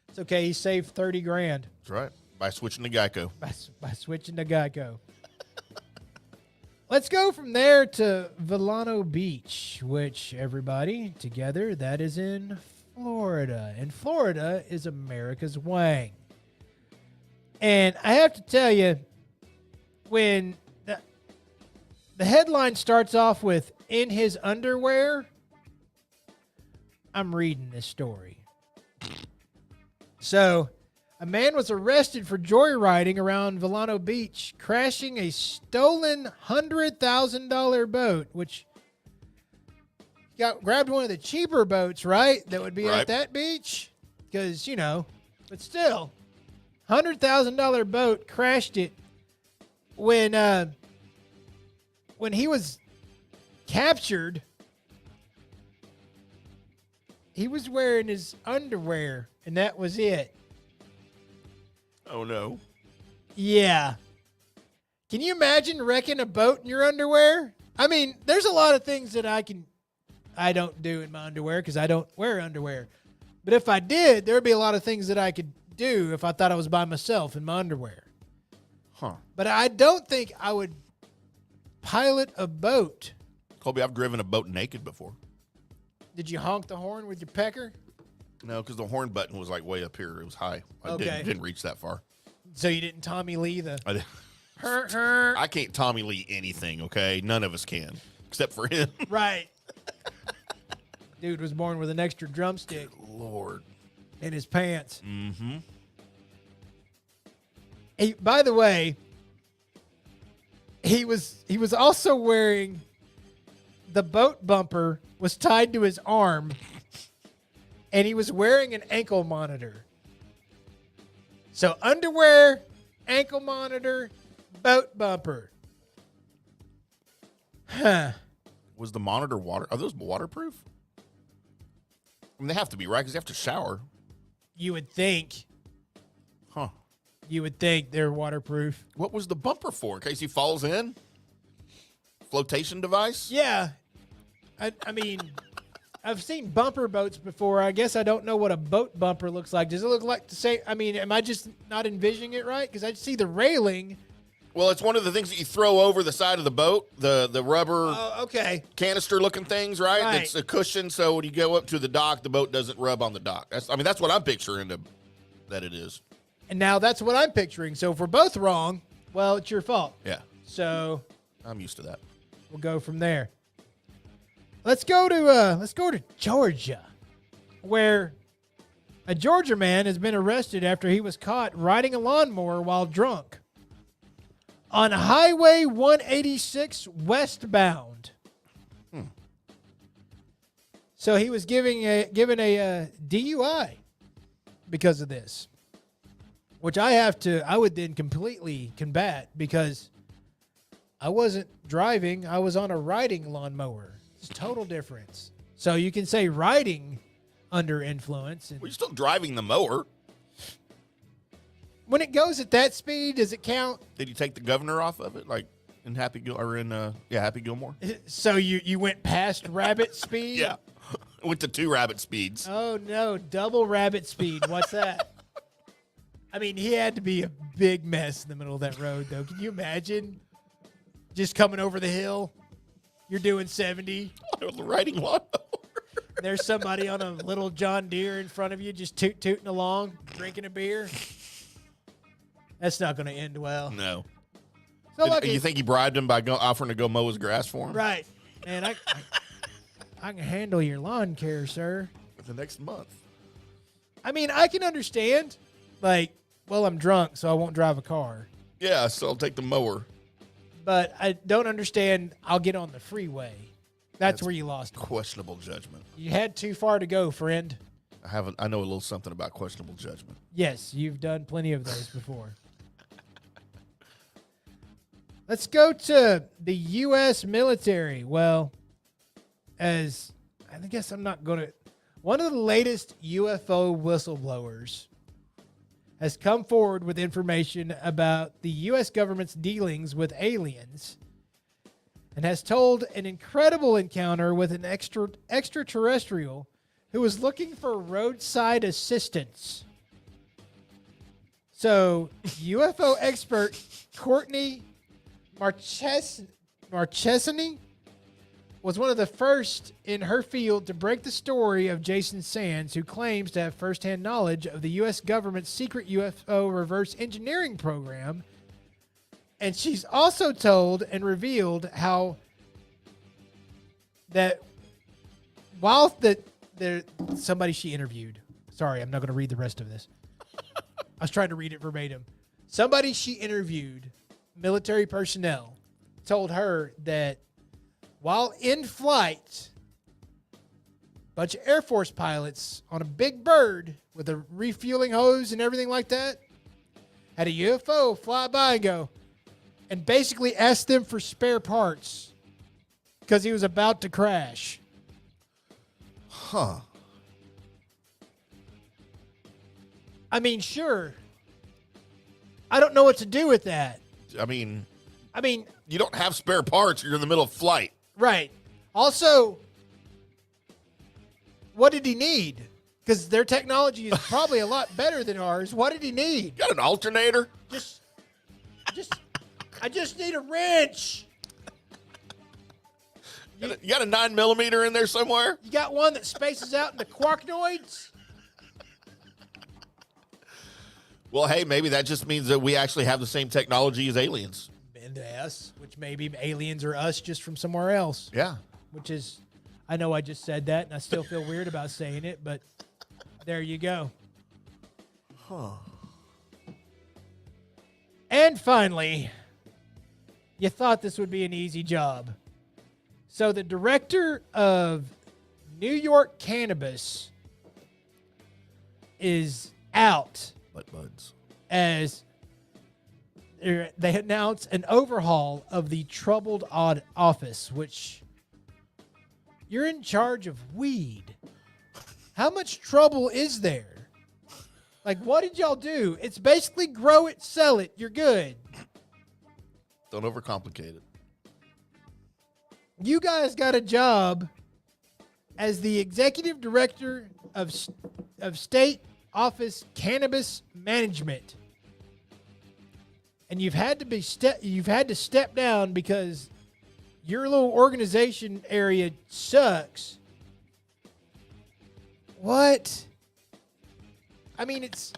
S7: It's okay. He saved $30,000
S6: That's right. By switching to Geico.
S7: by switching to Geico. Let's go from there to Villano Beach, which, everybody, together, that is in Florida. And Florida is America's Wang. And I have to tell you, when the headline starts off with, in his underwear, I'm reading this story. So, a man was arrested for joyriding around Villano Beach, crashing a stolen $100,000 boat, which grabbed one of the cheaper boats, right? That would be at that beach. Because, but still, $100,000 boat, crashed it when he was captured. He was wearing his underwear, and that was it.
S6: Oh, no.
S7: Yeah. Can you imagine wrecking a boat in your underwear? I mean, there's a lot of things that I don't do in my underwear because I don't wear underwear. But if I did, there would be a lot of things that I could do if I thought I was by myself in my underwear. But I don't think I would pilot a boat.
S6: Colby, I've driven a boat naked before.
S7: Did you honk the horn with your pecker?
S6: No, because the horn button was like way up here. It was high. I didn't reach that far.
S7: So you didn't Tommy Lee the...
S6: I can't Tommy Lee anything, okay? None of us can, except for him.
S7: Right. Dude was born with an extra drumstick.
S6: Lord.
S7: In his pants.
S6: Mm-hmm.
S7: By the way, he was also wearing... The boat bumper was tied to his arm, and he was wearing an ankle monitor. So underwear, ankle monitor, boat bumper. Huh.
S6: Was the monitor water? Are those waterproof? I mean, they have to be, right? Because you have to shower.
S7: You would think.
S6: Huh.
S7: You would think they're waterproof.
S6: What was the bumper for? In case he falls in? Flotation device?
S7: Yeah. I mean, I've seen bumper boats before. I guess I don't know what a boat bumper looks like. Does it look like the same? I mean, am I just not envisioning it right? Because I see the railing.
S6: Well, it's one of the things that you throw over the side of the boat, the rubber canister-looking things, right? It's a cushion, so when you go up to the dock, the boat doesn't rub on the dock. That's what I'm picturing that it is.
S7: And now that's what I'm picturing. So if we're both wrong, well, it's your fault.
S6: Yeah.
S7: So
S6: I'm used to that.
S7: We'll go from there. Let's go to Georgia, where a Georgia man has been arrested after he was caught riding a lawnmower while drunk on Highway 186 westbound. So he was given a DUI because of this, which I would then completely combat because I wasn't driving. I was on a riding lawnmower. It's a total difference. So you can say riding under influence.
S6: Well, you're still driving the mower.
S7: When it goes at that speed, does it count?
S6: Did you take the governor off of it, like in Happy Gilmore?
S7: So you went past rabbit speed?
S6: Yeah, I went to 2 rabbit speeds.
S7: Oh no, double rabbit speed. What's that? I mean, he had to be a big mess in the middle of that road, though. Can you imagine? Just coming over the hill, you're doing 70.
S6: Riding lawnmower.
S7: There's somebody on a little John Deere in front of you, just tooting along, drinking a beer. That's not going to end well.
S6: No.
S7: So
S6: you think he bribed him by offering to go mow his grass for him?
S7: Right. Man, I can handle your lawn care, sir.
S6: For the next month.
S7: I mean, I can understand. Like, well, I'm drunk, so I won't drive a car.
S6: Yeah, so I'll take the mower.
S7: But I don't understand. I'll get on the freeway. That's where you lost me.
S6: Questionable judgment.
S7: You had too far to go, friend.
S6: I know a little something about questionable judgment.
S7: Yes, you've done plenty of those before. Let's go to the U.S. military. Well, I guess I'm not going to. One of the latest UFO whistleblowers has come forward with information about the U.S. government's dealings with aliens and has told an incredible encounter with an extraterrestrial who was looking for roadside assistance. So, UFO expert Courtney Marchesini was one of the first in her field to break the story of Jason Sands, who claims to have firsthand knowledge of the U.S. government's secret UFO reverse engineering program. And she's also told and revealed how that while somebody she interviewed, sorry, I'm not going to read the rest of this. I was trying to read it verbatim. Somebody she interviewed, military personnel, told her that while in flight, a bunch of Air Force pilots on a big bird with a refueling hose and everything like that had a UFO fly by and go and basically asked them for spare parts because he was about to crash.
S6: Huh.
S7: I mean, sure. I don't know what to do with that.
S6: I mean,
S7: you
S6: don't have spare parts. You're in the middle of flight.
S7: Right. Also, what did he need? Because their technology is probably a lot better than ours. What did he need?
S6: Got an alternator?
S7: I just need a wrench.
S6: You got a 9mm in there somewhere?
S7: You got one that spaces out into quarknoids?
S6: Well, hey, maybe that just means that we actually have the same technology as aliens.
S7: And us, which maybe aliens are us just from somewhere else.
S6: Yeah.
S7: Which is, I know I just said that, and I still feel weird about saying it, but there you go.
S6: Huh.
S7: And finally, you thought this would be an easy job. So the director of New York Cannabis is out
S6: Buds.
S7: as they announced an overhaul of the troubled odd office, which you're in charge of weed. How much trouble is there? Like, what did y'all do? It's basically grow it, sell it. You're good.
S6: Don't overcomplicate it.
S7: You guys got a job as the executive director of State Office Cannabis Management, and you've had to step down because your little organization area sucks. What? I mean, it's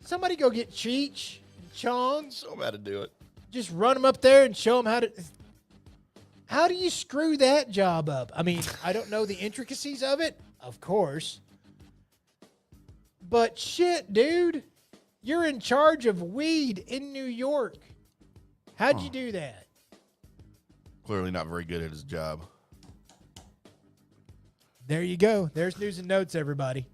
S7: somebody go get Cheech and Chong.
S6: So bad to do it.
S7: Just run them up there and show them how to. How do you screw that job up? I mean, I don't know the intricacies of it, of course. But shit, dude, you're in charge of weed in New York. How'd you do that?
S6: Clearly not very good at his job.
S7: There you go. There's news and notes, everybody.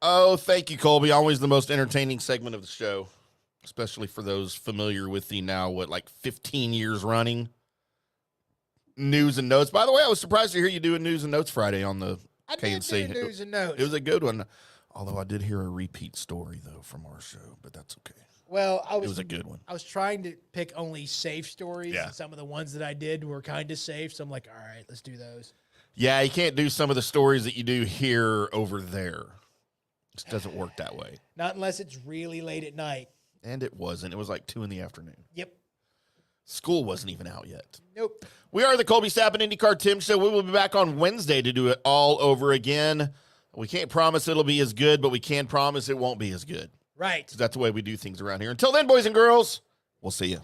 S6: Oh, thank you, Colby. Always the most entertaining segment of the show, especially for those familiar with the now, 15 years running news and notes. By the way, I was surprised to hear you doing News and Notes Friday on the KNC.
S7: I did do news and notes.
S6: It was a good one. Although I did hear a repeat story, though, from our show, but that's okay.
S7: Well,
S6: it was a good one.
S7: I was trying to pick only safe stories.
S6: Yeah.
S7: And some of the ones that I did were kind of safe. So I'm like, all right, let's do those.
S6: Yeah, you can't do some of the stories that you do here over there. It just doesn't work that way.
S7: Not unless it's really late at night.
S6: And it wasn't. It was like 2 PM.
S7: Yep.
S6: School wasn't even out yet.
S7: Nope.
S6: We are the Colby IndyCarTim Show. We will be back on Wednesday to do it all over again. We can't promise it'll be as good, but we can promise it won't be as good.
S7: Right.
S6: That's the way we do things around here. Until then, boys and girls, we'll see you.